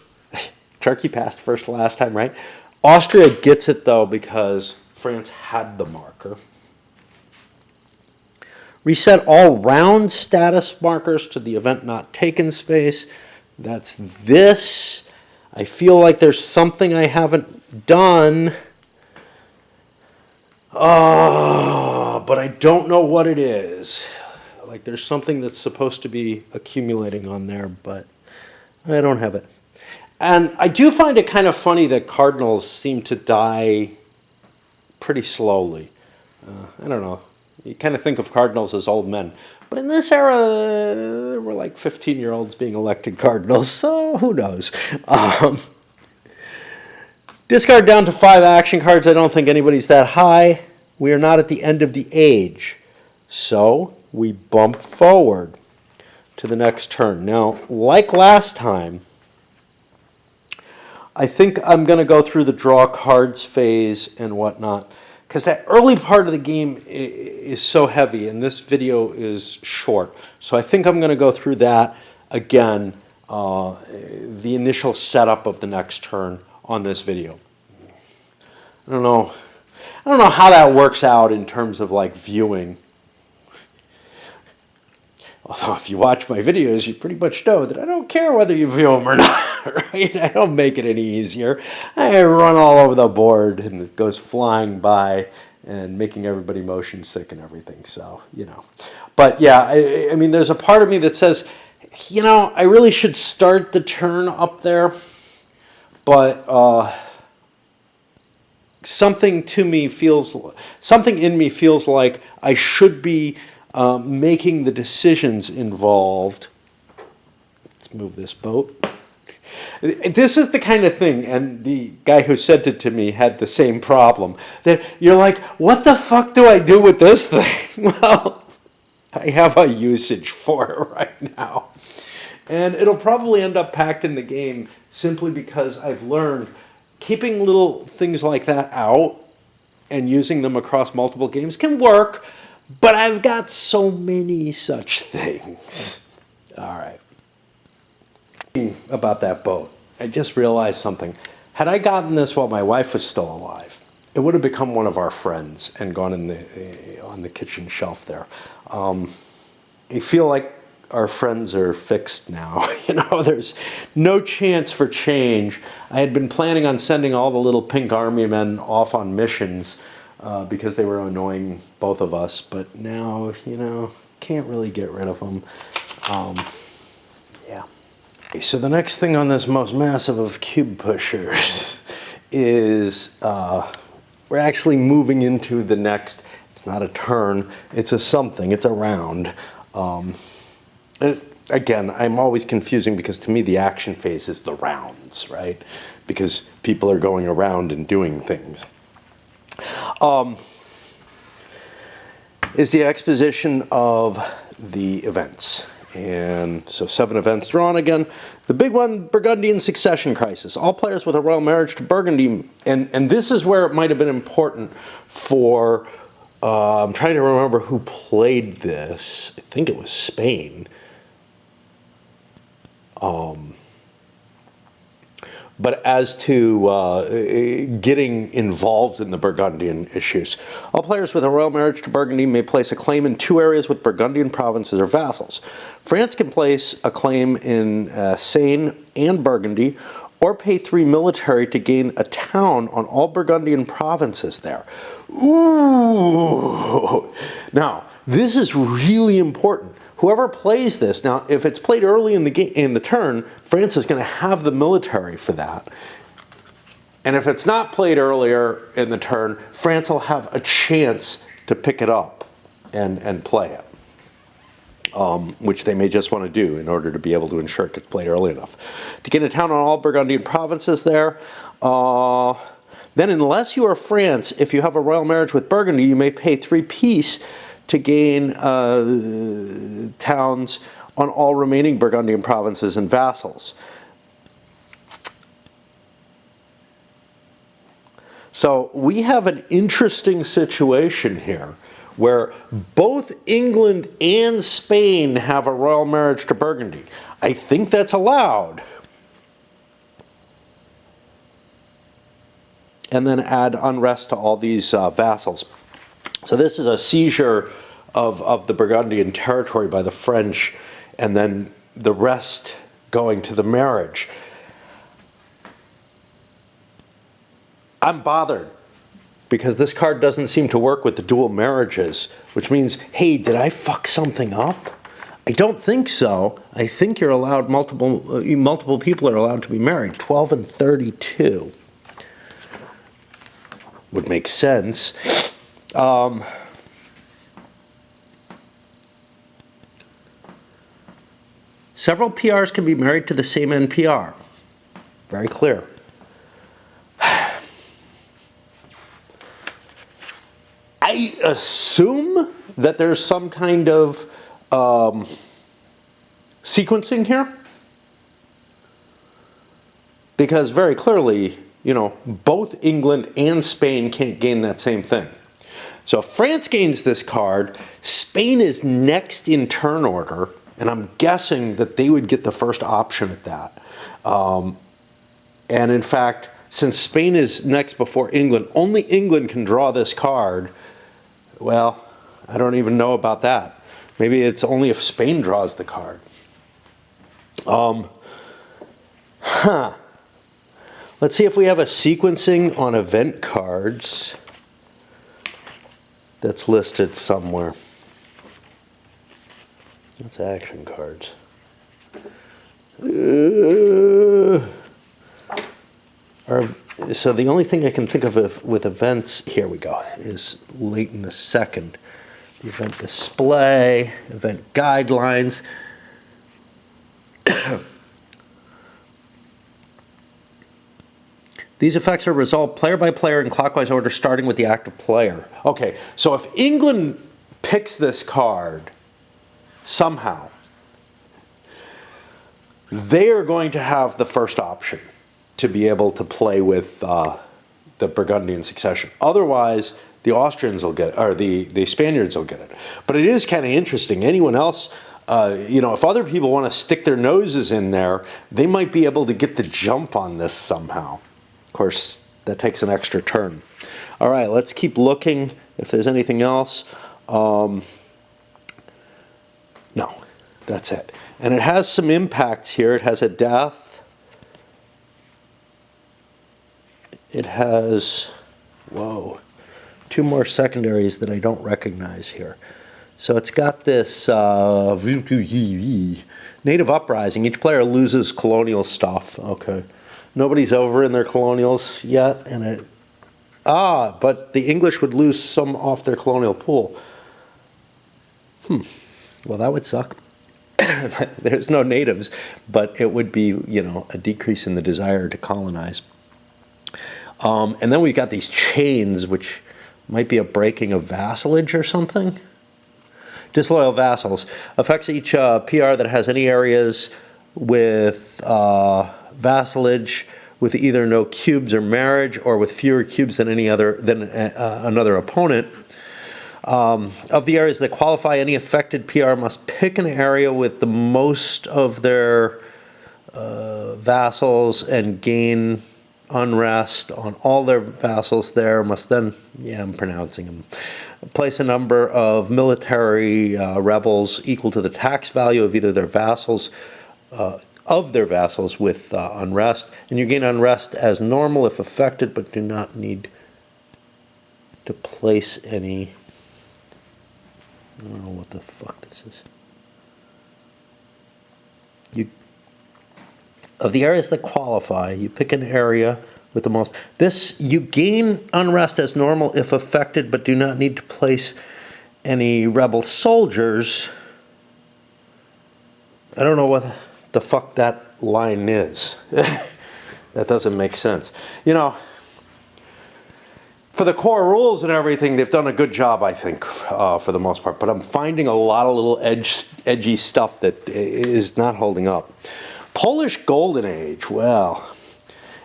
Turkey passed first last time, right? Austria gets it, though, because France had the marker. Reset all round status markers to the event not taken space. That's this. I feel like there's something I haven't done. But I don't know what it is. Like there's something that's supposed to be accumulating on there, but I don't have it. And I do find it kind of funny that cardinals seem to die pretty slowly. I don't know. You kind of think of cardinals as old men. But in this era, there were like 15-year-olds being elected cardinals, so who knows? Discard down to 5 action cards. I don't think anybody's that high. We are not at the end of the age. So we bump forward to the next turn. Now, like last time, I think I'm going to go through the draw cards phase and whatnot, because that early part of the game is so heavy, and this video is short. So I think I'm going to go through that again, the initial setup of the next turn on this video. I don't know how that works out in terms of like viewing. Although if you watch my videos, you pretty much know that I don't care whether you view them or not, right? I don't make it any easier. I run all over the board and it goes flying by and making everybody motion sick and everything, so, you know. But yeah, I mean, there's a part of me that says, you know, I really should start the turn up there, but something in me feels like I should be making the decisions involved. Let's move this boat. This is the kind of thing, and the guy who sent it to me had the same problem, that you're like, what the fuck do I do with this thing? Well, I have a usage for it right now. And it'll probably end up packed in the game simply because I've learned keeping little things like that out and using them across multiple games can work, but I've got so many such things. All right. About that boat, I just realized something. Had I gotten this while my wife was still alive, it would have become one of our friends and gone in on the kitchen shelf there. I feel like our friends are fixed now. You know, there's no chance for change. I had been planning on sending all the little pink army men off on missions because they were annoying both of us, but now, you know, can't really get rid of them. Yeah. So the next thing on this most massive of cube pushers is we're actually moving into the next, it's not a turn, it's a something, it's a round. Again, I'm always confusing because to me the action phase is the rounds, right? Because people are going around and doing things. Is the exposition of the events. And so 7 events drawn again. The big one, Burgundian succession crisis. All players with a royal marriage to Burgundy, and this is where it might have been important for, I'm trying to remember who played this. I think it was Spain. But as to getting involved in the Burgundian issues, all players with a royal marriage to Burgundy may place a claim in 2 areas with Burgundian provinces or vassals. France can place a claim in Seine and Burgundy, or pay 3 military to gain a town on all Burgundian provinces there. Ooh! Now, this is really important. Whoever plays this, now if it's played early in the turn, France is going to have the military for that. And if it's not played earlier in the turn, France will have a chance to pick it up and play it, which they may just want to do in order to be able to ensure it gets played early enough. To gain a town on all Burgundian provinces there, then unless you are France, if you have a royal marriage with Burgundy, you may pay 3 peace to gain towns on all remaining Burgundian provinces and vassals. So we have an interesting situation here where both England and Spain have a royal marriage to Burgundy. I think that's allowed. And then add unrest to all these vassals. So this is a seizure of the Burgundian territory by the French, and then the rest going to the marriage. I'm bothered. because this card doesn't seem to work with the dual marriages, which means, hey, did I fuck something up? I don't think so. I think you're allowed multiple people are allowed to be married. 12 and 32 would make sense. Several PRs can be married to the same NPR. Very clear. I assume that there's some kind of sequencing here, because very clearly, you know, both England and Spain can't gain that same thing. So if France gains this card, Spain is next in turn order, and I'm guessing that they would get the first option at that. And in fact, since Spain is next before England, only England can draw this card. Well, I don't even know about that. Maybe it's only if Spain draws the card. Let's see if we have a sequencing on event cards that's listed somewhere. That's action cards. So the only thing I can think of with events, here we go, is late in the second. The event display, event guidelines. These effects are resolved player by player in clockwise order, starting with the active player. Okay, so if England picks this card somehow, they are going to have the first option to be able to play with the Burgundian succession. Otherwise, the Austrians will get it, or the Spaniards will get it. But it is kind of interesting. Anyone else, you know, if other people want to stick their noses in there, they might be able to get the jump on this somehow. Of course, that takes an extra turn. All right, let's keep looking if there's anything else. No, that's it. And it has some impacts here. It has a death. It has, whoa, 2 more secondaries that I don't recognize here. So it's got this native uprising. Each player loses colonial stuff. Okay. Nobody's over in their colonials yet. And but the English would lose some off their colonial pool. Well, that would suck. There's no natives, but it would be, you know, a decrease in the desire to colonize. And then we've got these chains, which might be a breaking of vassalage or something. Disloyal vassals. Affects each PR that has any areas with vassalage with either no cubes or marriage, or with fewer cubes than another opponent. Of the areas that qualify, any affected PR must pick an area with the most of their vassals and gain unrest on all their vassals there. Must then, I'm pronouncing them, place a number of military rebels equal to the tax value of either their vassals, with unrest, and you gain unrest as normal if affected, but do not need to place any. I don't know what the fuck this is. Of the areas that qualify, you pick an area with the most. This, you gain unrest as normal if affected, but do not need to place any rebel soldiers. I don't know what the fuck that line is. That doesn't make sense. You know, for the core rules and everything, they've done a good job, I think, for the most part. But I'm finding a lot of little edgy stuff that is not holding up. Polish Golden Age. Well,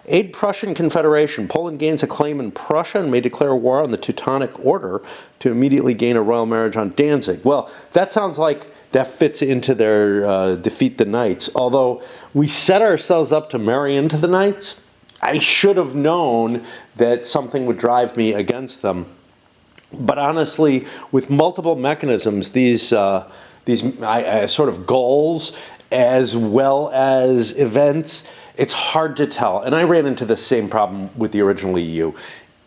aid Prussian Confederation. Poland gains a claim in Prussia and may declare war on the Teutonic Order to immediately gain a royal marriage on Danzig. Well, that sounds like that fits into their defeat the Knights. Although we set ourselves up to marry into the Knights, I should have known that something would drive me against them. But honestly, with multiple mechanisms, these sort of goals as well as events, it's hard to tell. And I ran into the same problem with the original EU.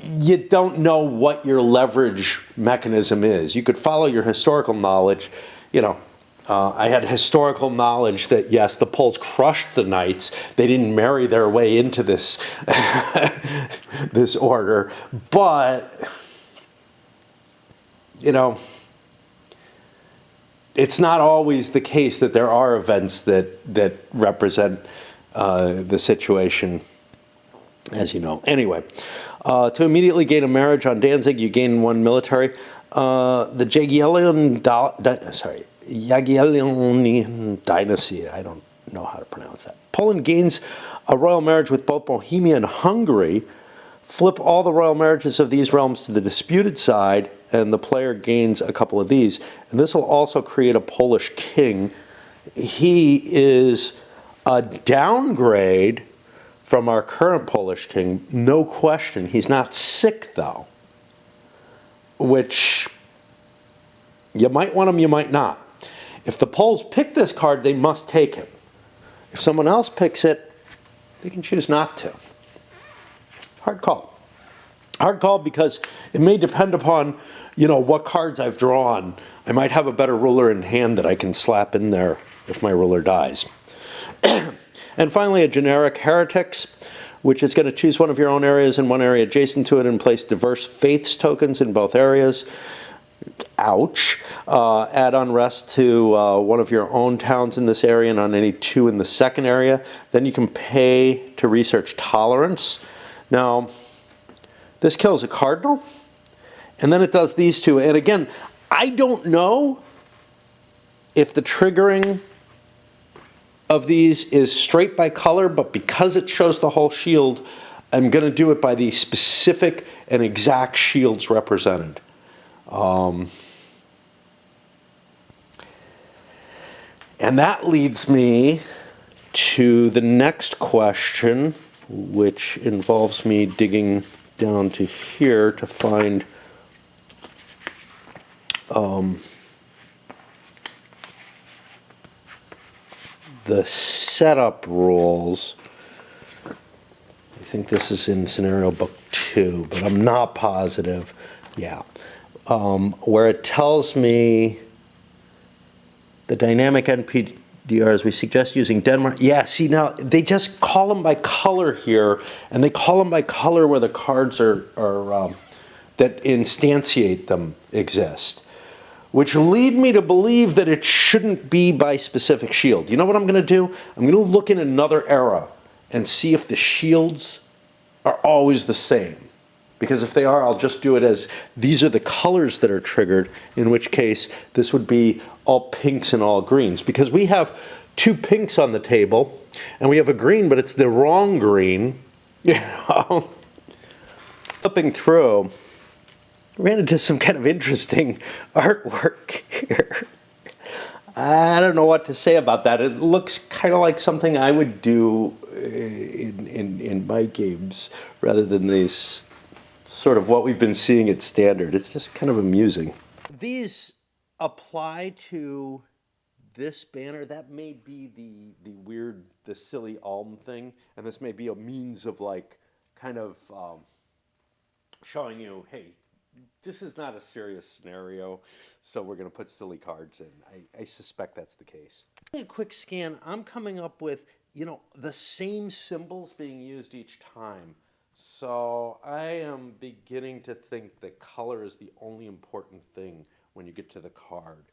you don't know what your leverage mechanism is. You could follow your historical knowledge. You know, I had historical knowledge that, yes, the Poles crushed the knights. They didn't marry their way into this, this order. But, you know, it's not always the case that there are events that represent the situation, as you know. Anyway, to immediately gain a marriage on Danzig, you gain 1 military. The Jagiellonian dynasty, I don't know how to pronounce that. Poland gains a royal marriage with both Bohemia and Hungary. Flip all the royal marriages of these realms to the disputed side, and the player gains a couple of these. And this will also create a Polish king. He is a downgrade from our current Polish king, no question. He's not sick, though, which you might want him, you might not. If the Poles pick this card, they must take him. If someone else picks it, they can choose not to. Hard call. Hard call because it may depend upon, you know, what cards I've drawn. I might have a better ruler in hand that I can slap in there if my ruler dies. And finally, a generic heretics, which is going to choose one of your own areas and one area adjacent to it and place diverse faiths tokens in both areas. Ouch. Add unrest to one of your own towns in this area and on any 2 in the second area. Then you can pay to research tolerance. Now, this kills a cardinal, and then it does these 2. And again, I don't know if the triggering of these is straight by color, but because it shows the whole shield, I'm going to do it by the specific and exact shields represented. And that leads me to the next question, which involves me digging down to here to find the setup rules. I think this is in scenario book 2, but I'm not positive. Yeah. Where it tells me the dynamic NPDRs, we suggest using Denmark. Yeah, see, now they just call them by color here, and they call them by color where the cards are that instantiate them exist, which lead me to believe that it shouldn't be by specific shield. You know what I'm going to do? I'm going to look in another era and see if the shields are always the same. Because if they are, I'll just do it as these are the colors that are triggered, in which case this would be all pinks and all greens. Because we have 2 pinks on the table, and we have a green, but it's the wrong green. You know? Flipping through, ran into some kind of interesting artwork here. I don't know what to say about that. It looks kind of like something I would do in my games rather than these sort of what we've been seeing at standard. It's just kind of amusing. These apply to this banner. That may be the weird, the silly Alm thing, and this may be a means of like kind of showing you, hey, this is not a serious scenario, so we're going to put silly cards in. I suspect that's the case. A quick scan, I'm coming up with, you know, the same symbols being used each time. So I am beginning to think that color is the only important thing when you get to the card.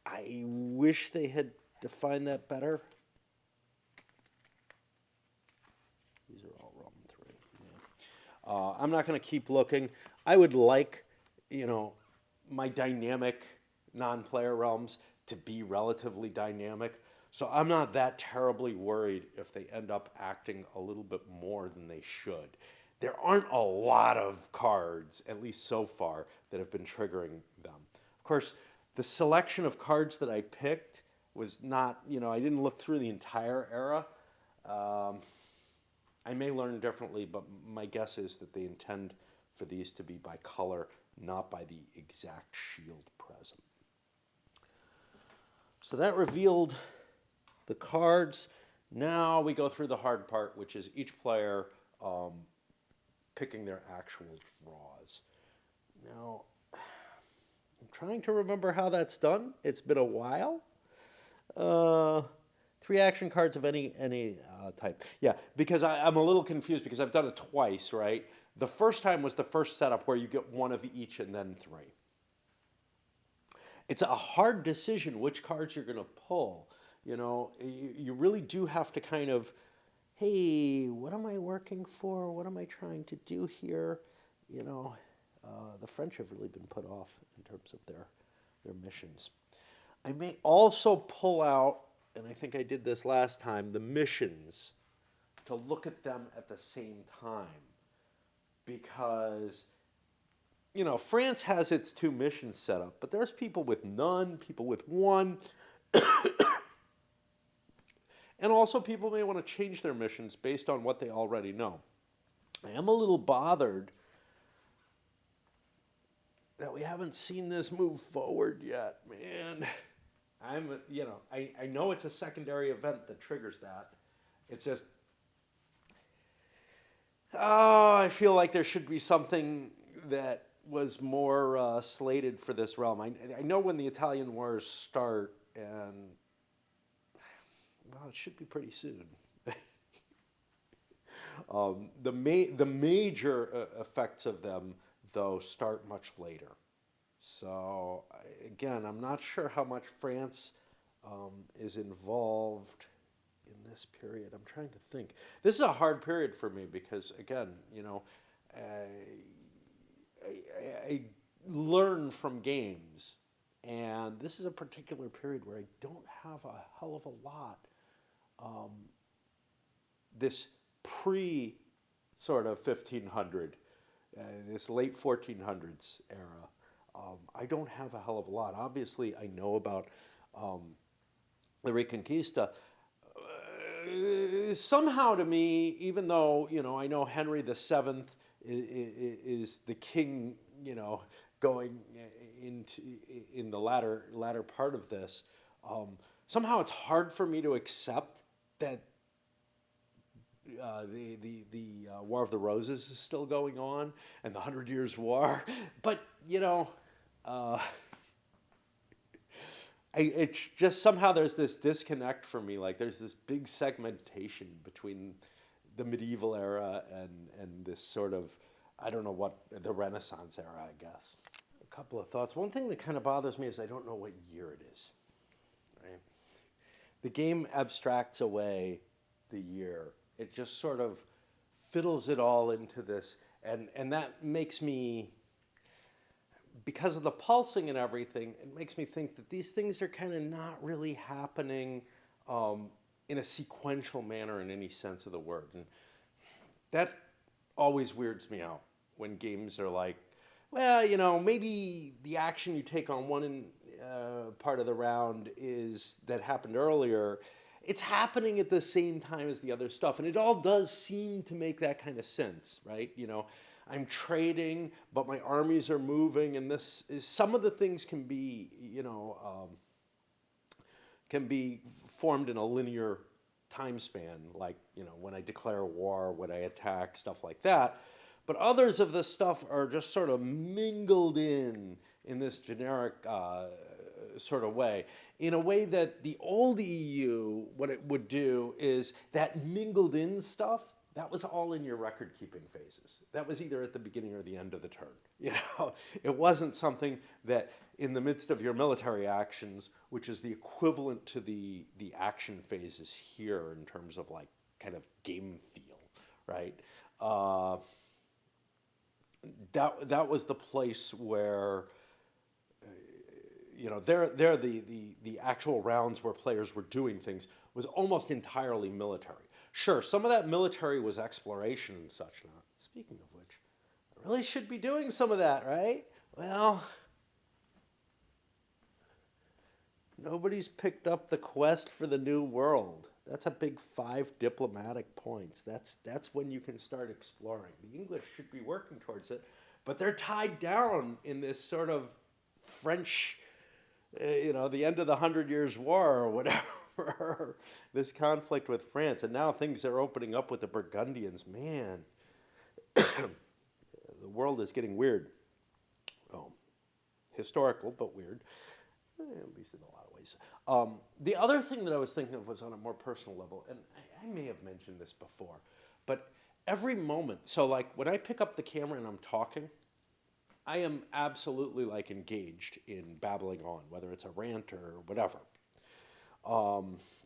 I wish they had defined that better. These are all Realm 3. Yeah. I'm not going to keep looking. I would like, you know, my dynamic non-player realms to be relatively dynamic. So I'm not that terribly worried if they end up acting a little bit more than they should. There aren't a lot of cards, at least so far, that have been triggering them. Of course, the selection of cards that I picked was not, you know, I didn't look through the entire era. I may learn differently, but my guess is that they intend for these to be by color, not by the exact shield present. So that revealed the cards. Now we go through the hard part, which is each player picking their actual draws. Now, I'm trying to remember how that's done. It's been a while. Uh, Three action cards of any type. Yeah, because I'm a little confused because I've done it twice, right? The first time was the first setup where you get one of each and then three. It's a hard decision which cards you're going to pull. You really do have to kind of, hey, what am I working for? What am I trying to do here? You know, the French have really been put off in terms of their missions. I may also pull out, and I think I did this last time, the missions to look at them at the same time because France has its two missions set up, but there's people with none, people with one, and also people may want to change their missions based on what they already know. I am a little bothered that we haven't seen this move forward yet, man. I know it's a secondary event that triggers that. It's just, oh, I feel like there should be something that was more slated for this realm. I know when the Italian wars start, and well, it should be pretty soon. The major effects of them, though, start much later. So again, I'm not sure how much France is involved in this period. I'm trying to think. This is a hard period for me because, again, I learn from games, and this is a particular period where I don't have a hell of a lot. This pre sort of 1500, this late 1400s era, I don't have a hell of a lot. Obviously, I know about the Reconquista. Somehow to me, even though I know Henry VII is the king, going in the latter part of this, somehow it's hard for me to accept that the War of the Roses is still going on and the Hundred Years' War, but it's just somehow there's this disconnect for me. Like there's this big segmentation between the medieval era and this sort of, I don't know what, the Renaissance era, I guess. A couple of thoughts. One thing that kind of bothers me is I don't know what year it is. Right? The game abstracts away the year. It just sort of fiddles it all into this, and that makes me, because of the pulsing and everything, it makes me think that these things are kind of not really happening in a sequential manner in any sense of the word. And that always weirds me out when games are like, well, maybe the action you take on one part of the round is that happened earlier. It's happening at the same time as the other stuff, and it all does seem to make that kind of sense, right? I'm trading, but my armies are moving, and this is some of the things can be formed in a linear time span, like when I declare war, when I attack, stuff like that. But others of this stuff are just sort of mingled in this generic sort of way, in a way that the old EU, what it would do is that mingled in stuff, that was all in your record keeping phases. That was either at the beginning or the end of the turn. It wasn't something that in the midst of your military actions, which is the equivalent to the action phases here in terms of like kind of game feel, right? That was the place where there the actual rounds where players were doing things was almost entirely military. Sure, some of that military was exploration and such. Now, speaking of which, I really should be doing some of that, right? Well, nobody's picked up the quest for the New World. That's a big 5 diplomatic points. That's when you can start exploring. The English should be working towards it, but they're tied down in this sort of French, the end of the Hundred Years' War or whatever, this conflict with France. And now things are opening up with the Burgundians. Man, the world is getting weird. Oh, historical, but weird, at least in a lot of ways. The other thing that I was thinking of was on a more personal level, and I may have mentioned this before, but every moment, so like when I pick up the camera and I'm talking, I am absolutely like engaged in babbling on, whether it's a rant or whatever.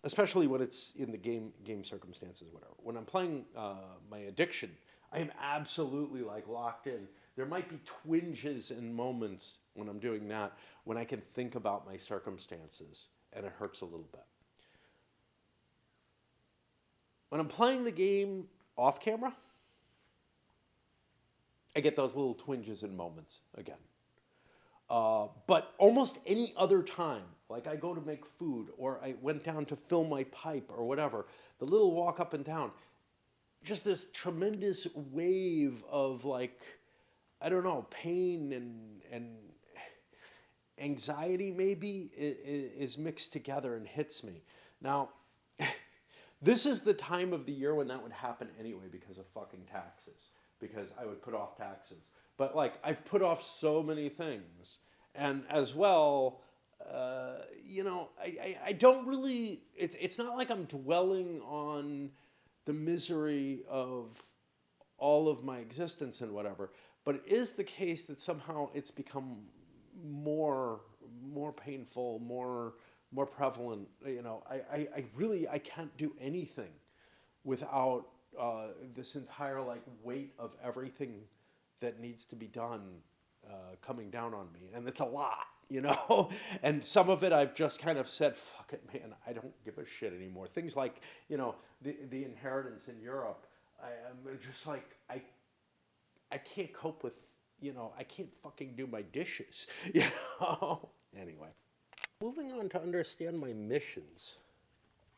Especially when it's in the game circumstances, whatever. When I'm playing my addiction, I am absolutely like locked in. There might be twinges and moments when I'm doing that when I can think about my circumstances, and it hurts a little bit. When I'm playing the game off camera, I get those little twinges and moments again. But almost any other time, like I go to make food or I went down to fill my pipe or whatever, the little walk up and down, just this tremendous wave of like, I don't know, pain and anxiety maybe is mixed together and hits me. Now, this is the time of the year when that would happen anyway because of fucking taxes. Because I would put off taxes. But like, I've put off so many things. And as well, I don't really, it's not like I'm dwelling on the misery of all of my existence and whatever. But it is the case that somehow it's become more painful, more prevalent. I really I can't do anything without this entire like weight of everything that needs to be done coming down on me, and it's a lot, And some of it I've just kind of said, "Fuck it, man, I don't give a shit anymore." Things like the inheritance in Europe. I'm just like I can't cope with I can't fucking do my dishes, Anyway, moving on to understand my missions.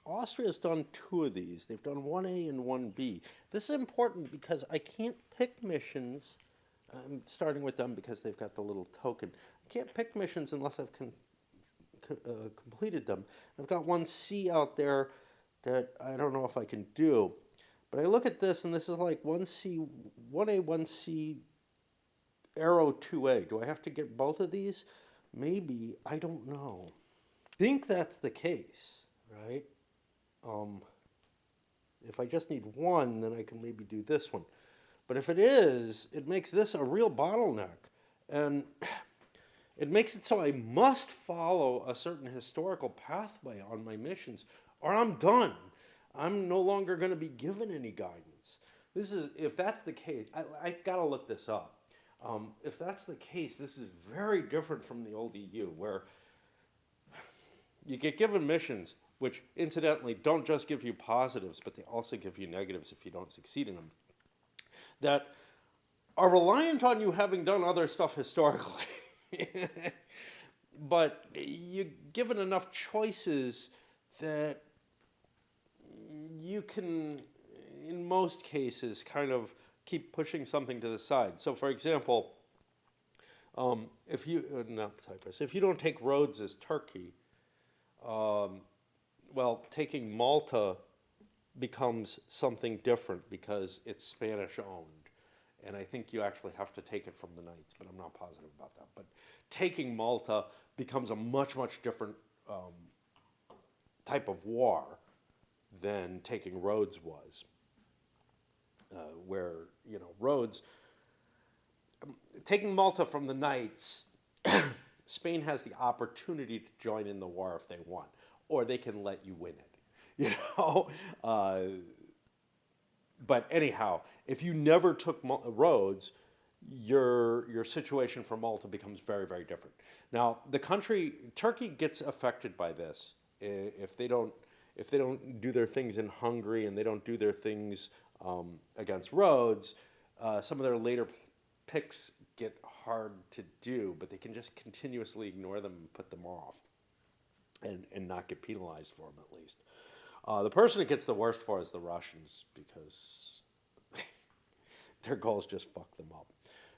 Austria's done two of these. They've done 1A and 1B. This is important because I can't pick missions. I'm starting with them because they've got the little token. I can't pick missions unless I've completed them. I've got 1C out there that I don't know if I can do. But I look at this, and this is like 1C, 1A, 1C, arrow 2A. Do I have to get both of these? Maybe. I don't know. I think that's the case, right? If I just need one, then I can maybe do this one. But if it is, it makes this a real bottleneck. And it makes it so I must follow a certain historical pathway on my missions, or I'm done. I'm no longer going to be given any guidance. If that's the case, I got to look this up. If that's the case, this is very different from the old EU, where you get given missions, which incidentally don't just give you positives, but they also give you negatives if you don't succeed in them, that are reliant on you having done other stuff historically. But you're given enough choices that you can, in most cases, kind of keep pushing something to the side. So, for example, if you not Cyprus, if you don't take Rhodes as Turkey, well, taking Malta becomes something different because it's Spanish owned. And I think you actually have to take it from the Knights, but I'm not positive about that. But taking Malta becomes a much, much different type of war than taking Rhodes was. Where, Rhodes, taking Malta from the Knights, Spain has the opportunity to join in the war if they want, or they can let you win it. But anyhow, if you never took Rhodes, your situation for Malta becomes very, very different. Now, Turkey gets affected by this if they don't do their things in Hungary and they don't do their things against Rhodes. Some of their later picks get hard to do, but they can just continuously ignore them and put them off, and not get penalized for them at least. The person it gets the worst for is the Russians because their goals just fuck them up.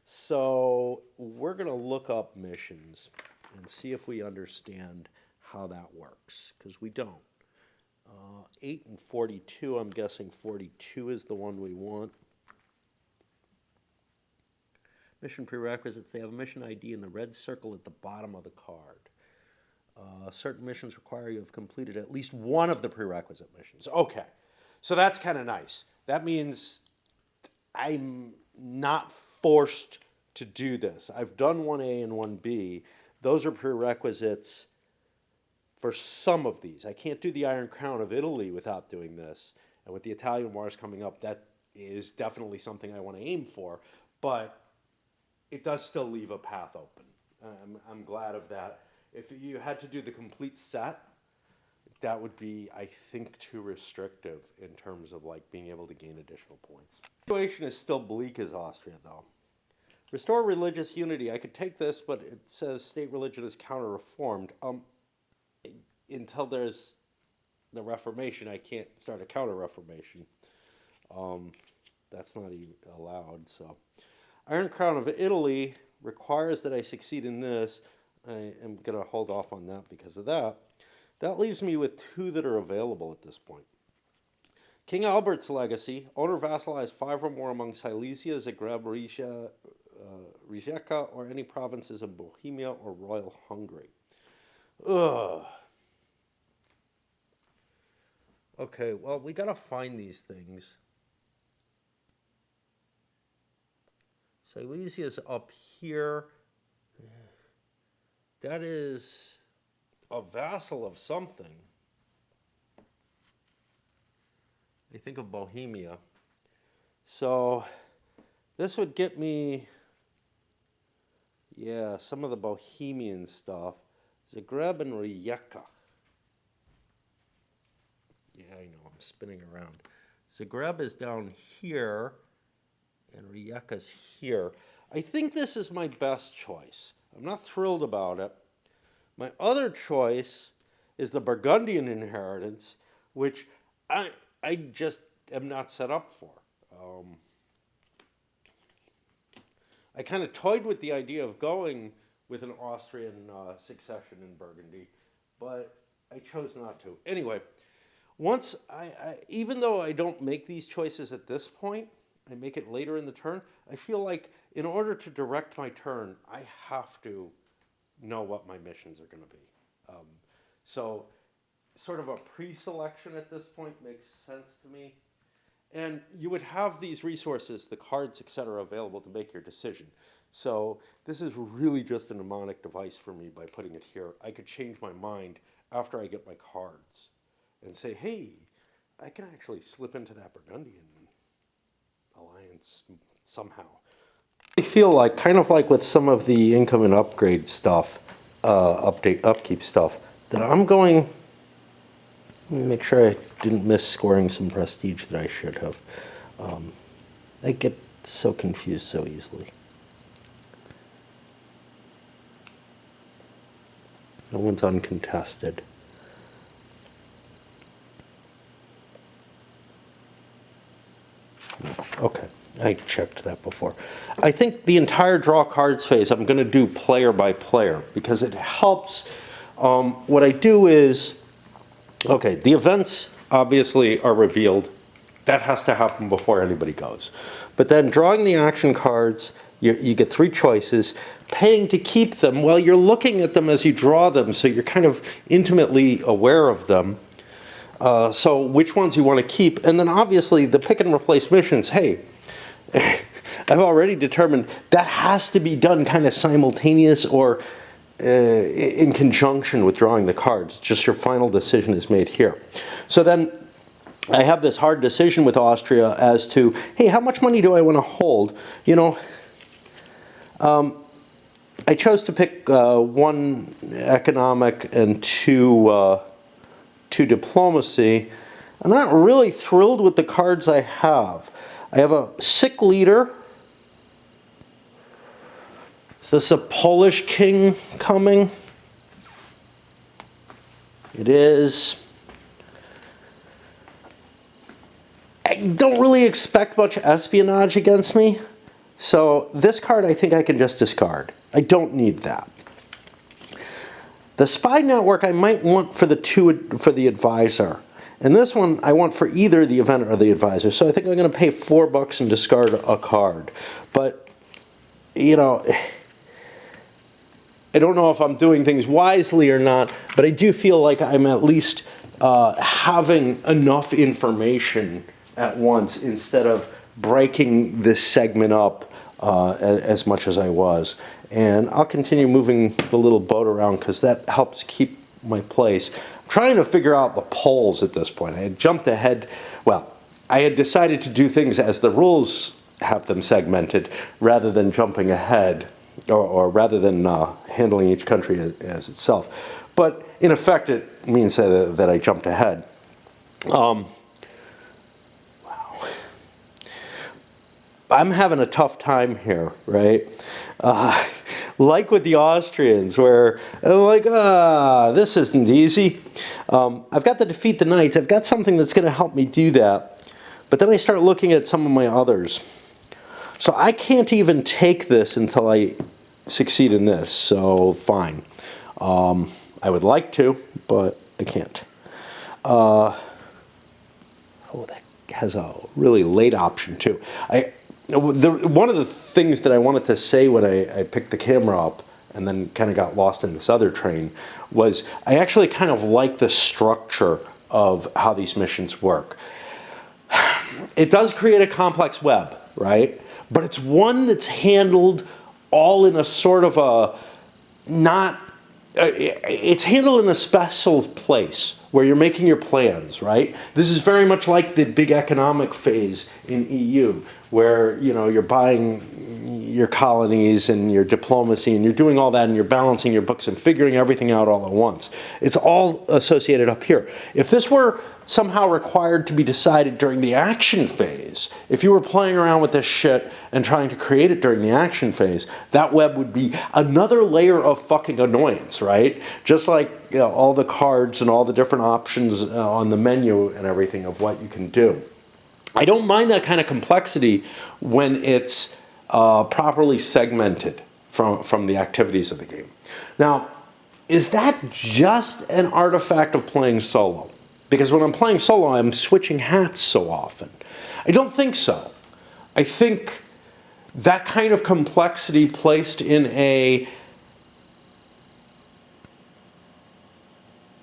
So we're going to look up missions and see if we understand how that works, because we don't. 8 and 42, I'm guessing 42 is the one we want. Mission prerequisites, they have a mission ID in the red circle at the bottom of the card. Certain missions require you have completed at least one of the prerequisite missions. Okay, so that's kind of nice. That means I'm not forced to do this. I've done 1A and 1B. Those are prerequisites for some of these. I can't do the Iron Crown of Italy without doing this. And with the Italian Wars coming up, that is definitely something I want to aim for. But it does still leave a path open. I'm glad of that. If you had to do the complete set, that would be, I think, too restrictive in terms of like being able to gain additional points. The situation is still bleak as Austria, though. Restore religious unity. I could take this, but it says state religion is counter-reformed. Until there's the Reformation, I can't start a counter-reformation. That's not even allowed. So, Iron Crown of Italy requires that I succeed in this. I am going to hold off on that because of that. That leaves me with two that are available at this point. King Albert's legacy. Owner vassalized 5 or more among Silesia, Zagreb, Rijeka, or any provinces of Bohemia or Royal Hungary. Ugh. Okay, well, we got to find these things. Silesia's up here. That is a vassal of something. I think of Bohemia. So this would get me, yeah, some of the Bohemian stuff. Zagreb and Rijeka. Yeah, I know, I'm spinning around. Zagreb is down here, and Rijeka's here. I think this is my best choice. I'm not thrilled about it. My other choice is the Burgundian inheritance, which I just am not set up for. I kind of toyed with the idea of going with an Austrian succession in Burgundy, but I chose not to. Anyway, once even though I don't make these choices at this point, I make it later in the turn, I feel like in order to direct my turn, I have to know what my missions are going to be. So sort of a pre-selection at this point makes sense to me. And you would have these resources, the cards, etc., available to make your decision. So this is really just a mnemonic device for me by putting it here. I could change my mind after I get my cards and say, hey, I can actually slip into that Burgundian alliance somehow. I feel like, kind of like with some of the income and upgrade stuff, upkeep stuff, that I'm going, let me make sure I didn't miss scoring some prestige that I should have. I get so confused so easily. No one's uncontested. Okay, I checked that before. I think the entire draw cards phase I'm going to do player by player because it helps. What I do is, okay, the events obviously are revealed. That has to happen before anybody goes. But then drawing the action cards, you get 3 choices. Paying to keep them, well, you're looking at them as you draw them, so you're kind of intimately aware of them. So which ones you want to keep. And then obviously the pick and replace missions, hey, I've already determined that has to be done kind of simultaneous or in conjunction with drawing the cards. Just your final decision is made here. So then I have this hard decision with Austria as to, hey, how much money do I want to hold? You know, I chose to pick 1 economic and 2 diplomacy. I'm not really thrilled with the cards I have. I have a sick leader. Is this a Polish king coming? It is. I don't really expect much espionage against me. So this card I think I can just discard. I don't need that. The spy network I might want for the advisor. And this one I want for either the event or the advisor. So I think I'm going to pay $4 and discard a card. But you know, I don't know if I'm doing things wisely or not, but I do feel like I'm at least having enough information at once instead of breaking this segment up as much as I was. And I'll continue moving the little boat around because that helps keep my place. I'm trying to figure out the poles at this point. I had jumped ahead. Well, I had decided to do things as the rules have them segmented rather than jumping ahead, or rather than handling each country as itself. But in effect, it means that I jumped ahead. Wow. I'm having a tough time here, right? Like with the Austrians, where I'm like, this isn't easy. I've got to defeat the knights. I've got something that's going to help me do that. But then I start looking at some of my others. So I can't even take this until I succeed in this, so fine. I would like to, but I can't. Oh, that has a really late option too. One of the things that I wanted to say when I picked the camera up and then kind of got lost in this other train was I actually kind of like the structure of how these missions work. It does create a complex web, right? But it's one that's handled all in a sort of a it's handled in a special place where you're making your plans, right? This is very much like the big economic phase in EU, where you're buying your colonies and your diplomacy and you're doing all that and you're balancing your books and figuring everything out all at once. It's all associated up here. If this were somehow required to be decided during the action phase, if you were playing around with this shit and trying to create it during the action phase, that web would be another layer of fucking annoyance, right? Just like all the cards and all the different options on the menu and everything of what you can do. I don't mind that kind of complexity when it's properly segmented from the activities of the game. Now, is that just an artifact of playing solo? Because when I'm playing solo, I'm switching hats so often. I don't think so. I think that kind of complexity placed in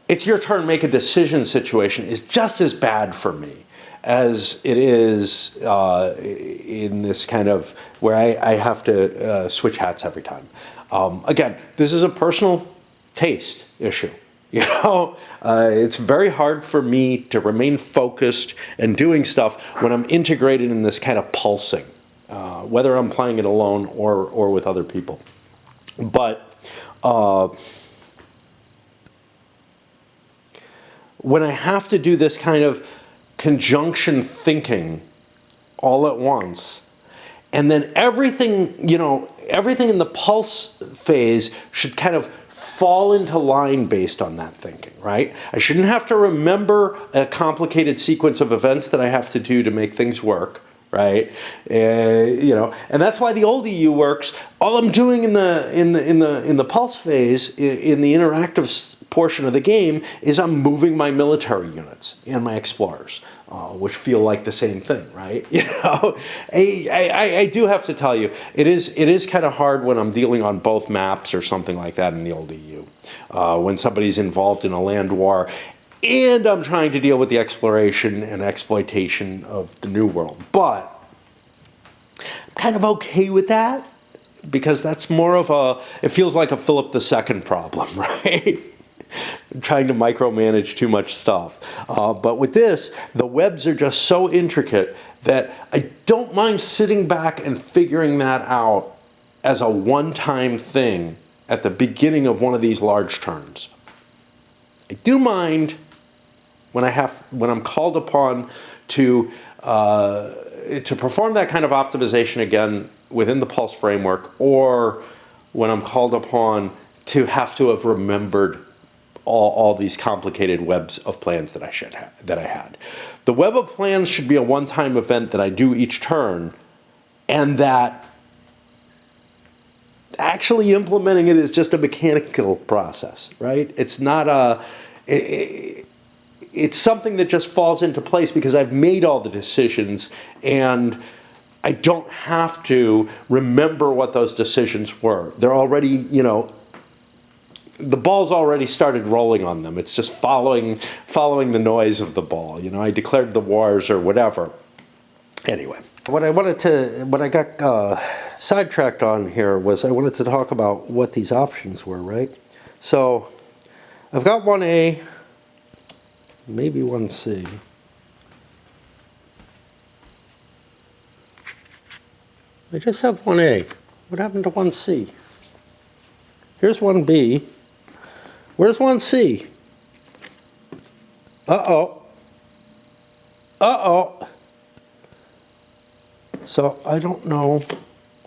it's your turn, make a decision situation is just as bad for me as it is in this kind of where I have to switch hats every time. Again, this is a personal taste issue. It's very hard for me to remain focused and doing stuff when I'm integrated in this kind of pulsing, whether I'm playing it alone or with other people. But when I have to do this kind of conjunction thinking all at once, and then everything in the pulse phase should kind of fall into line based on that thinking, right? I shouldn't have to remember a complicated sequence of events that I have to do to make things work, right? And that's why the old EU works. All I'm doing in the pulse phase, in the interactive portion of the game, is I'm moving my military units and my explorers, which feel like the same thing, right? I do have to tell you, it is kind of hard when I'm dealing on both maps or something like that in the old EU. When somebody's involved in a land war, and I'm trying to deal with the exploration and exploitation of the New World. But I'm kind of okay with that, because that's more of it feels like a Philip II problem, right? Trying to micromanage too much stuff. But with this, the webs are just so intricate that I don't mind sitting back and figuring that out as a one-time thing at the beginning of one of these large turns. I do mind when I'm called upon to perform that kind of optimization again within the Pulse framework, or when I'm called upon to have remembered all these complicated webs of plans that I had. The web of plans should be a one-time event that I do each turn, and that actually implementing it is just a mechanical process, right? It's not it's something that just falls into place because I've made all the decisions, and I don't have to remember what those decisions were. They're already, you know, the ball's already started rolling on them. It's just following the noise of the ball. You know, I declared the wars or whatever. Anyway, what I got sidetracked on here was I wanted to talk about what these options were, right? So I've got 1A, maybe 1C. I just have 1A. What happened to 1C? Here's 1B. Where's 1C? Uh-oh. Uh-oh. So I don't know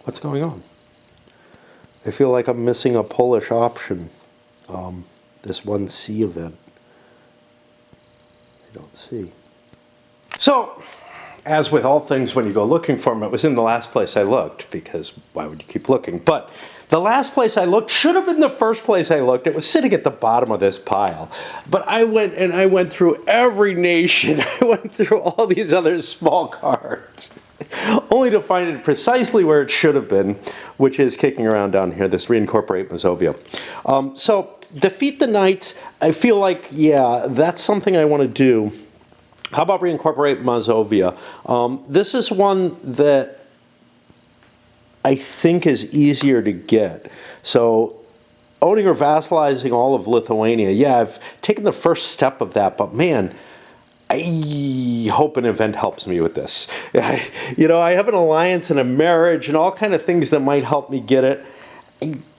what's going on. I feel like I'm missing a Polish option. This 1C event. I don't see. So, as with all things when you go looking for them, it was in the last place I looked, because why would you keep looking? But the last place I looked should have been the first place I looked. It was sitting at the bottom of this pile. But I went through every nation. I went through all these other small cards, only to find it precisely where it should have been, which is kicking around down here, this reincorporate Mazovia. So, defeat the knights. I feel like, yeah, that's something I want to do. How about reincorporate Mazovia? This is one that I think is easier to get. So owning or vassalizing all of Lithuania, yeah, I've taken the first step of that, but man, I hope an event helps me with this. You know, I have an alliance and a marriage and all kind of things that might help me get it.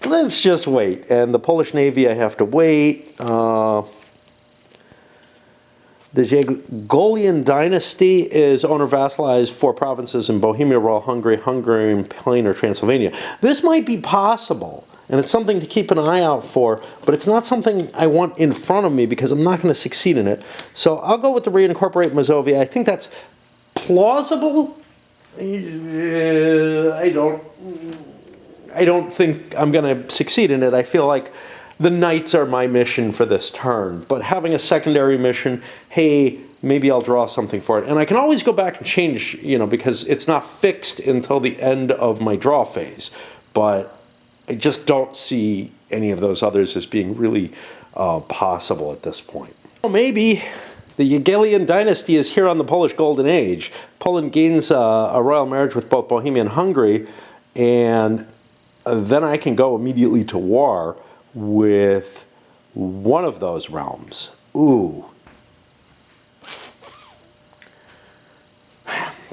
Let's just wait. And the Polish Navy, I have to wait. The Jagiellonian dynasty is owner-vassalized 4 provinces in Bohemia, Royal Hungary, Hungarian Plain, or Transylvania. This might be possible, and it's something to keep an eye out for, but it's not something I want in front of me because I'm not going to succeed in it. So I'll go with the reincorporate Mazovia. I think that's plausible. I don't think I'm going to succeed in it. I feel like the knights are my mission for this turn, but having a secondary mission, hey, maybe I'll draw something for it. And I can always go back and change, you know, because it's not fixed until the end of my draw phase. But I just don't see any of those others as being really possible at this point. Well, maybe the Jagiellonian dynasty is here on the Polish Golden Age. Poland gains a royal marriage with both Bohemia and Hungary, and then I can go immediately to war with one of those realms. Ooh.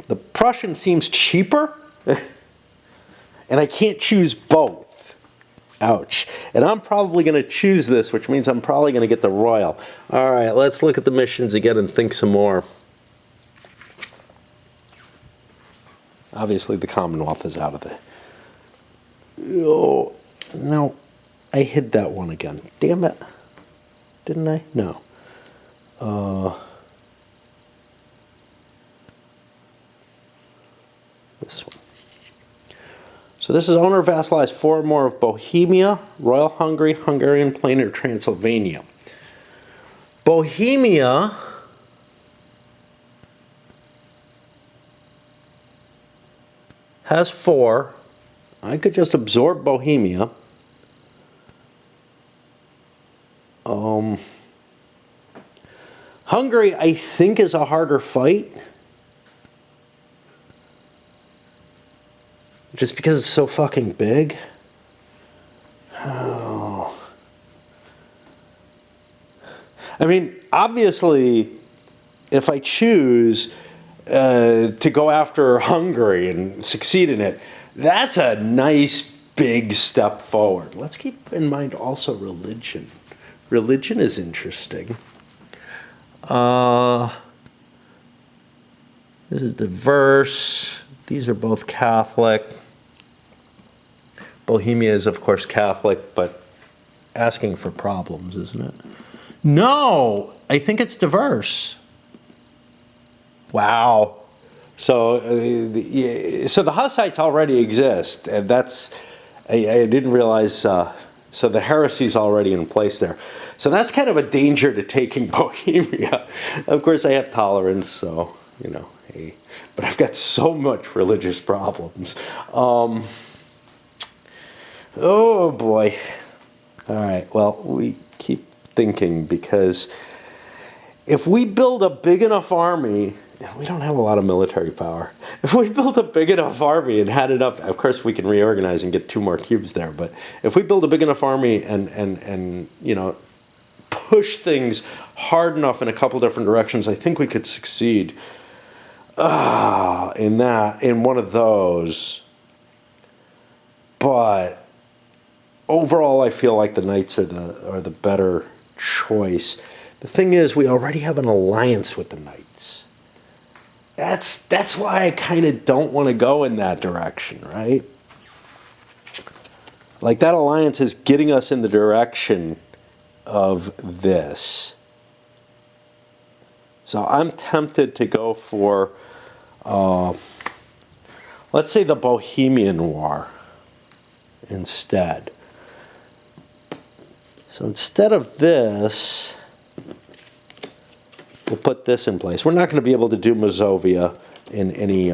The Prussian seems cheaper, and I can't choose both. Ouch. And I'm probably going to choose this, which means I'm probably going to get the royal. All right, let's look at the missions again and think some more. Obviously, the Commonwealth is out of the... Oh, no. I hid that one again. Damn it. Didn't I? No. This one. So this is owner vassalized 4 or more of Bohemia, Royal Hungary, Hungarian Plain, or Transylvania. Bohemia has 4. I could just absorb Bohemia. Hungary, I think, is a harder fight. Just because it's so fucking big. Oh. I mean, obviously, if I choose to go after Hungary and succeed in it, that's a nice big step forward. Let's keep in mind also religion. Religion is interesting. This is diverse. These are both Catholic. Bohemia is, of course, Catholic, but asking for problems, isn't it? No, I think it's diverse. Wow. So the Hussites already exist, and that's, I didn't realize, so the heresy's already in place there. So that's kind of a danger to taking Bohemia. Of course, I have tolerance, so, you know, okay, but I've got so much religious problems. Oh boy. All right, well, we keep thinking, because if we build a big enough army, we don't have a lot of military power. If we built a big enough army and had enough, of course we can reorganize and get 2 more cubes there, but if we build a big enough army and you know, push things hard enough in a couple different directions, I think we could succeed in one of those. But overall, I feel like the Knights are the better choice. The thing is, we already have an alliance with the Knights. That's why I kind of don't want to go in that direction, right? Like, that alliance is getting us in the direction of this. So I'm tempted to go for, let's say, the Bohemian War instead. So instead of this, we'll put this in place. We're not going to be able to do Mazovia in any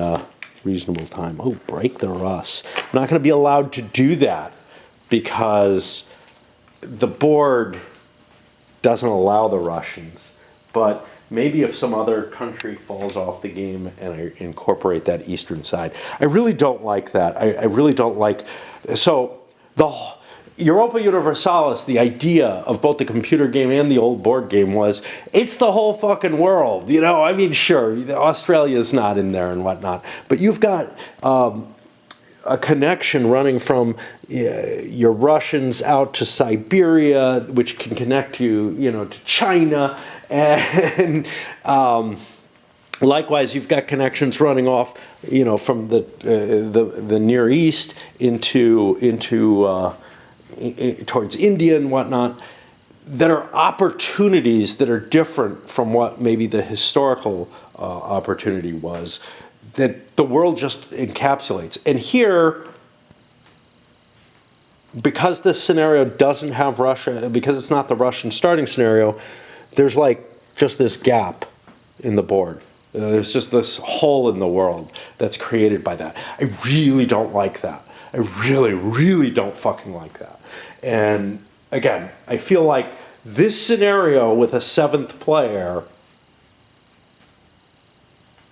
reasonable time. Oh, break the Rus. I'm not going to be allowed to do that because the board doesn't allow the Russians. But maybe if some other country falls off the game and I incorporate that eastern side. I really don't like that. I really don't like... So the Europa Universalis, the idea of both the computer game and the old board game was, it's the whole fucking world. You know, I mean, sure, Australia's not in there and whatnot, but you've got a connection running from your Russians out to Siberia, which can connect you, you know, to China, and likewise, you've got connections running off, you know, from the Near East into towards India and whatnot, that are opportunities that are different from what maybe the historical opportunity was, that the world just encapsulates. And here, because this scenario doesn't have Russia, because it's not the Russian starting scenario, there's like just this gap in the board. There's just this hole in the world that's created by that. I really don't like that. I really, really don't fucking like that. And again, I feel like this scenario with a 7th player,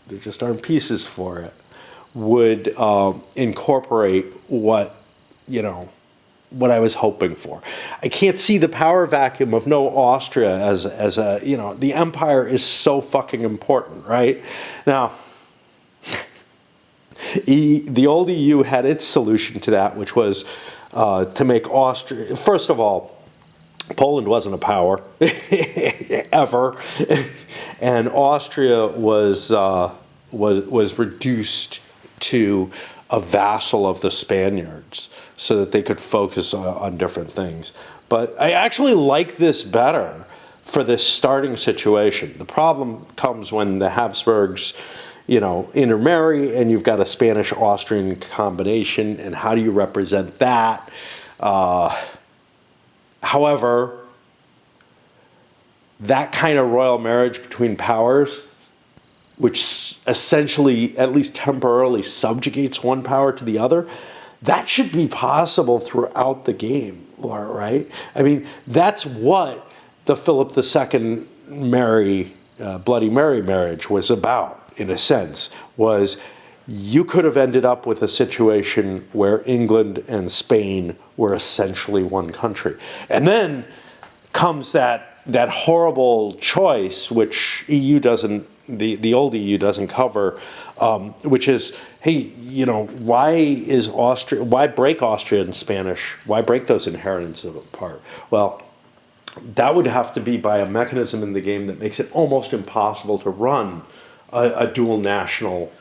there just aren't pieces for it, would incorporate what, you know, what I was hoping for. I can't see the power vacuum of no Austria as a, you know, the empire is so fucking important, right? Now, the old EU had its solution to that, which was to make Austria, first of all, Poland wasn't a power, ever, and Austria was reduced to a vassal of the Spaniards so that they could focus on different things. But I actually like this better for this starting situation. The problem comes when the Habsburgs, you know, intermarry and you've got a Spanish-Austrian combination, and how do you represent that? However, that kind of royal marriage between powers, which essentially, at least temporarily, subjugates one power to the other, that should be possible throughout the game, right? I mean, that's what the Philip II Bloody Mary marriage was about, in a sense, was you could have ended up with a situation where England and Spain were essentially one country. And then comes that horrible choice, which EU doesn't, the old EU doesn't cover, which is, hey, you know, why break Austria and Spanish? Why break those inheritances apart? Well, that would have to be by a mechanism in the game that makes it almost impossible to run a dual national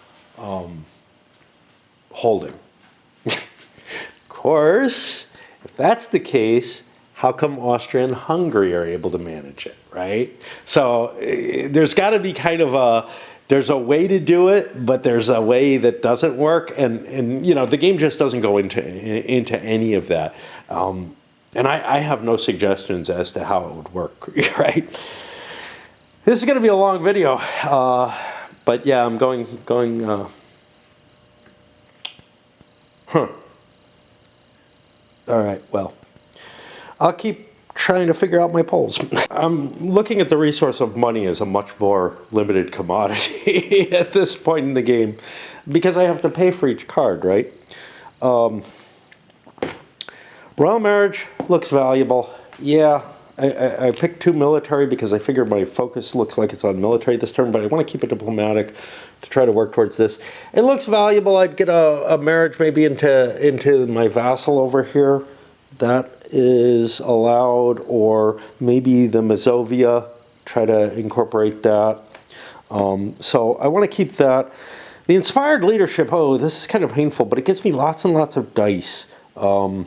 holding. Of course, if that's the case, how come Austria and Hungary are able to manage it, right? So there's got to be kind of there's a way to do it, but there's a way that doesn't work, and you know, the game just doesn't go into any of that. And I have no suggestions as to how it would work, right? This is going to be a long video. But yeah, I'm going. Huh. All right. Well, I'll keep trying to figure out my polls. I'm looking at the resource of money as a much more limited commodity at this point in the game, because I have to pay for each card, right? Royal Marriage looks valuable. Yeah, I picked 2 military because I figure my focus looks like it's on military this turn, but I want to keep it diplomatic to try to work towards this. It looks valuable. I'd get a marriage maybe into my vassal over here. That is allowed, or maybe the Mazovia, try to incorporate that. So I want to keep that. The Inspired Leadership, oh, this is kind of painful, but it gives me lots and lots of dice for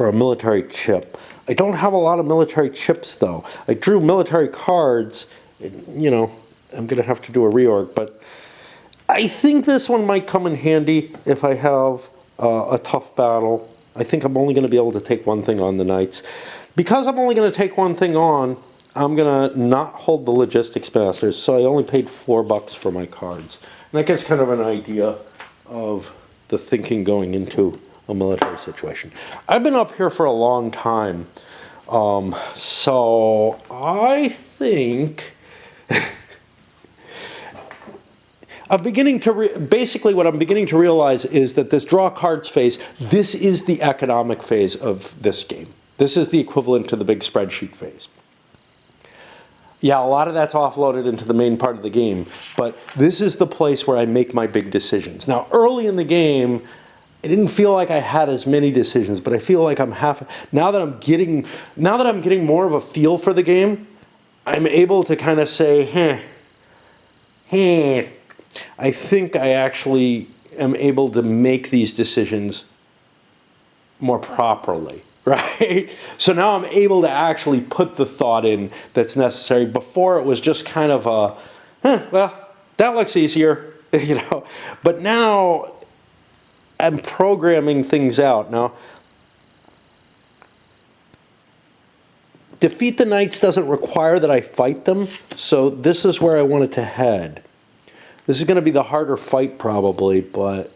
a military chip. I don't have a lot of military chips, though. I drew military cards. You know, I'm going to have to do a reorg, but I think this one might come in handy if I have a tough battle. I think I'm only going to be able to take one thing on the knights. Because I'm only going to take one thing on, I'm going to not hold the logistics masters, so I only paid $4 for my cards. And that gives kind of an idea of the thinking going into a military situation. I've been up here for a long time, so I think I'm beginning to basically what I'm beginning to realize is that this draw cards phase, this is the economic phase of this game. This is the equivalent to the big spreadsheet phase. Yeah, a lot of that's offloaded into the main part of the game, but this is the place where I make my big decisions. Now, early in the game, I didn't feel like I had as many decisions, but I feel like I'm now that I'm getting more of a feel for the game, I'm able to kind of say, I think I actually am able to make these decisions more properly, right? So now I'm able to actually put the thought in that's necessary. Before it was just kind of well, that looks easier, you know. But now I'm programming things out. Now, defeat the knights doesn't require that I fight them, so this is where I wanted to head. This is going to be the harder fight probably, but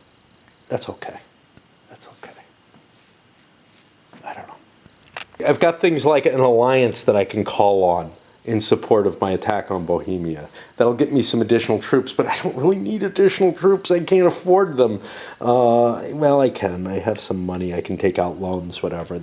that's okay. That's okay. I don't know. I've got things like an alliance that I can call on in support of my attack on Bohemia. That'll get me some additional troops, but I don't really need additional troops. I can't afford them. Well, I can. I have some money. I can take out loans, whatever.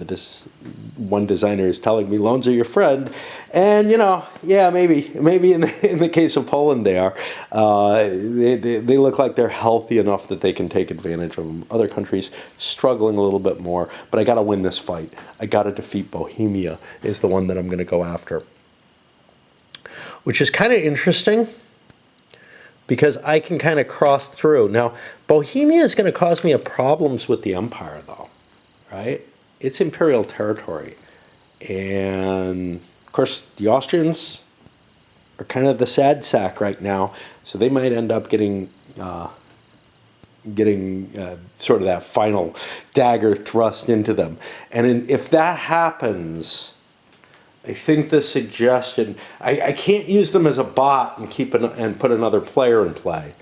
One designer is telling me loans are your friend. And, you know, yeah, maybe in the case of Poland they are. They look like they're healthy enough that they can take advantage of them. Other countries struggling a little bit more. But I got to win this fight. I got to defeat Bohemia is the one that I'm going to go after. Which is kind of interesting because I can kind of cross through. Now, Bohemia is going to cause me problems with the empire, though, right? It's imperial territory. And, of course, the Austrians are kind of the sad sack right now, so they might end up getting sort of that final dagger thrust into them. And if that happens, I think the suggestion, I can't use them as a bot and put another player in play,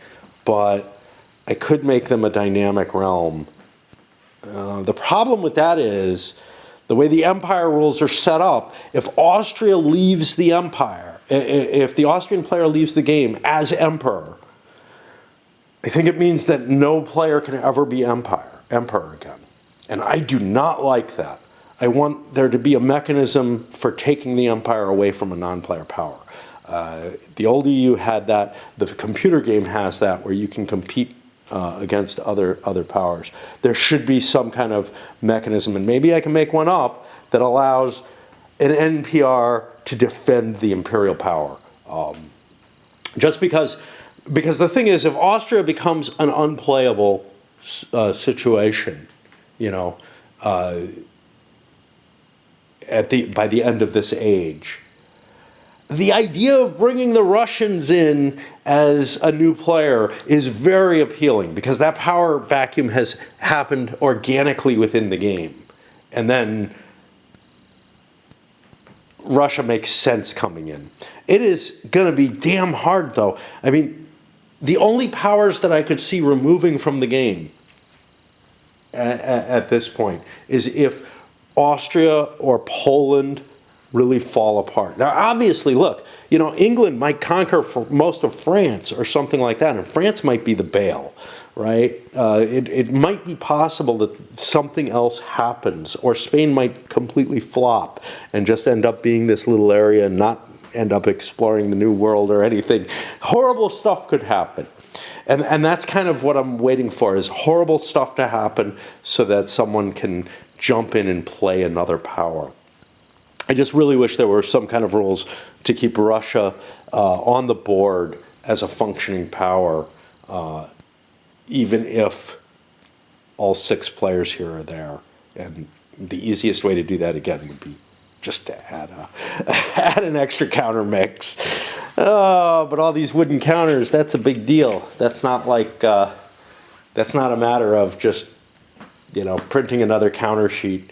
but I could make them a dynamic realm. The problem with that is the way the empire rules are set up. If Austria leaves the empire, if the Austrian player leaves the game as emperor, I think it means that no player can ever be emperor again. And I do not like that. I want there to be a mechanism for taking the empire away from a non-player power. The old EU had that. The computer game has that, where you can compete against other powers. There should be some kind of mechanism, and maybe I can make one up that allows an NPR to defend the imperial power. Just because the thing is, if Austria becomes an unplayable situation, you know, by the end of this age, the idea of bringing the Russians in as a new player is very appealing, because that power vacuum has happened organically within the game. And then Russia makes sense coming in. It is going to be damn hard, though. I mean, the only powers that I could see removing from the game at this point is if Austria or Poland really fall apart. Now, obviously, look, you know, England might conquer for most of France or something like that, and France might be the bail, right? It might be possible that something else happens, or Spain might completely flop and just end up being this little area and not end up exploring the New World or anything. Horrible stuff could happen. And that's kind of what I'm waiting for, is horrible stuff to happen so that someone can jump in and play another power. I just really wish there were some kind of rules to keep Russia on the board as a functioning power, even if all 6 players here are there. And the easiest way to do that, again, would be just to add an extra counter mix. Oh, but all these wooden counters, that's a big deal. That's not like, that's not a matter of just, you know, printing another counter sheet,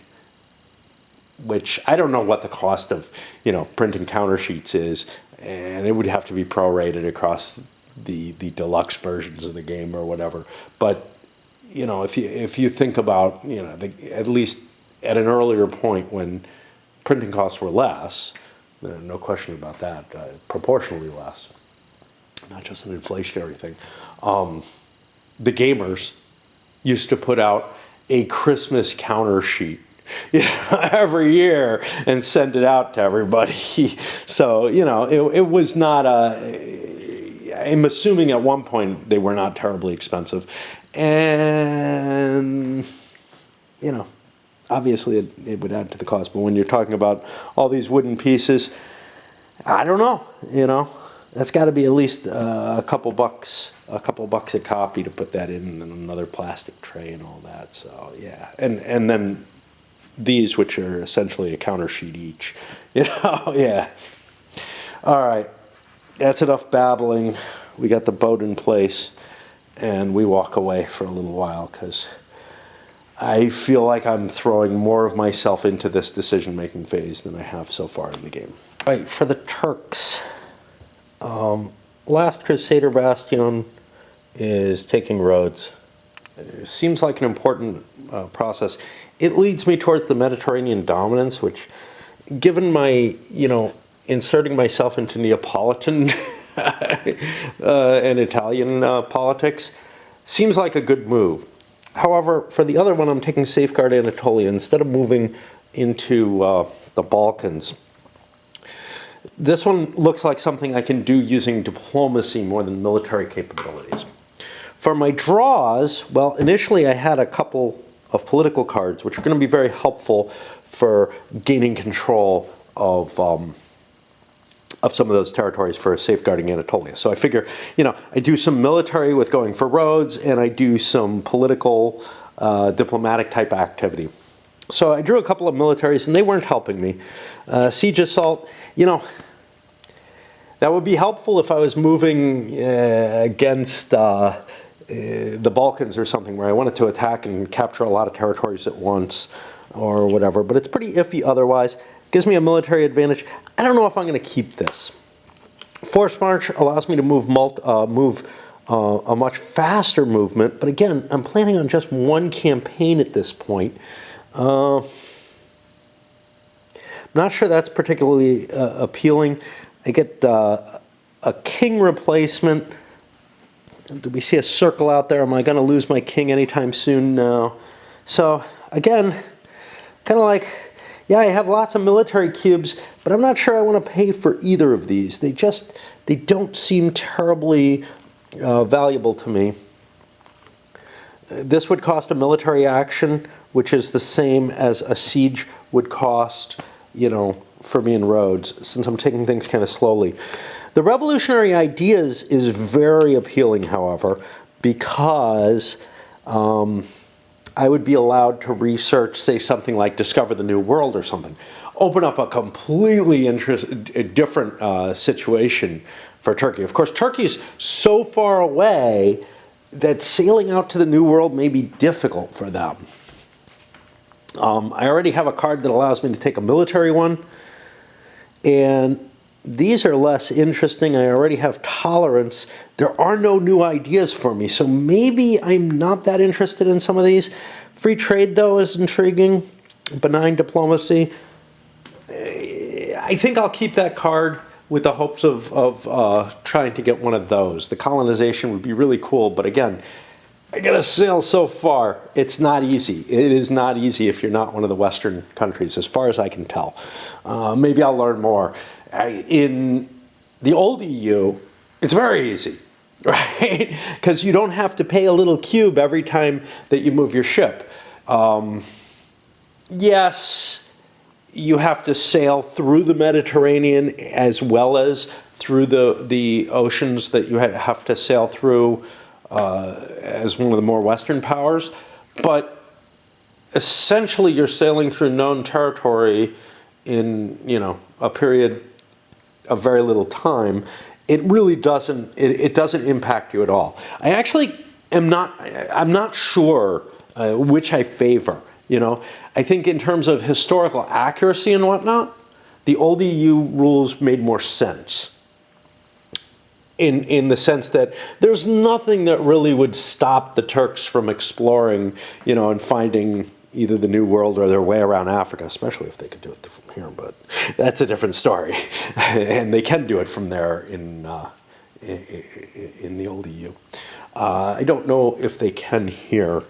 which I don't know what the cost of, you know, printing counter sheets is, and it would have to be prorated across the deluxe versions of the game or whatever. But, you know, if you think about, you know, at least at an earlier point when printing costs were less, no question about that, proportionally less, not just an inflationary thing, the gamers used to put out a Christmas counter sheet, you know, every year and send it out to everybody. So, you know, it was not I'm assuming at one point they were not terribly expensive. And, you know, obviously it would add to the cost. But when you're talking about all these wooden pieces, I don't know, you know. That's got to be at least a couple bucks a copy to put that in, and another plastic tray and all that. So, yeah. And then these, which are essentially a counter sheet each, you know. Yeah. All right, that's enough babbling. We got the boat in place, and we walk away for a little while because I feel like I'm throwing more of myself into this decision-making phase than I have so far in the game. All right, for the Turks, last Crusader Bastion is taking Rhodes. It seems like an important process. It leads me towards the Mediterranean dominance, which, given my, you know, inserting myself into Neapolitan and Italian politics, seems like a good move. However, for the other one, I'm taking Safeguard Anatolia instead of moving into the Balkans. This one looks like something I can do using diplomacy more than military capabilities. For my draws, well, initially I had a couple of political cards, which are going to be very helpful for gaining control of some of those territories for safeguarding Anatolia. So I figure, you know, I do some military with going for Rhodes, and I do some political, diplomatic type activity. So I drew a couple of militaries, and they weren't helping me. Siege Assault, you know, that would be helpful if I was moving against the Balkans or something, where I wanted to attack and capture a lot of territories at once or whatever. But it's pretty iffy otherwise. Gives me a military advantage. I don't know if I'm going to keep this. Force March allows me to move a much faster movement, but again, I'm planning on just one campaign at this point. I'm not sure that's particularly appealing. I get a king replacement. Do we see a circle out there? Am I going to lose my king anytime soon? No. So again, kind of like, yeah, I have lots of military cubes, but I'm not sure I want to pay for either of these. They don't seem terribly valuable to me. This would cost a military action, which is the same as a siege would cost, you know, for me in Rhodes, since I'm taking things kind of slowly. The revolutionary ideas is very appealing, however, because I would be allowed to research, say, something like Discover the New World or something. Open up a completely different situation for Turkey. Of course, Turkey is so far away that sailing out to the New World may be difficult for them. I already have a card that allows me to take a military one. And these are less interesting. I already have tolerance. There are no new ideas for me, so maybe I'm not that interested in some of these. Free trade, though, is intriguing. Benign diplomacy. I think I'll keep that card with the hopes of trying to get one of those. The colonization would be really cool, but again, I gotta sail so far. It's not easy. It is not easy if you're not one of the Western countries, as far as I can tell. Maybe I'll learn more. In the old EU, it's very easy, right? Because you don't have to pay a little cube every time that you move your ship. Yes, you have to sail through the Mediterranean as well as through the oceans that you have to sail through as one of the more Western powers. But essentially, you're sailing through known territory in, a period of very little time. It really doesn't, it doesn't impact you at all. I actually I'm not sure which I favor. I think in terms of historical accuracy and whatnot, the old EU rules made more sense. In the sense that there's nothing that really would stop the Turks from exploring, and finding either the New World or their way around Africa, especially if they could do it from here, but that's a different story. And they can do it from there in the old EU. I don't know if they can here.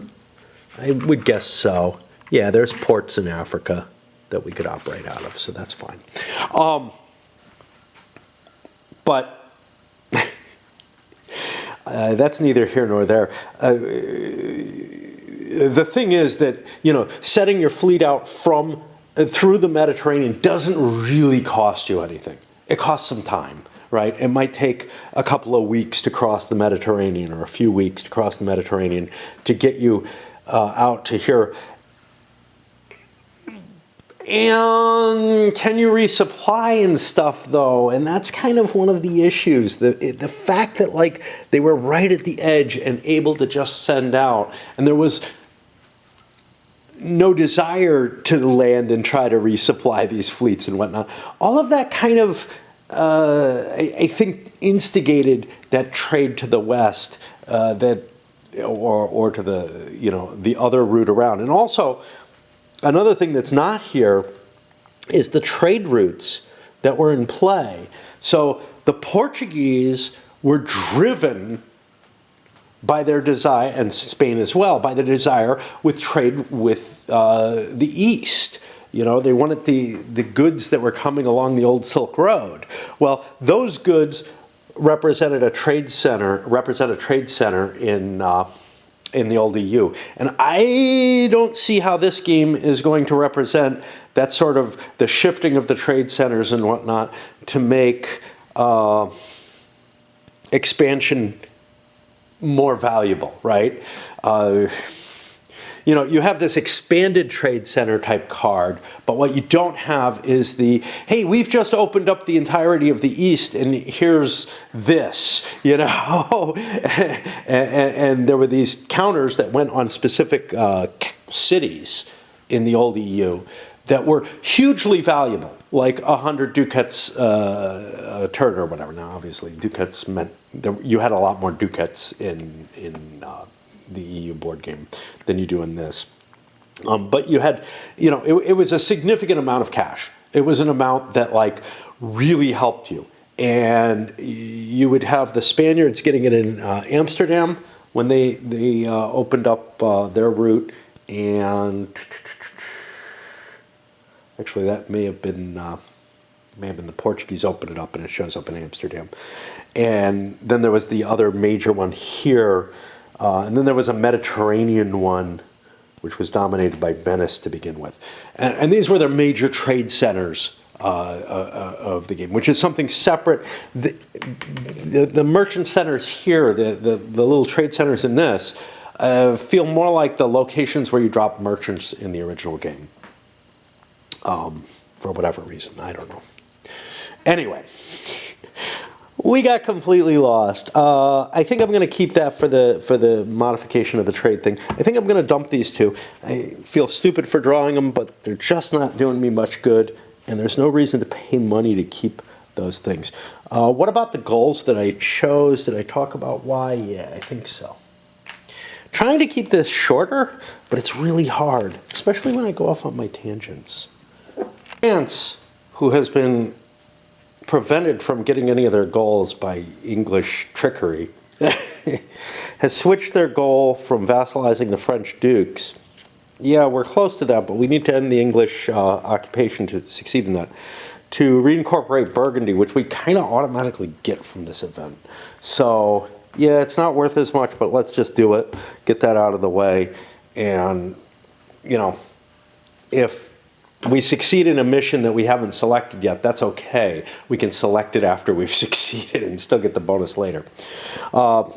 I would guess so. Yeah, there's ports in Africa that we could operate out of, so that's fine. But that's neither here nor there. The thing is that, setting your fleet out through the Mediterranean doesn't really cost you anything. It costs some time, right? It might take a couple of weeks to cross the Mediterranean, or a few weeks to cross the Mediterranean to get you out to here. And can you resupply and stuff, though? And that's kind of one of the issues. The fact that, they were right at the edge and able to just send out, and there was no desire to land and try to resupply these fleets and whatnot. All of that kind of, I think, instigated that trade to the west, or to the other route around. And also, another thing that's not here is the trade routes that were in play. So the Portuguese were driven by their desire, and Spain as well, by the desire with trade with the East. They wanted the goods that were coming along the old Silk Road. Well, those goods represent a trade center in the old EU. And I don't see how this game is going to represent that sort of the shifting of the trade centers and whatnot to make expansion more valuable, right? You have this expanded trade center type card, but what you don't have is hey, we've just opened up the entirety of the East, and here's this, and there were these counters that went on specific cities in the old EU that were hugely valuable, like 100 ducats a turn or whatever. Now, obviously, ducats meant you had a lot more ducats in the EU board game than you do in this. But you had, it was a significant amount of cash. It was an amount that really helped you. And you would have the Spaniards getting it in Amsterdam when they opened up their route. And actually that may have been the Portuguese opened it up, and it shows up in Amsterdam. And then there was the other major one here. And then there was a Mediterranean one, which was dominated by Venice to begin with. And these were their major trade centers of the game, which is something separate. The merchant centers here, the little trade centers in this, feel more like the locations where you drop merchants in the original game. For whatever reason, I don't know. Anyway. We got completely lost. I think I'm going to keep that for the modification of the trade thing. I think I'm going to dump these two. I feel stupid for drawing them, but they're just not doing me much good. and there's no reason to pay money to keep those things. What about the goals that I chose? Did I talk about why? Yeah, I think so. Trying to keep this shorter, but it's really hard, especially when I go off on my tangents. France, who has been prevented from getting any of their goals by English trickery, has switched their goal from vassalizing the French dukes. Yeah, we're close to that, but we need to end the English occupation to succeed in that. To reincorporate Burgundy, which we kind of automatically get from this event. So, yeah, it's not worth as much, but let's just do it. Get that out of the way. And, you know, if we succeed in a mission that we haven't selected yet, that's okay. We can select it after we've succeeded and still get the bonus later. I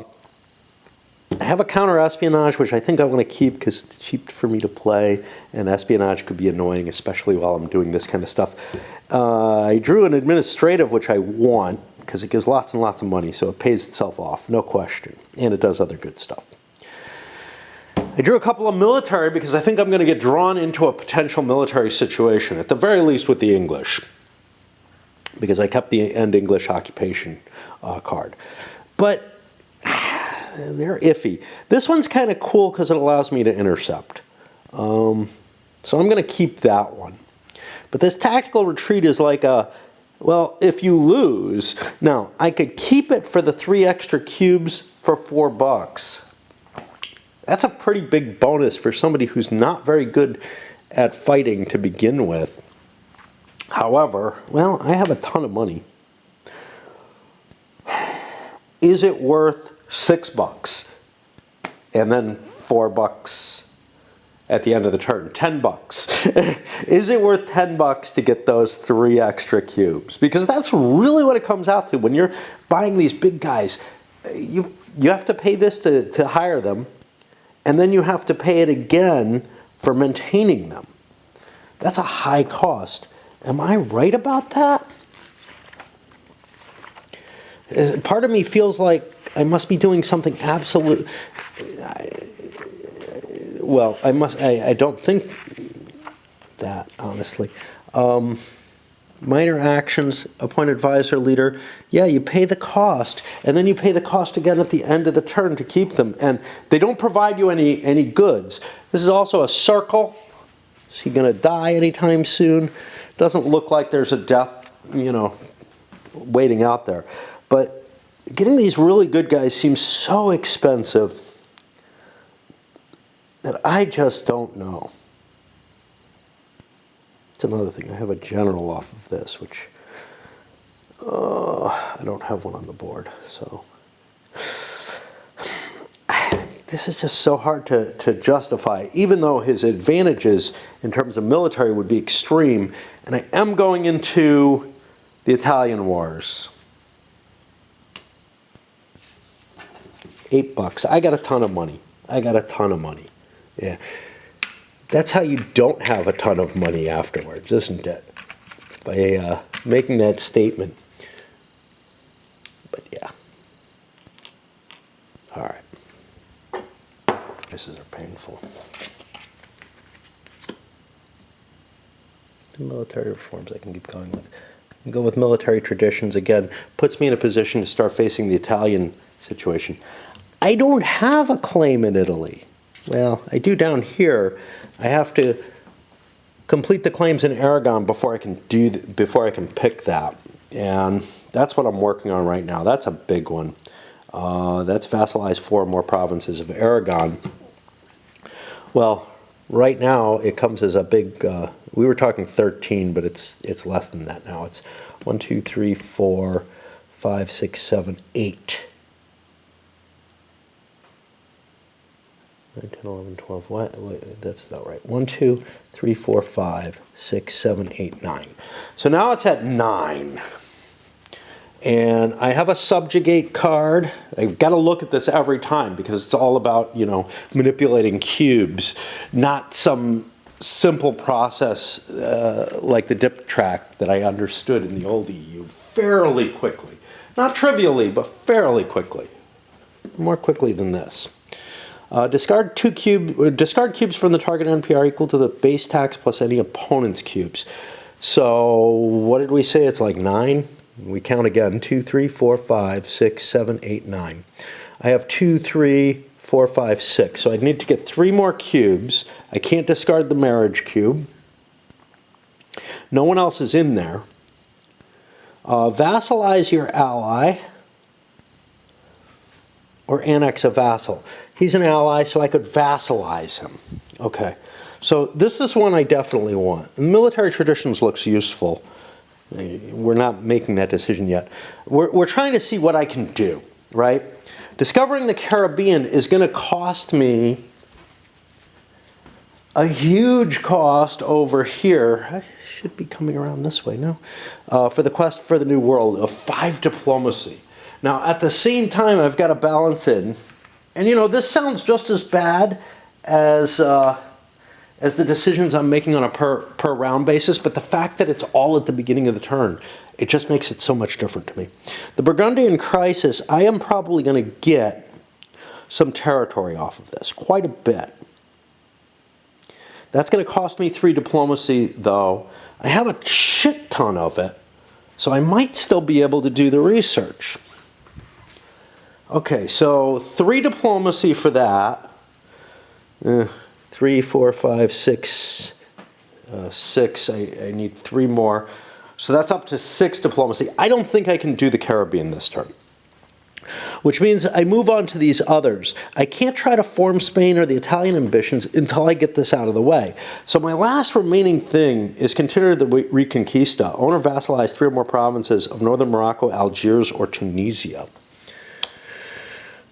have a counter-espionage, which I think I want to keep because it's cheap for me to play, and espionage could be annoying, especially while I'm doing this kind of stuff. I drew an administrative, which I want, because it gives lots and lots of money, so it pays itself off, no question, and it does other good stuff. I drew a couple of military because I think I'm going to get drawn into a potential military situation, at the very least with the English, because I kept the end English occupation card. But they're iffy. This one's kind of cool because it allows me to intercept. So I'm going to keep that one. But this tactical retreat is like a, well, if you lose, now I could keep it for the 3 extra cubes for $4. That's a pretty big bonus for somebody who's not very good at fighting to begin with. However, well, I have a ton of money. Is it worth $6 and then $4 at the end of the turn? $10. Is it worth $10 to get those 3 extra cubes? Because that's really what it comes out to. When you're buying these big guys, you have to pay this to hire them, and then you have to pay it again for maintaining them. That's a high cost. Am I right about that? Part of me feels like I must be doing something absolute. Well, I don't think that, honestly. Minor actions, appoint advisor leader. Yeah, you pay the cost, and then you pay the cost again at the end of the turn to keep them. And they don't provide you any goods. This is also a circle. Is he going to die anytime soon? Doesn't look like there's a death, waiting out there. But getting these really good guys seems so expensive that I just don't know. It's another thing. I have a general off of this, which I don't have one on the board. So this is just so hard to justify, even though his advantages in terms of military would be extreme. And I am going into the Italian Wars. $8. I got a ton of money. Yeah. That's how you don't have a ton of money afterwards, isn't it? By making that statement. But yeah. All right. Prices are painful. The military reforms I can keep going with. I can go with military traditions again. Puts me in a position to start facing the Italian situation. I don't have a claim in Italy. Well, I do down here. I have to complete the claims in Aragon before I can pick that, and that's what I'm working on right now. That's a big one. That's vassalize 4 more provinces of Aragon. Well, right now it comes as a big. We were talking 13, but it's less than that now. It's 1, 2, 3, 4, 5, 6, 7, 8. 9, 10, 11, 12, what? That's not right. 1, 2, 3, 4, 5, 6, 7, 8, 9. So now it's at 9. And I have a subjugate card. I've got to look at this every time because it's all about, manipulating cubes, not some simple process like the dip track that I understood in the old EU fairly quickly. Not trivially, but fairly quickly. More quickly than this. Discard cubes from the target NPR equal to the base tax plus any opponent's cubes. So what did we say? It's like 9. We count again. 2, 3, 4, 5, 6, 7, 8, 9. I have 2, 3, 4, 5, 6. So I need to get 3 more cubes. I can't discard the marriage cube. No one else is in there. Vassalize your ally or annex a vassal. He's an ally, so I could vassalize him. Okay, so this is one I definitely want. Military traditions looks useful. We're not making that decision yet. We're trying to see what I can do, right? Discovering the Caribbean is going to cost me a huge cost over here. I should be coming around this way, no? For the quest for the New World of 5 diplomacy. Now, at the same time, I've got to balance in, and you know, this sounds just as bad as the decisions I'm making on a per round basis, but the fact that it's all at the beginning of the turn, it just makes it so much different to me. The Burgundian crisis, I am probably going to get some territory off of this, quite a bit. That's going to cost me 3 diplomacy, though. I have a shit ton of it, so I might still be able to do the research. Okay, so 3 diplomacy for that. 3, 4, 5, 6, 6. I need 3 more. So that's up to 6 diplomacy. I don't think I can do the Caribbean this turn. Which means I move on to these others. I can't try to form Spain or the Italian ambitions until I get this out of the way. So my last remaining thing is consider the Reconquista. Own or vassalize 3 or more provinces of northern Morocco, Algiers, or Tunisia.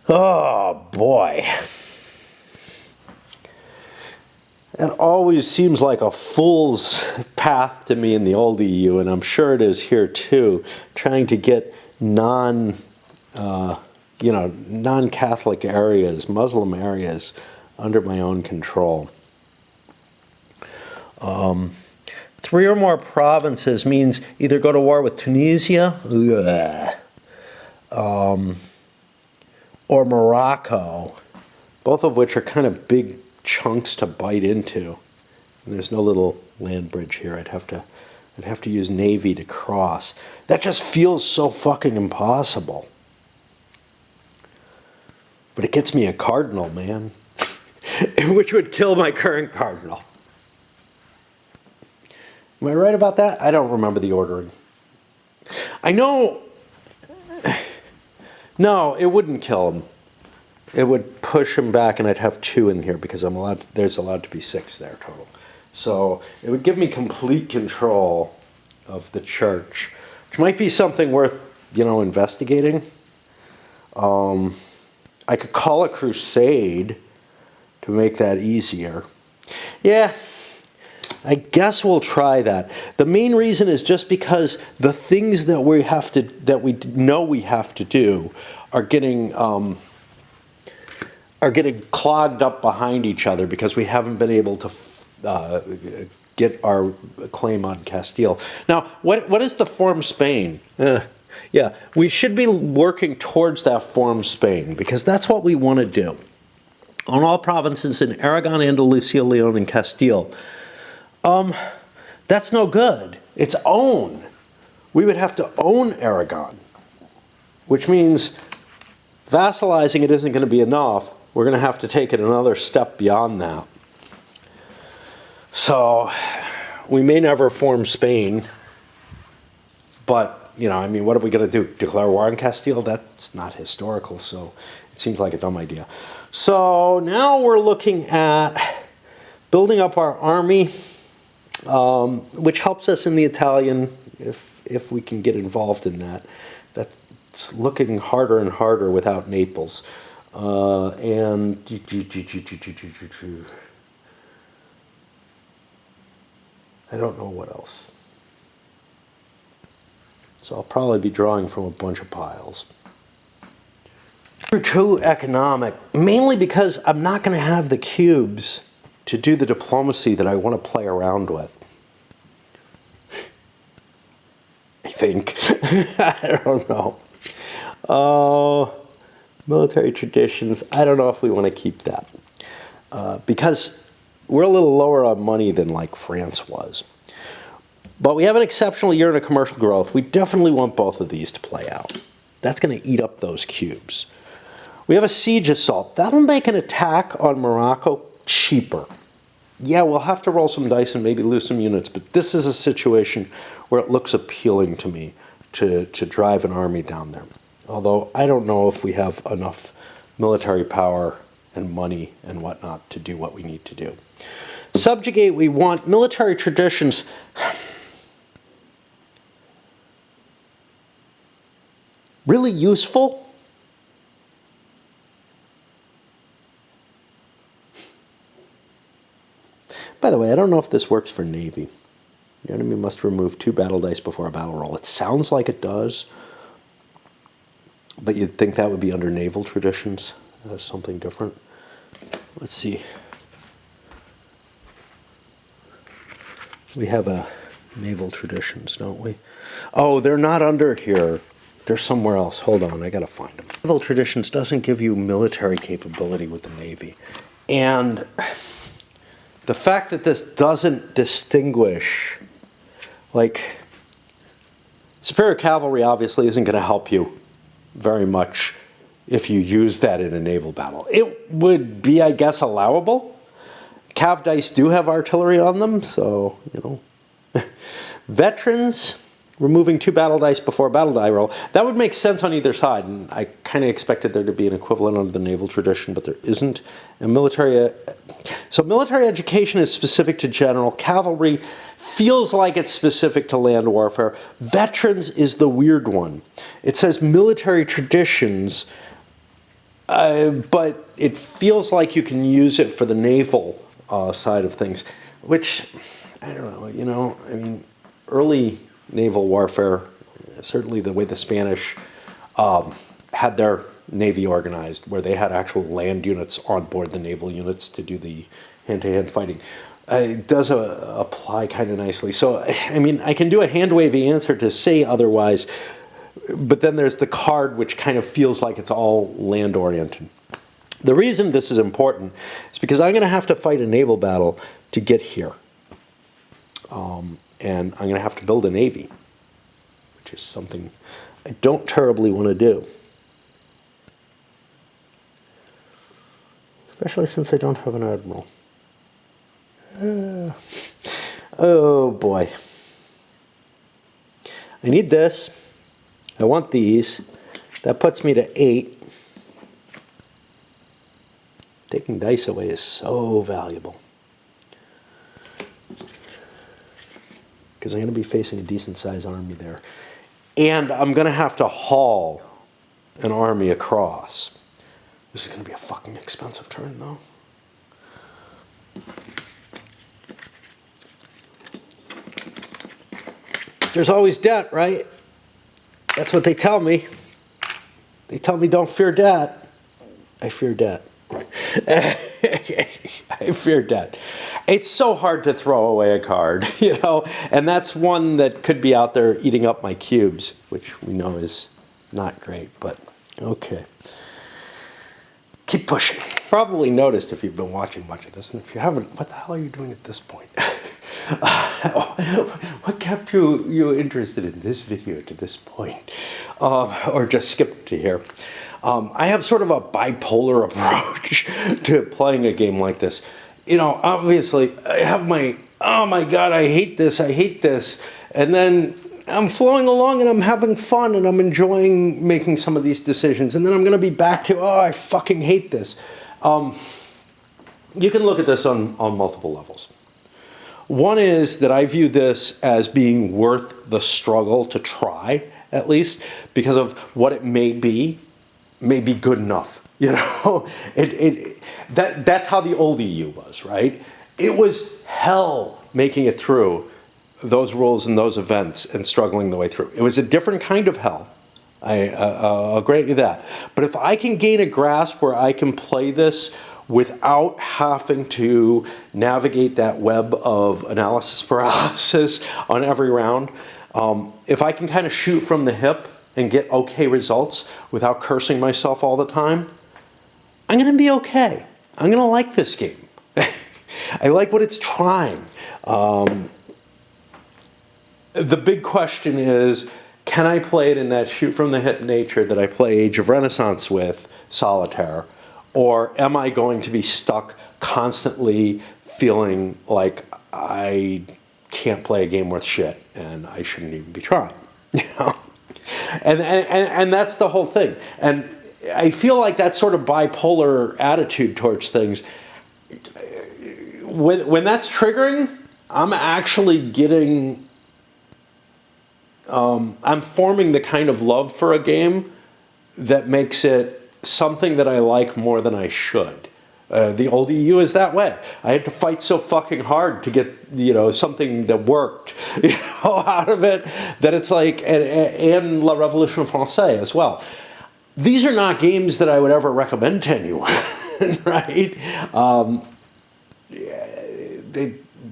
Oh, boy. It always seems like a fool's path to me in the old EU, and I'm sure it is here too, trying to get non-Catholic areas, Muslim areas, under my own control. 3 or more provinces means either go to war with Tunisia, or Morocco, both of which are kind of big chunks to bite into. And there's no little land bridge here. I'd have to use Navy to cross. That just feels so fucking impossible. But it gets me a cardinal, man. Which would kill my current cardinal. Am I right about that? I don't remember the ordering. I know... No, it wouldn't kill him. It would push him back, and I'd have 2 in here because there's allowed to be 6 there total. So it would give me complete control of the church, which might be something worth, investigating. I could call a crusade to make that easier. Yeah, I guess we'll try that. The main reason is just because the things that we know we have to do are getting clogged up behind each other because we haven't been able to get our claim on Castile. Now, what is the form Spain? Yeah, we should be working towards that form Spain because that's what we want to do. On all provinces in Aragon, Andalusia, Leon, and Castile. That's no good. It's own. We would have to own Aragon, which means vassalizing it isn't going to be enough. We're going to have to take it another step beyond that. So we may never form Spain, but, what are we going to do? Declare war on Castile? That's not historical, so it seems like a dumb idea. So now we're looking at building up our army, which helps us in the Italian if we can get involved in that. That's looking harder and harder without Naples. And I don't know what else. So I'll probably be drawing from a bunch of piles. Too economic, mainly because I'm not going to have the cubes to do the diplomacy that I want to play around with. I think. I don't know. Military traditions, I don't know if we want to keep that. Because we're a little lower on money than like France was. But we have an exceptional year in a commercial growth. We definitely want both of these to play out. That's going to eat up those cubes. We have a siege assault. That'll make an attack on Morocco cheaper. Yeah, we'll have to roll some dice and maybe lose some units, but this is a situation where it looks appealing to me to drive an army down there. Although I don't know if we have enough military power and money and whatnot to do what we need to do. Subjugate, we want military traditions. Really useful? By the way, I don't know if this works for Navy. The enemy must remove 2 battle dice before a battle roll. It sounds like it does, but you'd think that would be under naval traditions. That's something different. Let's see. We have a naval traditions, don't we? Oh, they're not under here. They're somewhere else. Hold on, I gotta find them. Naval traditions doesn't give you military capability with the Navy. And the fact that this doesn't distinguish, like, superior cavalry obviously isn't going to help you very much if you use that in a naval battle. It would be, I guess, allowable. Cav dice do have artillery on them, so, you know. Veterans, removing 2 battle dice before a battle die roll. That would make sense on either side, and I kind of expected there to be an equivalent under the naval tradition, but there isn't. And military, so military education is specific to general. Cavalry feels like it's specific to land warfare. Veterans is the weird one. It says military traditions, but it feels like you can use it for the naval side of things, which, I don't know, you know, I mean, early naval warfare, certainly the way the Spanish had their navy organized, where they had actual land units on board the naval units to do the hand-to-hand fighting, it does apply kind of nicely. So, I mean, I can do a hand-wavy answer to say otherwise, but then there's the card which kind of feels like it's all land-oriented. The reason this is important is because I'm going to have to fight a naval battle to get here. And I'm going to have to build a navy, which is something I don't terribly want to do. Especially since I don't have an admiral. Oh boy. I need this. I want these. That puts me to 8. Taking dice away is so valuable. Because I'm going to be facing a decent sized army there. And I'm going to have to haul an army across. This is going to be a fucking expensive turn, though. There's always debt, right? That's what they tell me. They tell me don't fear debt. I fear debt. I fear debt. It's so hard to throw away a card, you know, and that's one that could be out there eating up my cubes, which we know is not great, but okay. Keep pushing. Probably noticed if you've been watching much of this, and if you haven't, what the hell are you doing at this point? What kept you interested in this video to this point? Or just skipped to here? I have sort of a bipolar approach to playing a game like this. You know, obviously, I have my, oh my God, I hate this, and then I'm flowing along and I'm having fun and I'm enjoying making some of these decisions, and then I'm going to be back to, oh, I fucking hate this. You can look at this on multiple levels. One is that I view this as being worth the struggle to try, at least, because of what it may be good enough. You know, that's how the old EU was, right? It was hell making it through those rules and those events and struggling the way through. It was a different kind of hell. I'll grant you that. But if I can gain a grasp where I can play this without having to navigate that web of analysis paralysis on every round, if I can kind of shoot from the hip and get okay results without cursing myself all the time, I'm going to be okay. I'm going to like this game. I like what it's trying. the big question is, can I play it in that shoot from the hip nature that I play Age of Renaissance with, Solitaire, or am I going to be stuck constantly feeling like I can't play a game worth shit and I shouldn't even be trying? You know? And that's the whole thing. And I feel like that sort of bipolar attitude towards things, when that's triggering, I'm actually getting, I'm forming the kind of love for a game that makes it something that I like more than I should. The old EU is that way. I had to fight so fucking hard to get, you know, something that worked, you know, out of it, that it's like, and La Révolution Française as well. These are not games that I would ever recommend to anyone, right?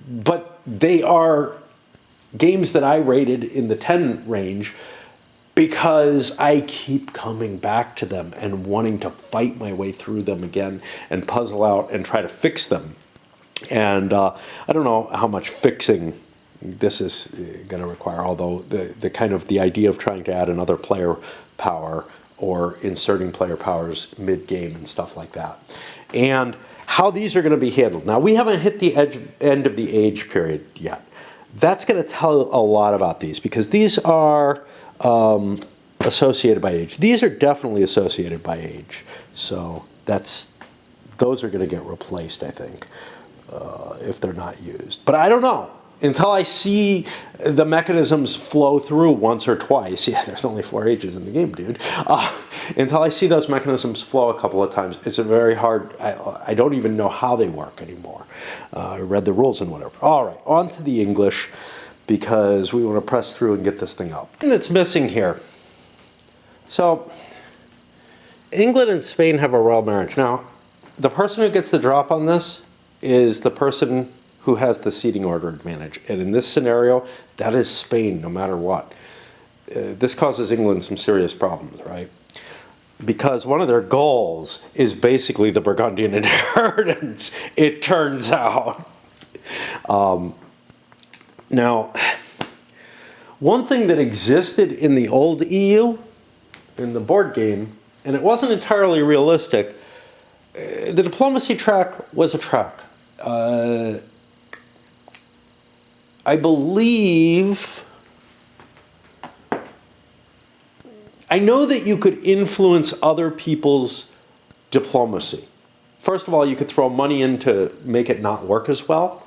But they are games that I rated in the 10 range because I keep coming back to them and wanting to fight my way through them again and puzzle out and try to fix them. And I don't know how much fixing this is going to require, although the kind of the idea of trying to add another player power or inserting player powers mid-game and stuff like that. And how these are going to be handled. Now, we haven't hit the end of the age period yet. That's going to tell a lot about these, because these are associated by age. These are definitely associated by age. So those are going to get replaced, I think, if they're not used. But I don't know. Until I see the mechanisms flow through once or twice. Yeah, there's only 4 ages in the game, dude. Until I see those mechanisms flow a couple of times, it's a very hard, I don't even know how they work anymore. I read the rules and whatever. All right, on to the English, because we want to press through and get this thing up. And it's missing here. So, England and Spain have a royal marriage. Now, the person who gets the drop on this is the person who has the seating order advantage. And in this scenario, that is Spain, no matter what. This causes England some serious problems, right? Because one of their goals is basically the Burgundian inheritance, it turns out. Now, one thing that existed in the old EU, in the board game, and it wasn't entirely realistic, the diplomacy track was a track. I believe, I know that you could influence other people's diplomacy. First of all, you could throw money in to make it not work as well.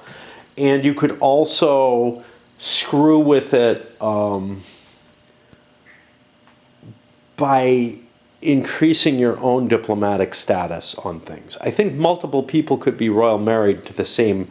And you could also screw with it by increasing your own diplomatic status on things. I think multiple people could be royal married to the same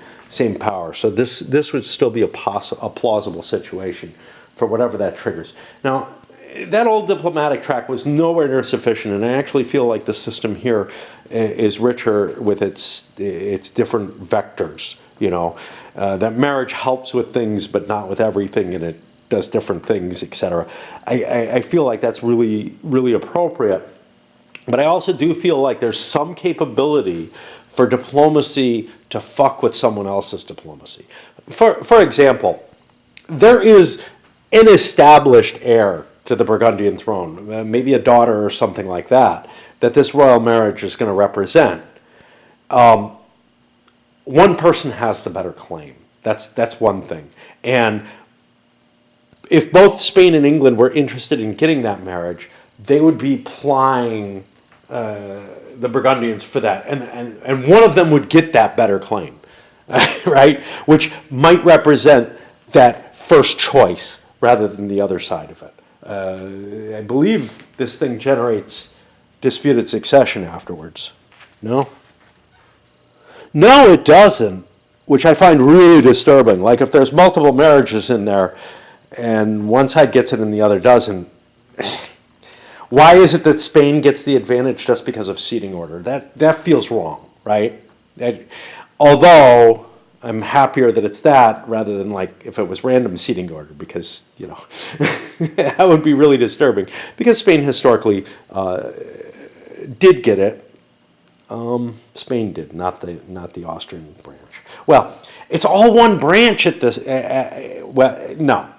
power. So this would still be a plausible situation for whatever that triggers. Now, that old diplomatic track was nowhere near sufficient, and I actually feel like the system here is richer with its different vectors. You know, that marriage helps with things, but not with everything, and it does different things, etc. I feel like that's really, really appropriate. But I also do feel like there's some capability for diplomacy to fuck with someone else's diplomacy. For example, there is an established heir to the Burgundian throne, maybe a daughter or something like that this royal marriage is going to represent. One person has the better claim. That's one thing. And if both Spain and England were interested in getting that marriage, they would be plying the Burgundians for that, and one of them would get that better claim, right? Which might represent that first choice rather than the other side of it. I believe this thing generates disputed succession afterwards. No? No, it doesn't, which I find really disturbing. Like if there's multiple marriages in there and one side gets it and the other doesn't, why is it that Spain gets the advantage just because of seating order? That feels wrong, right? Although I'm happier that it's that rather than like if it was random seating order, because, you know, that would be really disturbing. Because Spain historically did get it. Spain did, not the Austrian branch. Well, it's all one branch at this. Well, no.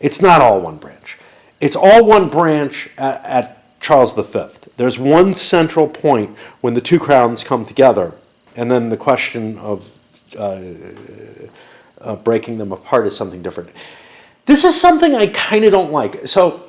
It's not all one branch. It's all one branch at Charles V. There's one central point when the two crowns come together, and then the question of breaking them apart is something different. This is something I kind of don't like. So,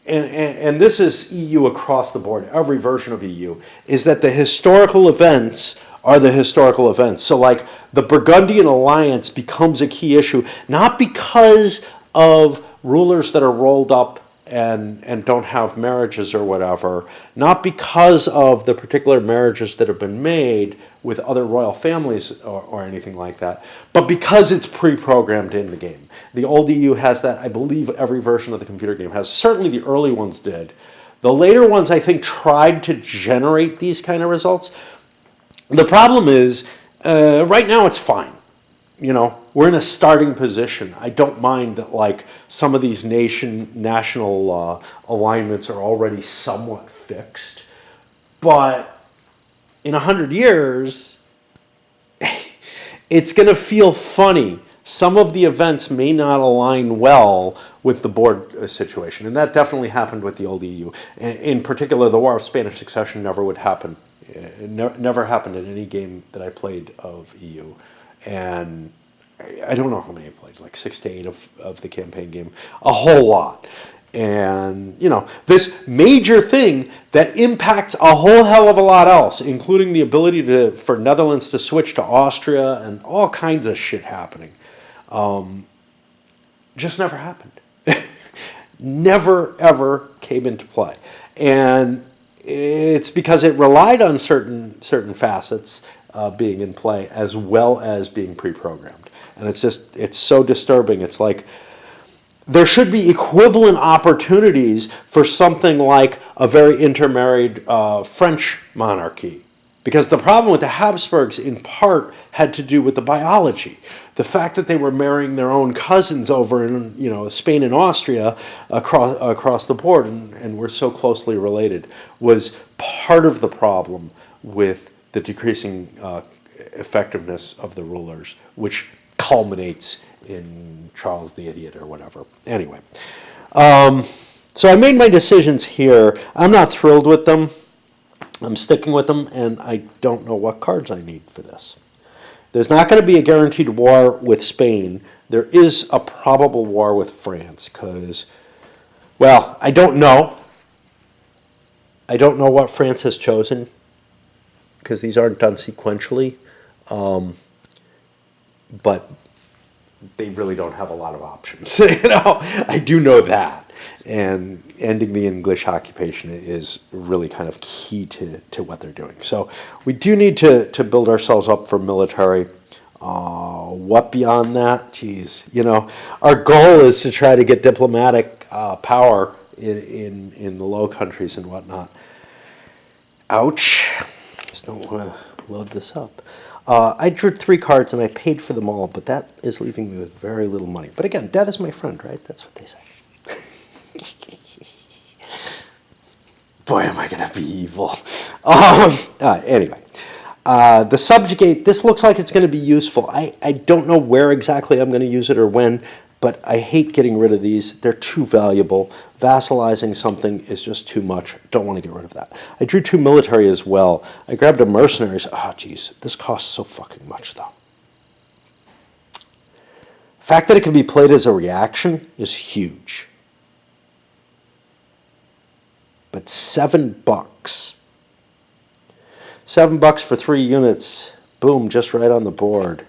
and this is EU across the board, every version of EU, is that the historical events are the historical events. So like the Burgundian alliance becomes a key issue, not because of rulers that are rolled up and don't have marriages or whatever, not because of the particular marriages that have been made with other royal families or anything like that, but because it's pre-programmed in the game. The old EU has that. I believe every version of the computer game has. Certainly the early ones did. The later ones, I think, tried to generate these kind of results. The problem is, right now it's fine. You know, we're in a starting position. I don't mind that, like, some of these national alignments are already somewhat fixed, but in 100 years, it's going to feel funny. Some of the events may not align well with the board situation, and that definitely happened with the old EU. In particular, the War of Spanish Succession never would happen. It never happened in any game that I played of EU. And I don't know how many I played, like 6 to 8 of the campaign game, a whole lot. And, you know, this major thing that impacts a whole hell of a lot else, including the ability for Netherlands to switch to Austria and all kinds of shit happening, just never happened. Never, ever came into play. And it's because it relied on certain facets being in play as well as being pre-programmed. And it's so disturbing. It's like there should be equivalent opportunities for something like a very intermarried French monarchy. Because the problem with the Habsburgs, in part, had to do with the biology. The fact that they were marrying their own cousins over in, you know, Spain and Austria across the board, and were so closely related, was part of the problem with the decreasing effectiveness of the rulers, which culminates in Charles the Idiot or whatever. Anyway, so I made my decisions here. I'm not thrilled with them. I'm sticking with them, and I don't know what cards I need for this. There's not going to be a guaranteed war with Spain. There is a probable war with France, because, well, I don't know. I don't know what France has chosen, because these aren't done sequentially. But they really don't have a lot of options. You know, I do know that. And ending the English occupation is really kind of key to what they're doing. So we do need to build ourselves up for military. What beyond that? Geez, you know, our goal is to try to get diplomatic power in the Low Countries and whatnot. Ouch. Just don't want to load this up. I drew 3 cards and I paid for them all, but that is leaving me with very little money. But again, debt is my friend, right? That's what they say. Boy, am I going to be evil. Anyway, the subjugate, this looks like it's going to be useful. I don't know where exactly I'm going to use it or when, but I hate getting rid of these. They're too valuable. Vassalizing something is just too much. Don't want to get rid of that. I drew 2 military as well. I grabbed a mercenaries. Oh, geez. This costs so fucking much, though. The fact that it can be played as a reaction is huge. But $7. $7 for 3 units. Boom, just right on the board.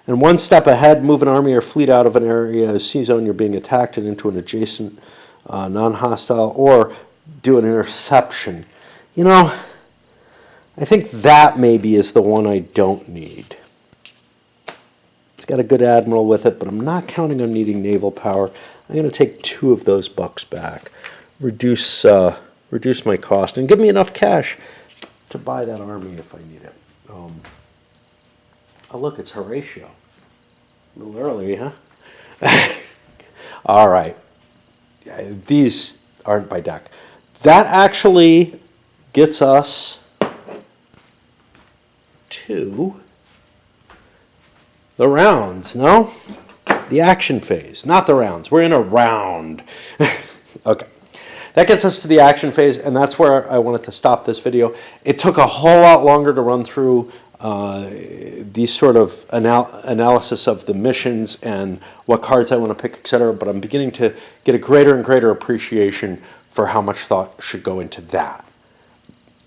And one step ahead, move an army or fleet out of an area, sea zone you're being attacked and into an adjacent non-hostile, or do an interception. You know, I think that maybe is the one I don't need. It's got a good admiral with it, but I'm not counting on needing naval power. I'm going to take 2 of those bucks back, reduce my cost, and give me enough cash to buy that army if I need it. Oh, look, it's Horatio. A little early, huh? All right. These aren't by deck. That actually gets us to The rounds, no? The action phase, not the rounds. We're in a round. Okay. That gets us to the action phase, and that's where I wanted to stop this video. It took a whole lot longer to run through these sort of analysis of the missions and what cards I want to pick, etc. But I'm beginning to get a greater and greater appreciation for how much thought should go into that.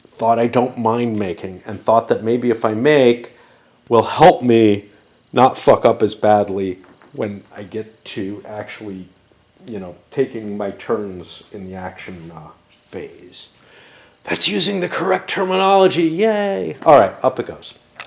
Thought I don't mind making, and thought that maybe if I make will help me not fuck up as badly when I get to actually, taking my turns in the action phase. That's using the correct terminology. Yay! All right, up it goes.